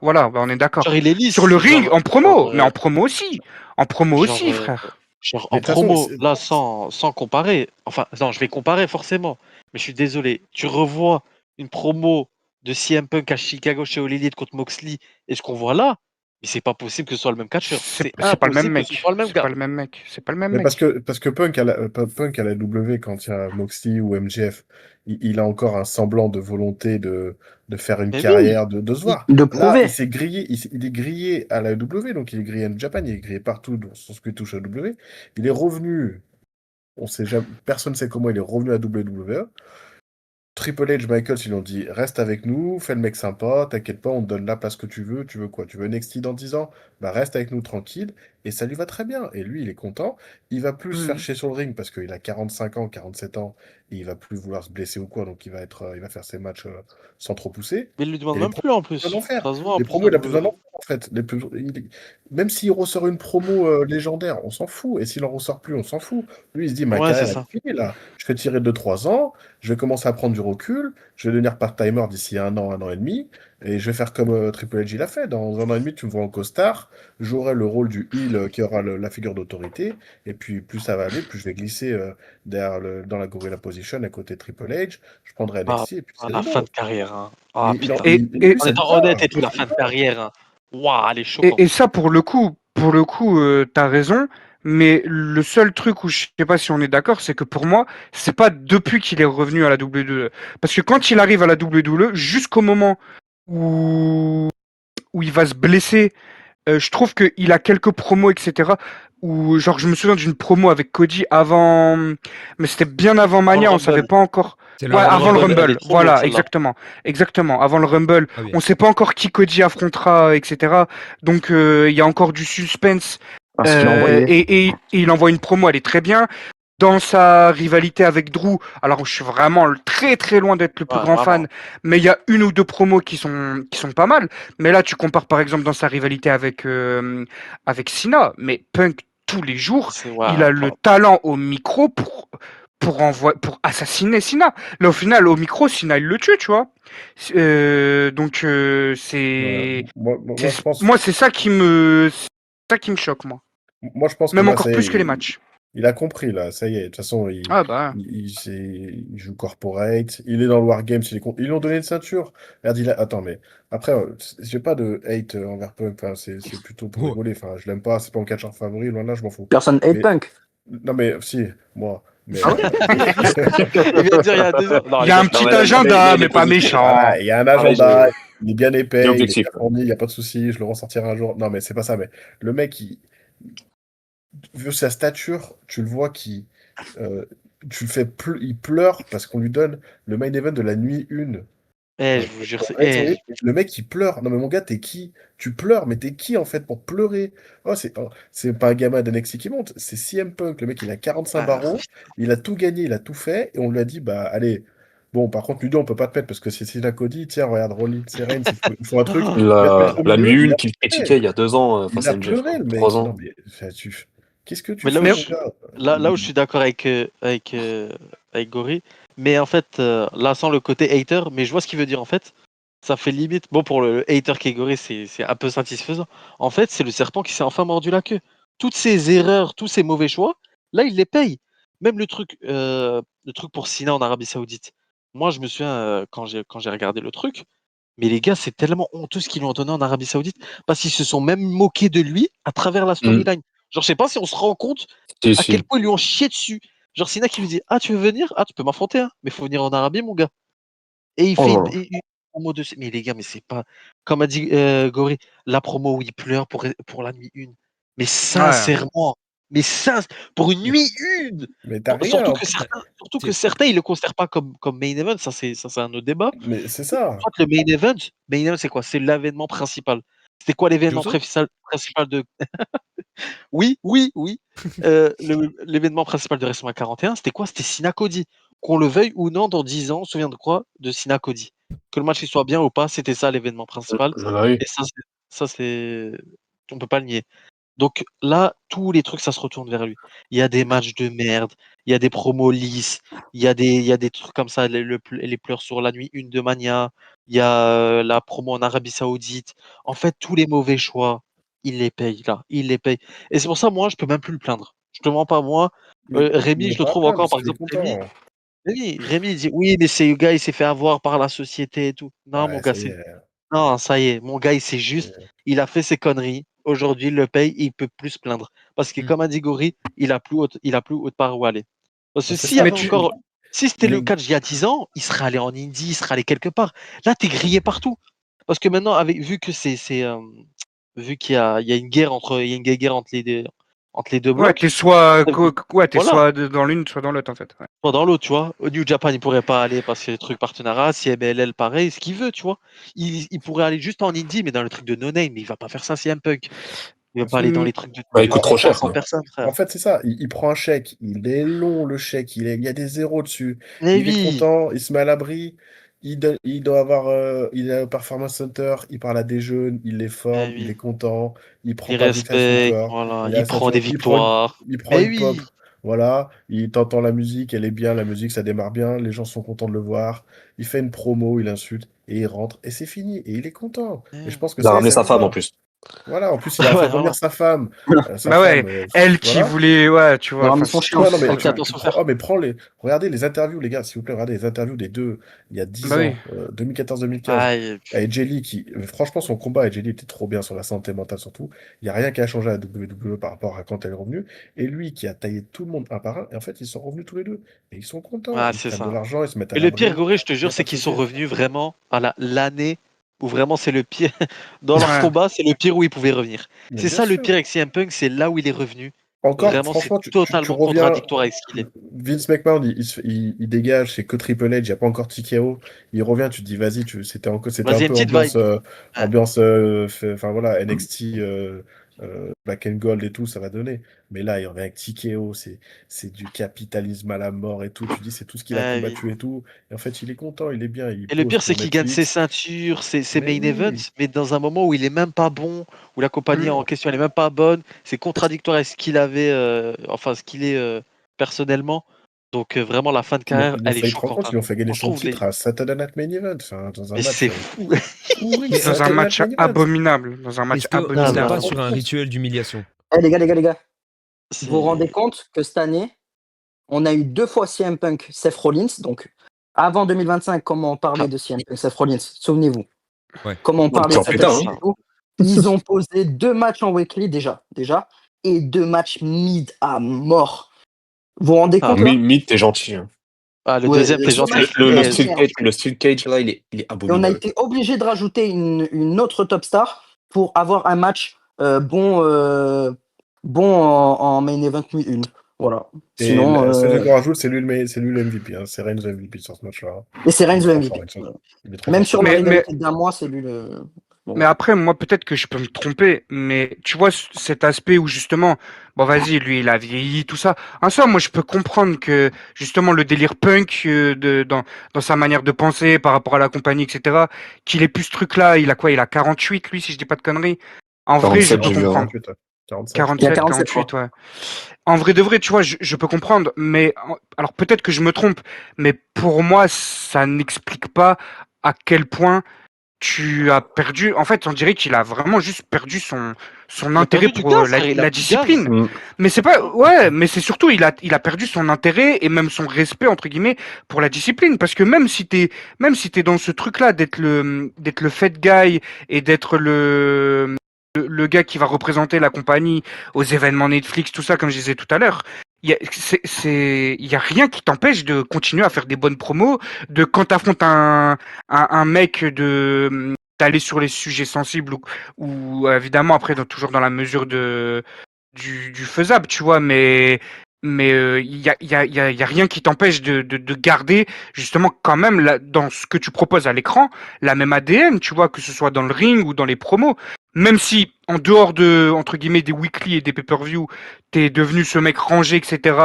voilà, bah, on est d'accord. Genre, il est Sur le lisse. ring, en promo, mais en promo aussi. En promo Genre, aussi, frère. en de toute façon, promo, là, sans comparer. Enfin, non, je vais comparer forcément. Mais je suis désolé. Tu revois une promo de CM Punk à Chicago chez All Elite contre Moxley et ce qu'on voit là, mais c'est pas possible que ce soit le même catcheur. C'est C'est pas le même impossible que ce mec. soit le même C'est pas gars. le même mec. C'est pas le même mais mec. parce que Punk à la W, quand il y a Moxley ou MJF, il a encore un semblant de volonté de faire une Mais oui, carrière, de se voir. De Là, prouver. il est grillé à la W, donc il est grillé en Japan, il est grillé partout dans ce qui touche à la W. Il est revenu, on sait jamais, personne ne sait comment il est revenu à WWE. Triple H, Michaels, ils lui ont dit reste avec nous, fais le mec sympa, t'inquiète pas, on te donne la place que tu veux quoi? Tu veux NXT dans 10 ans? Bah reste avec nous tranquille, et ça lui va très bien. Et lui, il est content. Il va plus se faire Mhm. chier sur le ring parce qu'il a 45 ans, 47 ans, et il va plus vouloir se blesser ou quoi, donc il va faire ses matchs sans trop pousser. Mais il lui demande Et les même promos, plus en il a plus besoin d'en plus. faire. Ça se voit en Les plus à promos, il a plus besoin d'en WWE. faire en fait. Même s'il ressort une promo légendaire, on s'en fout. Et s'il en ressort plus, on s'en fout. Lui, il se dit ma Ouais, c'est carrière ça. est finie là. Je fais tirer 2-3 ans, je vais commencer à prendre du recul, je vais devenir part-timer d'ici un an et demi, et je vais faire comme Triple H il a fait. Dans un an et demi, tu me vois en costard, j'aurai le rôle du heel qui aura la figure d'autorité, et puis plus ça va aller, plus je vais glisser dans la Gorilla Position à côté de Triple H, je prendrai Ah, NXT, et puis c'est la fin rideau. de carrière. Hein. Ah, Mais putain. Et, lui, et, En ça lui étant honnête va. et tout, la fin de carrière. Hein. Waouh, elle est et, choquante. et ça, pour le coup, t'as raison. Mais le seul truc où je sais pas si on est d'accord, c'est que pour moi, c'est pas depuis qu'il est revenu à la WWE. Parce que quand il arrive à la WWE, jusqu'au moment où il va se blesser, je trouve qu'il a quelques promos, etc. Où, genre, je me souviens d'une promo avec Cody avant, mais c'était bien avant Avant le Mania, on savait Rumble. pas encore. C'est Ouais, avant le Avant le avant le Rumble. Rumble, elle est Rumble, trop lourde voilà, celle-là. exactement, avant le Rumble. Ah oui. On sait pas encore qui Cody affrontera, etc. Donc, il y a encore du suspense. Parce qu'il a envoyé. Et il envoie une promo, elle est très bien. Dans sa rivalité avec Drew, alors je suis vraiment très très loin d'être le plus Ouais, grand vraiment. fan, mais il y a une ou deux promos qui sont pas mal. Mais là, tu compares par exemple dans sa rivalité avec Cena, mais Punk tous les jours, C'est ouais, il a le talent au micro pour assassiner Cena. Là, au final, au micro, Cena il le tue, tu vois. Donc Ouais, je pense, moi c'est ça qui me choque, moi. moi, je pense que Même là, encore ça y est, plus que les matchs. il a compris, là, ça y est. De toute façon, Ah bah. il joue corporate, il est dans le Wargames, ils lui ont donné une ceinture. Regarde, attends, mais après, j'ai pas de hate envers Punk, enfin, c'est plutôt pour Oh. rigoler. Enfin, je l'aime pas, c'est pas mon catcheur favori, loin de là, je m'en fous. Personne hate Mais, Punk. non, mais si, moi. Mais, Ah ouais? Il vient de dire il y a 2 heures. Non, Il les y a gars, un je Non, petit mais là, agenda, il est mais pas positif. méchant. voilà, il y a un Ah, mais agenda, il est bien il est épais, il est objectif. bien fourni, il n'y a pas de souci, je le ressortirai un jour. Non, mais c'est pas ça, mais le mec, vu sa stature, tu le vois euh, il pleure parce qu'on lui donne le main event de la nuit 1. Eh, je vous jure, c'est. Avec son équipe, le mec il pleure. Non mais mon gars, t'es qui? Tu pleures, mais t'es qui en fait pour pleurer? C'est pas un gamin d'NXT qui monte, c'est CM Punk. Le mec il a 45 Ah, barreaux, il a tout gagné, il a tout fait, et on lui a dit bah allez. Bon, par contre, Ludo, on peut pas te mettre parce que c'est Cena Cody. Tiens, regarde, Rollins et Reigns, il faut un truc. Il va te mettre au La milieu, nuit il 1 a qu'il pleuré. critiquait il y a 2 ans Il face a à MJF, pleuré, quoi. le 3 mec. Non ans. mais qu'est-ce que tu Mais là où fais, je mon suis, gars? là où je suis d'accord avec Gori, mais en fait, là, sans le côté hater, mais je vois ce qu'il veut dire en fait. Ça fait limite. Bon, pour le hater qui est Gori, c'est un peu satisfaisant. En fait, c'est le serpent qui s'est enfin mordu la queue. Toutes ces erreurs, tous ces mauvais choix, là, il les paye. Même le truc pour Sina en Arabie Saoudite. Moi, je me souviens quand j'ai regardé le truc, mais les gars, c'est tellement honteux ce qu'ils lui ont donné en Arabie Saoudite parce qu'ils se sont même moqués de lui à travers la Hmm. storyline. Genre, je sais pas si on se rend compte Si, à quel si. point ils lui ont chié dessus. Genre, Sina qui lui dit: Ah, tu veux venir? Ah, tu peux m'affronter, hein, mais faut venir en Arabie, mon gars. Et il Oh fait là une, là. une promo de. Mais les gars, mais c'est pas. Comme a dit Gori, la promo où il pleure pour la nuit 1. Mais Ouais. sincèrement, mais pour une Mais, nuit 1. mais t'as rien. Surtout En que plus, certains, ils le considèrent pas comme main event. Ça, c'est un autre débat. mais c'est Mais ça. pour toi, le main event, c'est quoi? C'est l'événement principal. C'était quoi Du l'événement Uso? principal de. Oui, oui, oui. L'événement principal de WrestleMania 41, c'était quoi? C'était Sina Cody. Qu'on le veuille ou non, dans 10 ans, on se souvient de quoi? De Sina Cody. Que le match il soit bien ou pas, c'était ça l'événement principal. Bah oui. Et ça, on peut pas le nier. Donc là, tous les trucs, ça se retourne vers lui. Il y a des matchs de merde, il y a des promos lisses, il y a des trucs comme ça, les pleurs sur la nuit 1 de Mania, il y a la promo en Arabie Saoudite. En fait, tous les mauvais choix, il les paye là, il les paye. Et c'est pour ça, moi, je peux même plus le plaindre. Je te mens pas, moi. Il Rémi, n'est je le pas à trouve plaindre encore, parce par qu'il est exemple, Rémi, content. Rémi, il dit oui, mais c'est le gars, il s'est fait avoir par la société et tout. Non, mon Ouais, gars, ça y est. non, ça y est, mon gars, il sait Ça y juste, est. il a fait ses conneries. Aujourd'hui, il le paye, il peut plus se plaindre. Parce que, Hmm. comme a dit Gori, il a plus haute part où aller. Parce Bah, que c'est s'il y ça. Mais avait tu, encore, si c'était Il le est... catch il y a 10 ans, il serait allé en Indie, il serait allé quelque part. Là, t'es grillé partout. Parce que maintenant, vu qu'il y a une guerre entre les deux, entre les deux Ouais, blocs. t'es soit, Voilà. soit dans l'une, soit dans l'autre, en fait. Ouais. Soit dans l'autre, tu vois. Au New Japan, il pourrait pas aller parce que les trucs partenariat, si MLL, pareil, ce qu'il veut, tu vois. Il pourrait aller juste en indie, mais dans le truc de no name, mais il va pas faire ça, CM Punk. Il va pas aller dans les trucs Bah, il coûte trop cher, 300 quoi. personnes, frère. En fait, c'est ça. Il prend un chèque. Il est long, le chèque. Il y a des zéros dessus. Mais Il est oui, content. Il se met à l'abri. Il doit avoir. Il est au Performance Center. Il parle à des jeunes. Il les mais forme. Il est oui. content. Il prend Il pas brut à son respecte, corps. voilà. Il Il a sa prend des thune. victoires. Il prend Mais une pop. oui. Voilà. Il t'entend la musique. Elle est bien. La musique, ça démarre bien. Les gens sont contents de le voir. Il fait une promo. Il insulte. Et il rentre. Et c'est fini. Et il est content. Et je pense que Il a ça y est, ramené ça sa lui femme, en va. plus. Voilà. En plus, il a fait Ouais, revenir voilà. sa femme. Sa Bah ouais, femme. elle qui Voilà. voulait, ouais, tu Il a vois, ramené enfin, son si, chien Ouais, non, mais Elle qui ouais. attend tu son prends. frère. Oh, mais regardez les interviews, les gars, s'il vous plaît, regardez les interviews des deux il y a 10 Bah oui. ans, 2014-2015. Aïe. Et Jelly, franchement, son combat avec Jelly était trop bien sur la santé mentale, surtout. Il n'y a rien qui a changé à la WWE par rapport à quand elle est revenue. Et lui qui a taillé tout le monde un par un, et en fait, ils sont revenus tous les deux. Et ils sont contents. Ah, Ils c'est prennent de ça. l'argent, ils se mettent à Et le pire, l'abri. Goré, je te Il n'y jure, a pas c'est de qu'ils sont souci. revenus vraiment à l'année où vraiment c'est le pire. Dans leur Ouais. combat, c'est le pire où ils pouvaient revenir. Mais C'est bien ça le sûr. pire avec CM Punk, c'est là où il est revenu. Encore, Vraiment, c'est franchement, tu totalement reviens. contradictoire avec ce qu'il est. Vince McMahon, il dégage, c'est que Triple H, il n'y a pas encore TKO. Il revient, tu te dis, vas-y, c'était un Vas-y, une peu petite vibe. Ouais. enfin voilà, NXT, Black and Gold et tout, ça va donner. Mais là, il revient avec TKO, c'est du capitalisme à la mort et tout. Tu dis, c'est tout ce qu'il a Oui. combattu et tout. Et en fait, il est content, il est bien, il Et le pose pire, c'est pour qu'il gagne ses Netflix. ceintures, ses Mais main oui, events, mais dans un moment où il est même pas bon, où la compagnie en Mm. question elle est même pas bonne. C'est contradictoire avec ce qu'il avait, enfin ce qu'il est personnellement. Donc vraiment, la fin de carrière, ils ont elle est failli te rendre choquante, compte, hein. ils ont fait gagner Moi, je son trouve titre à Saturday Night Main Event, enfin, dans un mais match c'est fou. pourri, Mais Dans un Saturday Night match Main Event. abominable. Dans un match est-ce qu'on Non, serait abominable. pas non, sur un rituel d'humiliation? Eh, les gars, vous vous rendez c'est compte que cette année, on a eu 2 fois CM Punk, Seth Rollins. Donc, avant 2025, comment on parlait de CM Punk, Seth Rollins? Souvenez-vous. Ouais. Comment on parlait Tu de en sa putain, technique hein. et tout. Ils ont posé 2 matchs en weekly déjà, et 2 matchs mid à mort. Vous vous rendez Ah, compte là? Mid, t'es gentil, hein. le Ouais, deuxième, t'es deux gentil matchs avec Le, le le mid, S. steel merde. cage, le steel cage, là, il est Et on a abominable. été obligé de rajouter une autre top star pour avoir un match bon en main event 1. Voilà. Et Sinon, celui qu'on rajoute, c'est lui le MVP, hein. C'est Reigns le MVP sur ce match-là. et c'est Il Reigns est le trop MVP. fort, Reigns. Il est trop Même fort. sur ma Mais, rivalité d'un mois, c'est lui le. mais Bon. après, moi, peut-être que je peux me tromper, mais tu vois, cet aspect où justement, bon, vas-y, lui, il a vieilli, tout ça. En soi, moi, je peux comprendre que, justement, le délire punk, dans sa manière de penser par rapport à la compagnie, etc., qu'il ait plus ce truc-là, il a quoi? Il a 48, lui, si je dis pas de conneries. En vrai, je 47, peux j'ai vu, hein. comprendre. 48, ouais. 47, je Il y a crois. 47, 47, 48, quoi. ouais. En vrai de vrai, tu vois, je peux comprendre, mais alors peut-être que je me trompe, mais pour moi, ça n'explique pas à quel point tu as perdu. En fait, on dirait qu'il a vraiment juste perdu son Il a intérêt perdu du pour gaz, frère, il a la plus de gaz. discipline. Mm. Mais c'est pas, ouais, mais c'est surtout, il a perdu son intérêt et même son respect, entre guillemets, pour la discipline. Parce que même si t'es dans ce truc-là, d'être le fat guy et d'être le gars qui va représenter la compagnie aux événements Netflix, tout ça, comme je disais tout à l'heure, il y a rien qui t'empêche de continuer à faire des bonnes promos, de quand t'affrontes un mec d'aller sur les sujets sensibles ou évidemment après toujours dans la mesure du faisable, tu vois, mais il y a rien qui t'empêche de garder justement quand même dans ce que tu proposes à l'écran la même ADN, tu vois, que ce soit dans le ring ou dans les promos. Même si en dehors de entre guillemets des weekly et des pay-per-view, t'es devenu ce mec rangé, etc.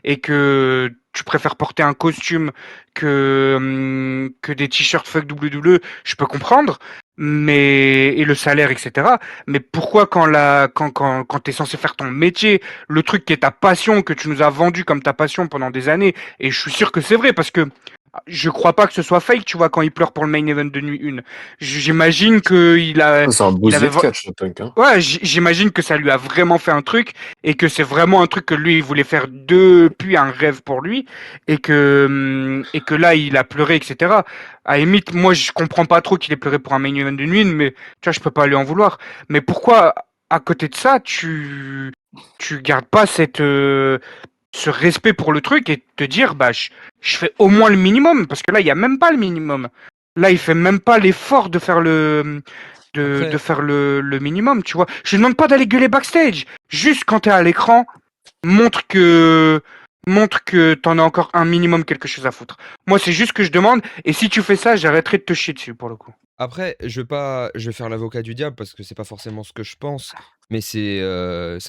et que tu préfères porter un costume que des t-shirts fuck WWE, je peux comprendre, mais et le salaire, etc. Mais pourquoi quand t'es censé faire ton métier, le truc qui est ta passion, que tu nous as vendu comme ta passion pendant des années, et je suis sûr que c'est vrai parce que je crois pas que ce soit fake, tu vois, quand il pleure pour le main event de nuit 1. J'imagine que C'est un il boost avait, de catch, le Punk, hein. ouais, j'imagine que ça lui a vraiment fait un truc et que c'est vraiment un truc que lui il voulait faire depuis un rêve pour lui et que là il a pleuré, etc. À la limite, moi je comprends pas trop qu'il ait pleuré pour un main event de nuit, mais tu vois, je peux pas lui en vouloir. Mais pourquoi à côté de ça tu gardes pas ce respect pour le truc et te dire bah je fais au moins le minimum parce que là il y a même pas le minimum. Là, il fait même pas l'effort de faire le Après- de faire le minimum, tu vois. Je lui demande pas d'aller gueuler backstage. Juste quand t'es à l'écran, montre que t'en as encore un minimum quelque chose à foutre. Moi, c'est juste que je demande. Et si tu fais ça, j'arrêterai de te chier dessus pour le coup. Après, je vais faire l'avocat du diable parce que c'est pas forcément ce que je pense, mais ça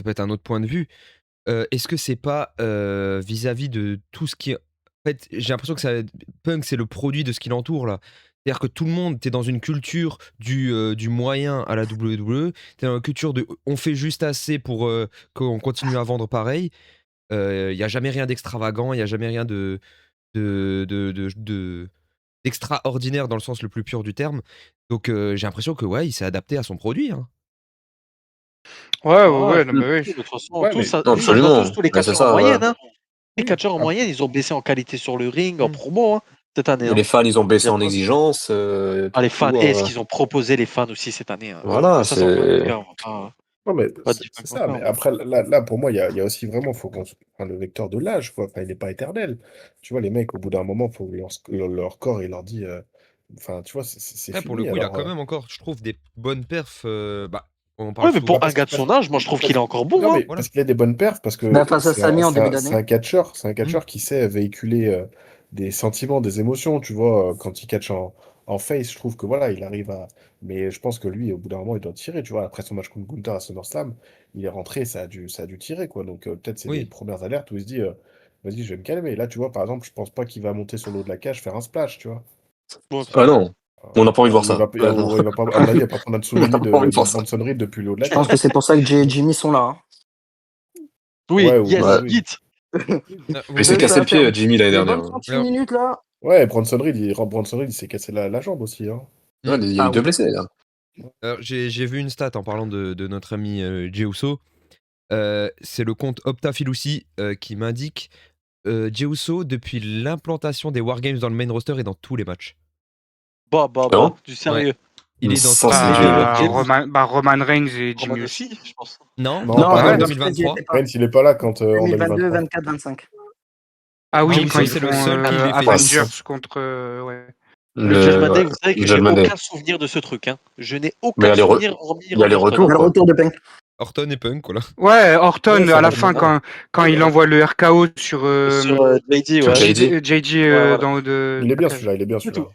peut être un autre point de vue. Est-ce que c'est pas vis-à-vis de tout ce qui est. En fait, j'ai l'impression que Punk, c'est le produit de ce qui l'entoure là. C'est-à-dire que tout le monde, t'es dans une culture du moyen à la WWE, t'es dans une culture de on fait juste assez pour qu'on continue à vendre pareil. Il n'y a jamais rien d'extravagant, il n'y a jamais rien de d'extraordinaire dans le sens le plus pur du terme. Donc j'ai l'impression que ouais, il s'est adapté à son produit, hein. Ouais, non, mais De oui. toute façon, Ouais, tous, mais- ça, Non, ça se voit absolument. tous les Mais c'est catcheurs en ça, moyenne. ouais. Hein. Les Oui. catcheurs en Ah, moyenne, ils ont baissé en qualité sur le ring, en Mm. promo, hein, cette année. Et Hein. les fans, ils ont Y baissé a en pas- exigence. Ah, les fans, tout, et ce qu'ils ont proposé les fans aussi cette année. Hein. voilà, Mais ça, c'est encore c'est. différent. On va pas, non, mais pas dire c'est ça. encore, Mais mais- après, là, pour moi, il y a aussi vraiment, faut qu'on le vecteur de l'âge, quoi. Enfin, il n'est pas éternel. Tu vois, les mecs, au bout d'un moment, faut leur corps, il leur dit. Enfin, tu vois, c'est Ouais, pour le fini. coup, il a Alors, quand même encore, je trouve, des bonnes perfs. Bah, on en Ouais, parle mais pour bah, souvent. un gars de son âge, moi, je trouve qu'il est encore bon. non, Hein. mais Voilà. parce qu'il a des bonnes perfs, parce Bah, que face à Sami en début d'année. c'est un catcheur qui sait véhiculer des sentiments, des émotions, tu vois, quand il catch en face, je trouve que voilà, il arrive à. Mais je pense que lui, au bout d'un moment, il doit tirer, tu vois. Après son match contre Gunther à SummerSlam, il est rentré, ça a dû tirer, quoi. Donc peut-être c'est les Oui. premières alertes où il se dit, vas-y, je vais me calmer. Là, tu vois, par exemple, je pense pas qu'il va monter sur le haut de la cage, faire un splash, tu vois. Ouais, Ah non, on n'a pas envie de voir Ou il ça. va, Ah, non. ou il va pas, à mon avis, il va pas prendre un On n'a Tsunami pas envie de de voir ça. Bronson Reed depuis le haut de la Je pense que cage. c'est pour ça que Jay et Jimmy sont là. Hein. Oui, Ouais, ou yes, Ouais. oui. hit. Ah, Mais il s'est Ça cassé va le pied, faire Jimmy, l'année des dernière. bonnes 38 Alors- minutes là. Ouais, Bronson Reed, il s'est cassé la jambe aussi, hein. Ouais, il y a eu Ah deux oui. blessés, là. Alors, j'ai vu une stat en parlant de notre ami Jey Uso. C'est le compte Opta Filoussi qui m'indique Jey Uso depuis l'implantation des Wargames dans le main roster et dans tous les matchs. Vraiment Du sérieux. Il Mais est dans ça, tous c'est les du- Wargames. Roman Reigns et Roman Jimmy aussi, aussi. je pense. Non, Non, Non, pas pas en Reigns. 2023. Reigns, il est pas là quand en 2022, 2023. 24, 25. Ah oui, Jey quand Uso, ils c'est font le seul qui les fait Avengers naître. contre ouais. Le Judgment Day, Ouais, vous savez que le j'ai Judgment Day. aucun souvenir de ce truc. Hein. Je n'ai Mais aucun il y a les souvenir hormis il y a les Randy Orton. Il y retours, a le quoi. retour de Punk. Orton et Punk, voilà. Ouais, Orton Ouais, ça à la va, fin ouais. quand il envoie le RKO sur Sur JD, Sur ouais. JD. JJ Ouais, voilà. dans de Il est bien cage. celui-là, il est bien C'est celui-là.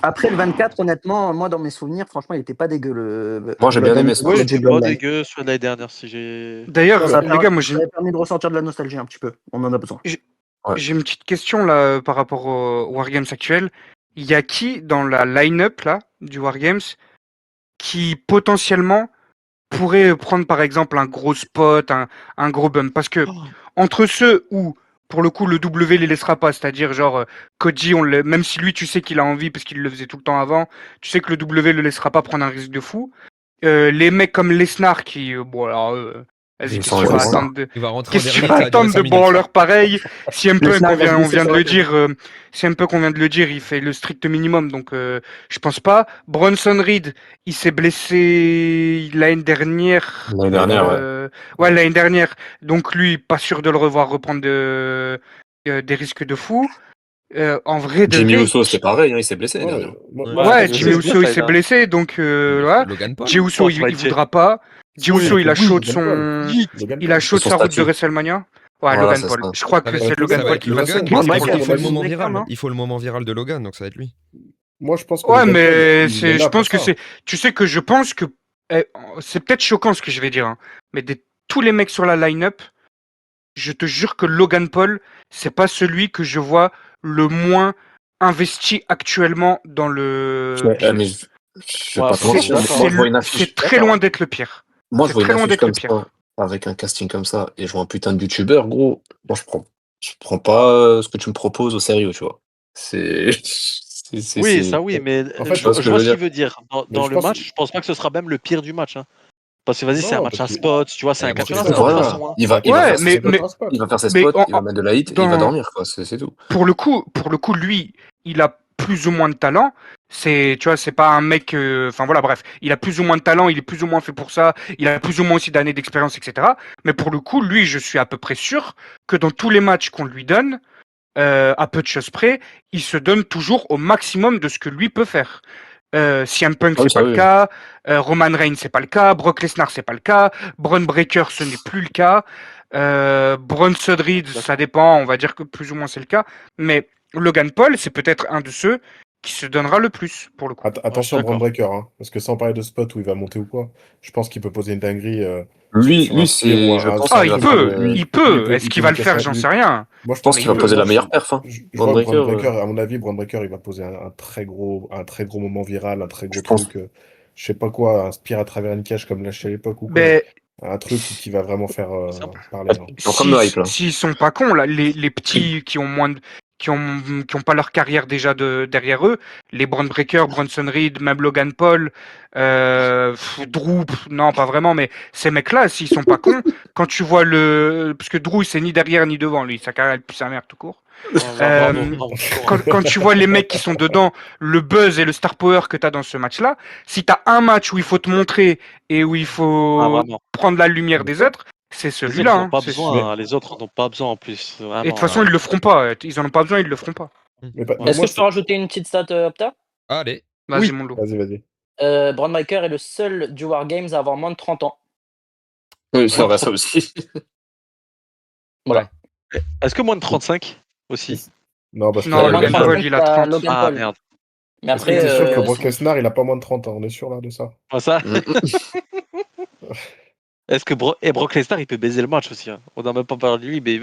Après le 24, honnêtement, moi dans mes souvenirs, franchement, il était pas dégueu le Moi, j'ai bien aimé ce Ouais, match. le c'est Bloodline. pas dégueu, celui de l'année dernière, si j'ai. D'ailleurs, Non, les gars, moi Ça a permis de ressortir de la nostalgie un petit peu. On en a besoin. Ouais. j'ai une petite question là par rapport au Wargames actuel. Il y a qui dans la line-up là du Wargames qui potentiellement pourrait prendre par exemple un gros spot, un gros bump? Parce que entre ceux où pour le coup le W les laissera pas, c'est-à-dire genre Koji, même si lui tu sais qu'il a envie parce qu'il le faisait tout le temps avant, tu sais que le W le laissera pas prendre un risque de fou. Les mecs comme Lesnar qui, bon alors, vas-y, Ils qu'est-ce sont que tu vas restés attendre de, Il va rentrer en qu'est-ce que tu dernier, vas ça va durer attendre 5 de minutes. brawler pareil? CM Punk, Lesnar, on il va se vient glisser de sur la le tête. dire, CM Punk, on vient de le dire, il fait le strict minimum, donc je pense pas. Bronson Reed, il s'est blessé l'année dernière. L'année dernière, ouais. Ouais, l'année dernière. Donc lui, pas sûr de le revoir reprendre des risques de fou. En vrai de Jimmy vrai, Uso, c'était pareil, hein, il s'est blessé l'année Ouais, dernière. ouais, Jimmy Jimmy Uso, Uso, il ça, s'est il a- blessé, donc voilà. Logan Paul. Jey Uso, Oh, il Fight voudra pas. Jey Uso, il a chaud de Logan Paul. son, Logan il a Paul. chaud de son sa route de statut. WrestleMania. Ouais, Voilà, Logan c'est Paul. ça. Je crois Ça que va c'est être Logan Ça va Paul être qui va Logan qui parce va qu'il pour le faut le coup. moment Logan, viral. hein. Il faut le moment viral de Logan, donc ça va être lui. Moi, je pense que Ouais, Logan Paul, mais il est je là pense pour que ça. tu sais que je pense que eh, c'est peut-être choquant ce que je vais dire, hein, mais tous les mecs sur la line-up, je te jure que Logan Paul, c'est pas celui que je vois le moins investi actuellement dans le business. Mais je vais Ouais, pas te pour le coup, mentir. d'accord. Moi, je vois une affiche. C'est très loin d'être le pire. Moi, je C'est vois une très loin affiche d'être le comme pire. ça, avec un casting comme ça, et je vois un putain de youtubeur, gros. Moi, je prends pas ce que tu me proposes au sérieux, tu vois. C'est. Oui, ça oui, mais En fait, Tu vois ce je que je vois veux ce dire? qu'il veut dire. mais Dans je le pense. match, je pense pas que ce sera même le pire du match. Hein. Parce que vas-y, c'est un Non, match parce à que. spot, tu vois, c'est un Parce que catcheur c'est ça, de toute en fait. façon. Hein. Il va Ouais, faire ses C'est pas spots, un spot. il va faire ses mais spots, il va mettre de la hit, et il va dormir, quoi. C'est tout. pour le coup, lui, il a plus ou moins de talent. Tu vois, c'est pas un mec. Enfin voilà, bref, il a plus ou moins de talent, il est plus ou moins fait pour ça, il a plus ou moins aussi d'années d'expérience, etc. Mais pour le coup, lui, je suis à peu près sûr que dans tous les matchs qu'on lui donne, à peu de choses près, il se donne toujours au maximum de ce que lui peut faire. CM Punk, Ah oui, c'est ça pas le oui. cas. Roman Reigns, c'est pas le cas. Brock Lesnar, c'est pas le cas. Braun Breaker, ce n'est plus le cas. Bronson Reed, ça dépend. On va dire que plus ou moins c'est le cas. Mais Logan Paul, c'est peut-être un de ceux qui se donnera le plus pour le coup. Attention, d'accord. Braun Breaker, hein, parce que sans parler de spot où il va monter ou quoi, je pense qu'il peut poser une dinguerie Lui, sur un spear ou je pense Ah, qu'il il va faire peut, le. il peut. Est-ce il qu'il peut va nous le faire? casser J'en sais rien. Moi, je Je pense Mais qu'il va il poser peut. la meilleure perf. Hein. Je Braun vois que Braun Breaker, Breaker, à mon avis, Braun Breaker, il va poser un très gros moment viral, un très je gros pense. truc, je sais pas quoi, un spear à travers une cage comme lâché à l'époque ou quoi. Ben, Un truc qui va vraiment faire Simple. parler. Hein. T'es en train de me hype, là. S'ils sont pas cons, là, les petits qui ont moins de, qui ont pas leur carrière déjà derrière eux, les Braun Breaker, Bronson Reed, même Logan Paul, Drew, non pas vraiment, mais ces mecs-là, s'ils sont pas cons, quand tu vois parce que Drew c'est ni derrière ni devant, lui, sa carrière elle pue sa mère tout court. Bravo. Quand tu vois les mecs qui sont dedans, le buzz et le star power que tu as dans ce match-là, si tu as un match où il faut te montrer et où il Ah, faut vraiment. prendre la lumière des autres, c'est Les autres, celui-là. ils n'ont Hein. pas C'est- besoin. Les autres n'ont pas besoin en plus. Et de Vraiment. toute façon, ils le feront pas. Ils en ont pas besoin, ils le feront pas. Mais Ouais. Est-ce moi, que je peux rajouter une petite stat, Opta? Allez. Vas-y, Oui. mon loup. Vas-y. Braun Breaker est le seul du Wargames à avoir moins de 30 ans. Oui, c'est vrai, ça aussi. Voilà. Est-ce que moins de 35 aussi? Non, parce que Non, Moins de Logan Logan Paul. 35, Paul, il a t'as 30. Logan Ah Paul. merde. Mais Est-ce que après, t'es sûr que Brock c'est- Lesnar, il a pas moins de 30 ans? On est sûr là de ça? Moi, ça. Mm. Est-ce que Brock Lesnar il peut baiser le match aussi? Hein. On n'a même pas parlé de lui, mais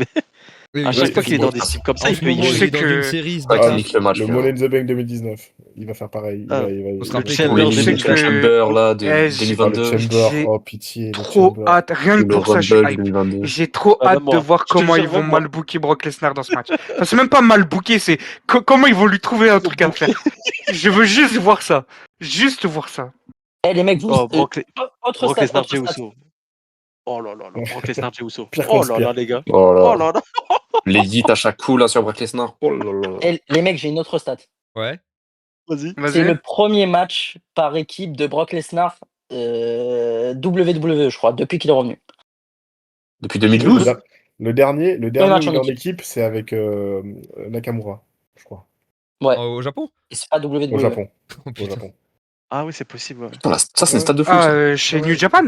Oui, à oui, chaque oui, fois qu'il est oui. dans des cibles comme ça, En il ce peut y moment, Je il aller. est sais dans que- une série, ce Ah, bâtard. qui nique le match. Le là. Money in the Bank 2019, il va faire pareil. Ah. Faut se rappeler Chamber Ou les je sais Elimination que- Chamber là, de Eh, Oh, le 2022. Chamber, J'ai oh pitié, le trop Chamber. hâte, rien Ou que le pour ça, je suis Rumble hype. 2022. J'ai trop Ah, hâte même de moi. voir Je te comment jure, ils vont même moi. mal booker Brock Lesnar dans ce match. Enfin, c'est même pas mal booker, c'est comment ils vont lui trouver un truc à faire. Je veux juste voir ça. Juste voir ça. Eh, les mecs, vous. Oh, Autre Brock stat, Lesnar, autre Jey stat. Uso. Oh là là là, Brock Lesnar, Jey Uso. Pire Oh comme là là, Spear. les gars. Oh là. Oh là là. Les hits à chaque coup là sur Brock Lesnar. Oh là là. Eh, les mecs, j'ai une autre stat. Ouais. Vas-y. C'est le Vas-y. premier match par équipe de Brock Lesnar WWE, je crois, depuis qu'il est revenu. Depuis 2012. Le dernier match où en il est en équipe. équipe, c'est avec Nakamura, je crois. Ouais, Au Japon? et c'est pas WWE. Au Japon. Oh, Au putain. Japon. Ah oui, c'est possible. Ouais. Putain, ça c'est une Ouais. stat de fou. Ah, ça. chez Ouais. New Japan?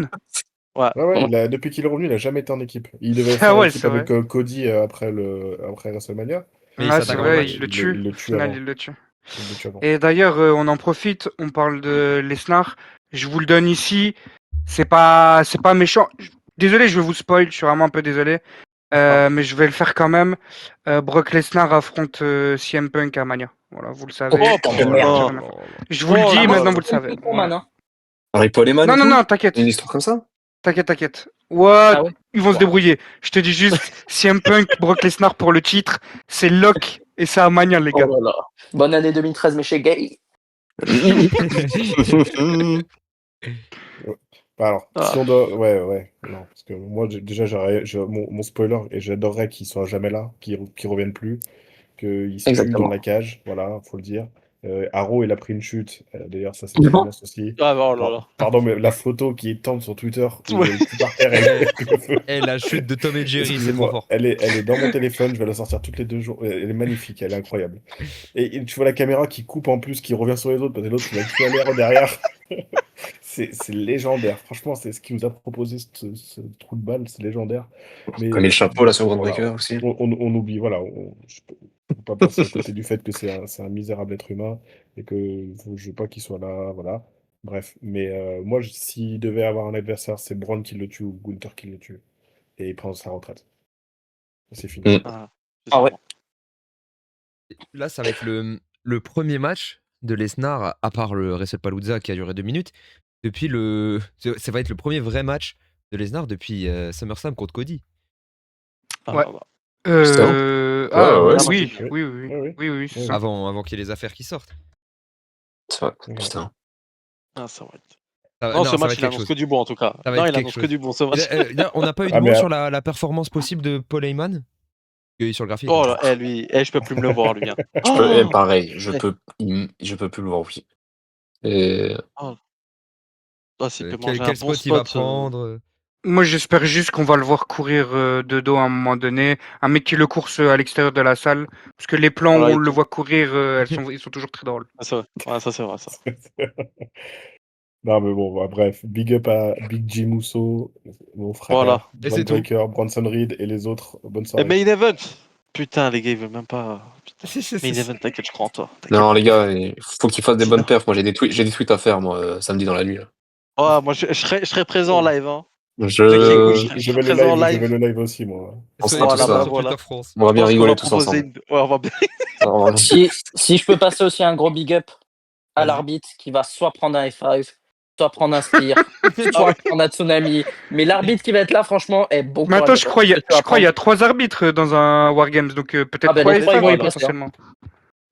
Ouais, Ouais. depuis qu'il est revenu, il a jamais été en équipe. Il devait Ah faire ouais, équipe c'est avec vrai. Cody après WrestleMania. Mais il Ah, c'est s'attaque avant le vrai, match. il le Il tue. le Au tue final, avant. il le tue. Il le tue avant. Et d'ailleurs, on en profite, on parle de Lesnar. Je vous le donne ici. C'est pas méchant. Désolé, je vais vous spoil, je suis vraiment un peu désolé. Mais je vais le faire quand même. Brock Lesnar affronte CM Punk à Mania. Voilà, vous le savez. Oh, putain de J'en ai merde. rien à faire. Je vous le Oh dis, là maintenant là. vous le savez. Voilà. Hein. Avec Paul Heyman Non, et non, tout. non, t'inquiète. Une histoire comme ça. T'inquiète. Ouais, Ah ouais. ils vont se débrouiller. Je te dis juste, CM Punk, Brock Lesnar pour le titre, c'est lock et c'est à Mania, les Oh gars. là là. Bonne année 2013, mes chez Gay. Bah alors, Ah. si on doit. Ouais. Non, parce que moi, déjà, mon spoiler, et j'adorerais qu'il soit jamais là, qu'il revienne plus, qu'il se tue Exactement. dans la cage, voilà, faut le dire. Arrow, il a pris une chute. D'ailleurs, ça, c'est très bien aussi. Ah oh là là. Pardon, mais la photo qui est tente sur Twitter, où Ouais. il y a le cul par terre et le feu. Eh, la chute de Tom et Jerry, c'est trop Excusez-moi, fort. elle est dans mon téléphone, je vais la sortir toutes les 2 jours. Elle est magnifique, elle est incroyable. Et tu vois la caméra qui coupe en plus, qui revient sur les autres, parce que l'autre, il a le cul à l'air derrière. C'est légendaire. Franchement, c'est ce qui nous a proposé ce trou de balle, c'est légendaire. Mais Comme le chapeau là sur Braun voilà, Breaker aussi. on oublie, voilà. Je peux pas passer à côté du fait que c'est un misérable être humain et que je veux pas qu'il soit là, voilà. Bref, mais moi, s'il devait avoir un adversaire, c'est Braun qui le tue ou Gunther qui le tue. Et il prend sa retraite. C'est fini. Mm. Ah ouais. Là, ça va être le premier match de Lesnar, à part le WrestlePalooza qui a duré 2 minutes, depuis ça va être le premier vrai match de Lesnar depuis SummerSlam contre Cody. Ah, Ouais. bah. Ouais, Oui, oui. oui, c'est Ouais, ça. Avant qu'il y ait les affaires qui sortent. C'est vrai. Putain. Ah, ça va être. Ça- Non, ce ça va match, être il quelque annonce chose. que du bon en tout cas. Ça va Non, être il quelque annonce que chose. du bon ce match. On n'a pas eu de Ah, mot mais, sur la performance possible de Paul Heyman. Il y a eu sur le graphique. Oh là, lui, je peux plus me le voir lui. Hein. Pareil, je peux plus le voir, oui. Et Oh, s'il peut Quel manger un bon spot il va spot. prendre. Moi, j'espère juste qu'on va le voir courir de dos à un moment donné. Un mec qui le course à l'extérieur de la salle. Parce que les plans où Voilà, on et le tout. voit courir, ils sont toujours très drôles. Ah, c'est vrai. Ouais, ça, c'est vrai, ça. Non, mais bon, bah, bref. Big up à Big Jim Uso, mon Voilà. frère, Et Bron c'est tout. Breakker, Bronson Reed et les autres. Bonne Et soirée. main event. Putain, les gars, ils veulent même pas. Putain. Main event, t'inquiète, je crois en toi. T'inquiète. Non, les gars, il faut qu'ils fassent des bonnes Sinon- perfs. Moi, j'ai des tweets à faire, moi, samedi dans la nuit, là. Ouais, moi, je serai présent en live. Hein. Ceux qui écoutent, Je... je serai présent en Je vais live. le live aussi, moi. On sera Soyez tous Voilà, présents bah là. sur voilà. Twitter France. On va Je bien pense qu'on rigoler va tous proposer ensemble. une. Ouais, on va bien. Alors, Si je peux passer aussi un gros big up à Vas-y. l'arbitre qui va soit prendre un F5, soit prendre un Spear, soit prendre un Tsunami. Mais l'arbitre qui va être là, franchement, est bon Mais courage. attends, je crois qu'il y, Ce que tu vas il y a prendre. 3 arbitres dans un Wargames, donc peut-être Ah ben 3 les trois, ils F5 vont y Voilà. passer. Hein. potentiellement.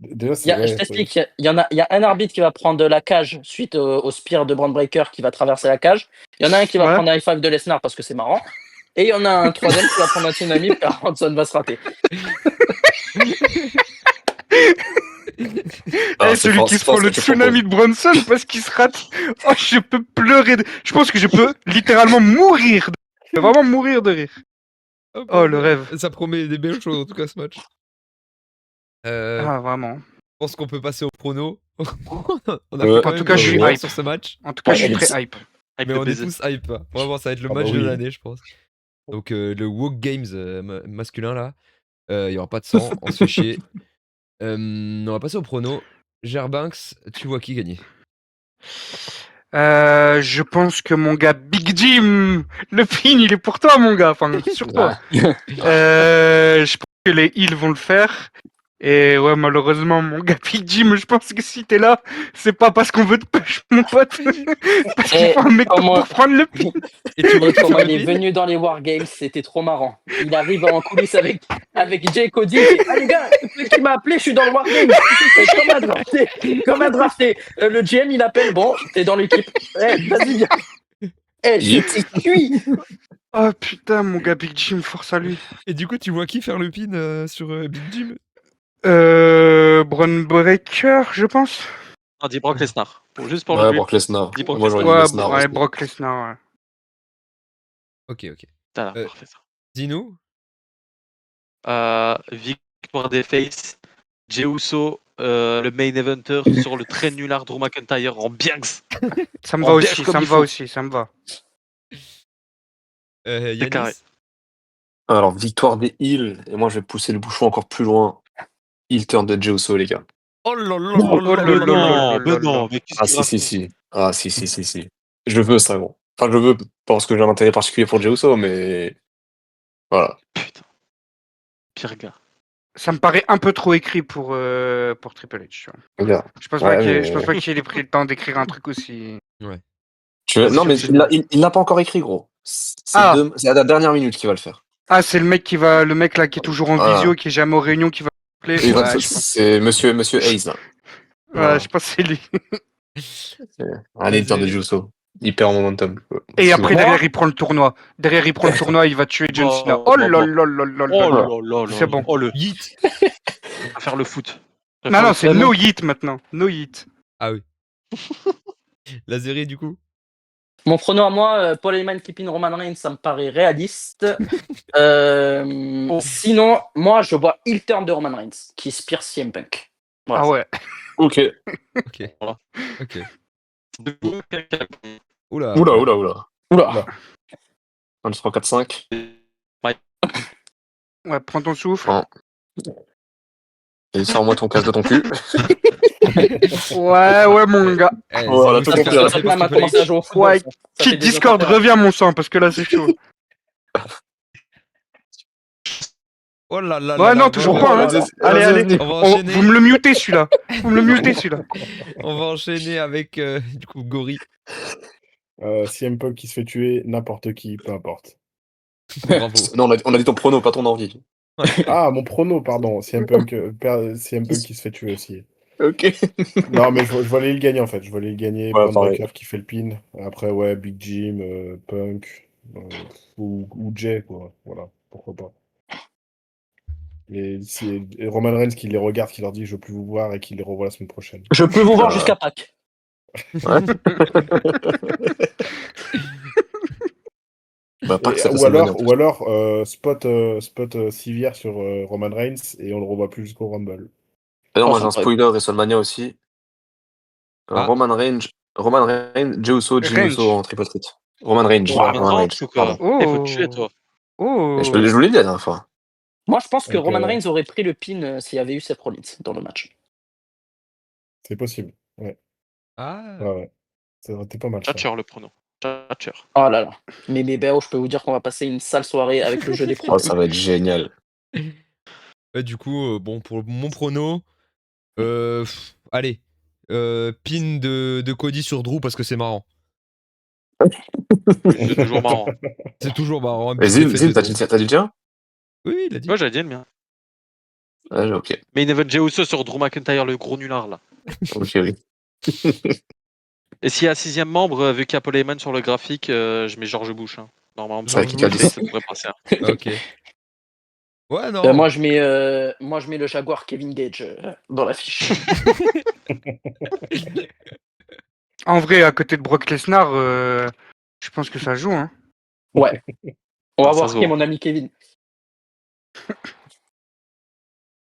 Déjà, Je t'explique, il y a un arbitre qui va prendre la cage suite au Spear de Brand Breaker qui va traverser la cage. Il y en a un qui va Ouais. prendre un F5 de Lesnar parce que c'est marrant. Et il y en a un troisième qui va prendre un Tsunami car Hanson va se rater. Ah, Celui qui se prend le tsunami de Bronson parce qu'il se rate. Oh, je peux pleurer. Je pense que je peux littéralement mourir. Vraiment mourir de rire. Oh, le rêve. Ça promet des belles choses en tout cas ce match. Ah, vraiment. Je pense qu'on peut passer au prono. On a Ouais. fait quand En tout même cas, des je suis efforts hype. sur ce match. En tout cas, je suis Ouais, très hype. Hype Mais de on est baiser. tous hype. Vraiment, ça va être le Ah bah match de oui. l'année, je pense. Donc le Walk Games masculin là, il y aura pas de sang, on se fait chier. On va passer au prono. Gerbanks, tu vois qui gagner? Je pense que mon gars Big Jim, le pin, il est pour toi, mon gars. Enfin, sur toi. Je pense que les heals vont le faire. Et ouais, malheureusement, mon gars Big Jim, je pense que si t'es là, c'est pas parce qu'on veut te push, mon pote. Parce qu'il Et faut un mec comment- pour prendre le pin. Et tu vois Et qui comment faire il est le pin? venu dans les Wargames, c'était trop marrant. Il arrive en coulisses avec Jay Cody. Il fait, ah les gars, celui qui m'a appelé, je suis dans le Wargames. Et comme un drafté. Comme un drafté. Le GM, il appelle, bon, t'es dans l'équipe. Vas-y, viens. J'étais cuit. Oh putain, mon gars Big Jim, force à lui. Et du coup, tu vois qui faire le pin sur Big Jim? Braun Breaker, je pense. On dit Brock Lesnar. Juste pour Ouais, le but. Brock Lesnar. Dis Brock Moi, j'aurais dit Ouais, Lesnar ouais, aussi. Brock Lesnar, ouais. Ok. Putain, Euh, parfait ça. Dis-nous. Victoire des Face. Jey Uso, le main eventer sur le très nulard Drew McIntyre en Bianx. Ça me En va bière aussi, comme ça me il va faut. aussi, ça me va. Yanis. carré. Alors, victoire des Heels. Et moi, je vais pousser le bouchon encore plus loin. Heel turn de Jey Uso, les gars. Oh là là Oh là là là là là là. là. Mais non, mais qu'est-ce Ah, qu'il si, raconte? si. Ah, si. Je veux ça, gros. Enfin, je veux, pas parce que j'ai un intérêt particulier pour Jey Uso, mais voilà. Putain. Pire gars. Ça me paraît un peu trop écrit pour Triple H, tu vois. Regarde. Je pense Ouais, pas qu'il ait pris le temps d'écrire un truc aussi. Non, mais Sur ce- il l'a pas encore écrit, gros. C'est Ah. à la dernière minute qu'il va le faire. Ah, c'est le mec là qui est toujours en Voilà. visio, qui est jamais aux réunions, qui va appeler. Et Ouais, voilà, je pense. c'est monsieur Hayes, là. Ouais, je pense que c'est lui. Allez, turn de Jey Uso. Hyper momentum. Et après, Moi derrière, il prend le tournoi. Il va tuer John Cena. Oh là là là là Oh là. là là. C'est bon. Oh le Yeet. à faire le foot. Non, c'est Vraiment. no hit maintenant. No hit. Ah oui. La série du coup. Mon prono à moi, Paul Heyman qui pin Roman Reigns, ça me paraît réaliste. Sinon, moi, je vois heel turn de Roman Reigns qui spire CM Punk. Voilà. Ah ouais. Ok. Ok. Voilà. Ok. Oula. Oula. 1, 2, 3, 4, 5. Ouais, prends ton souffle. Ouais. Et sors-moi ton casse de ton cul. Ouais, mon gars. on a tout compris, là. Tottenham a commencé à jouer au football. Ouais, ça. Ça Kid fait des Discord, affaires. reviens mon sang, parce que là, c'est chaud. Oh là là Ouais, là non, là, toujours bon, pas, hein. vas-y, Allez. vas-y. On va enchaîner. Vous me le mutez, celui-là. Vous me le mutez, celui-là. On va enchaîner avec du coup Gori. CM Punk qui se fait tuer, n'importe qui, peu importe. Bravo. Non, on a dit ton prono, pas ton envie. Ah, mon prono, pardon. CM Punk qui se fait tuer aussi. Ok. Non, mais je voulais le gagner en fait. Je voulais le gagner. Ouais, Braun pareil. Breaker qui fait le pin. Après, ouais, Big Jim, Punk ou Jay, quoi. Voilà, pourquoi pas. Et Roman Reigns qui les regarde, qui leur dit je veux plus vous voir et qui les revoit la semaine prochaine. Je peux vous voir jusqu'à Pâques. Bah, pas que cette Ou WrestleMania, en alors, plus. ou alors spot civière sur Roman Reigns et on le revoit plus jusqu'au Rumble. D'ailleurs, Oh, moi, ça j'ai un me paraît- spoiler WrestleMania aussi. Ah. Roman Reigns, Jey Uso, Jimmy Range. Uso en triple threat. Roman Reigns, Wow. Roman Roman Reigns Reigns, ou quoi? pardon. Il faut te tuer, toi. Oh. Je vous l'ai dit la dernière fois. Moi, je pense que Donc, Roman Reigns aurait pris le pin s'il y avait eu Seth Rollins dans le match. c'est possible. Ouais, Ah. ouais. Ça aurait été pas mal ça. Tchatcher, le prono. Tchatcher. Oh là là. Mais BO, je peux vous dire qu'on va passer une sale soirée avec le jeu des Oh, pronos. ça va être génial. Du coup, bon, pour mon prono, allez, pin de Cody sur Drew parce que c'est marrant. C'est toujours marrant. C'est toujours marrant. Une Mais petite défaite Zim, de t'as Drew. dit le tien? Oui, il a dit. Ouais, j'allais dire le mien. Ouais, ok. Mais il Jey Uso sur Drew McIntyre, le gros nulard, là. Ok, oui. Et s'il y a un 6ème membre, vu qu'il y a Paul Heyman sur le graphique, je mets George Bush. Hein. Normalement, C'est George qui a dit Bush. ça? ça devrait passer. Hein. Ok. Ouais, non. Moi, je mets le Jaguar Kevin Gage dans l'affiche. En vrai, à côté de Brock Lesnar, je pense que ça joue. Hein. Ouais. On va Ah, ça voir se qui est voit. mon ami Kevin.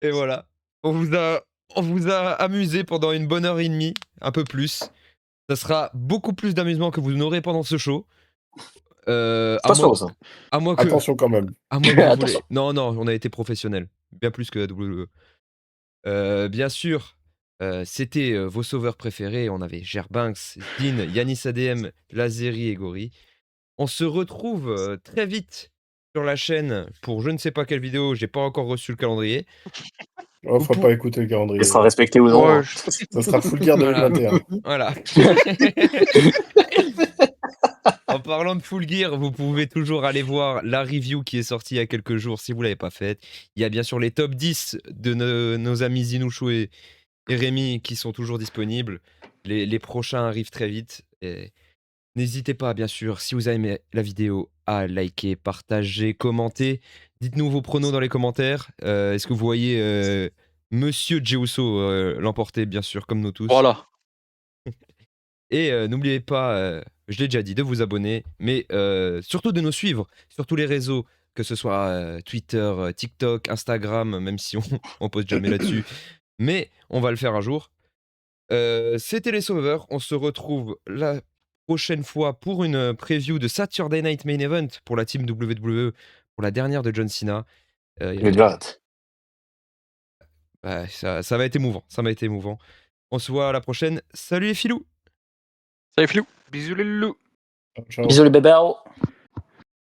Et voilà. On vous a amusé pendant une bonne heure et demie, un peu plus. Ça sera beaucoup plus d'amusement que vous n'aurez pendant ce show. Pas sûr, ça. À moins que, Attention quand même. à moins que vous Attention. voulez. Non, on a été professionnels. Bien plus que la WWE. Bien sûr, c'était vos sauveurs préférés. On avait Gerbanks, Dean, Yanis ADM, Lazeri et Gori. On se retrouve très vite sur la chaîne pour je ne sais pas quelle vidéo. J'ai pas encore reçu le calendrier. Oh, faut pas écouter le calendrier. Il sera respecté ou non. Ouais, hein. Ça sera Full Gear Voilà. 2021. Voilà. En parlant de Full Gear, vous pouvez toujours aller voir la review qui est sortie il y a quelques jours si vous ne l'avez pas faite. Il y a bien sûr les top 10 de nos amis Zinouchou et Rémi qui sont toujours disponibles. Les prochains arrivent très vite. Et n'hésitez pas, bien sûr, si vous avez aimé la vidéo, à liker, partager, commenter. Dites-nous vos pronos dans les commentaires. Est-ce que vous voyez Monsieur Jey Uso l'emporter, bien sûr, comme nous tous. Voilà. Et n'oubliez pas, je l'ai déjà dit, de vous abonner, mais surtout de nous suivre sur tous les réseaux, que ce soit Twitter, TikTok, Instagram, même si on poste jamais là-dessus. Mais on va le faire un jour. C'était les Sauveurs. On se retrouve la prochaine fois pour une preview de Saturday Night Main Event pour la team WWE, pour la dernière de John Cena. J'ai déjà hâte. Ça va être émouvant. Ça m'a été émouvant. On se voit à la prochaine. Salut les filous! Salut Flou. bisous les loulous. Ciao. Bisous les bébés.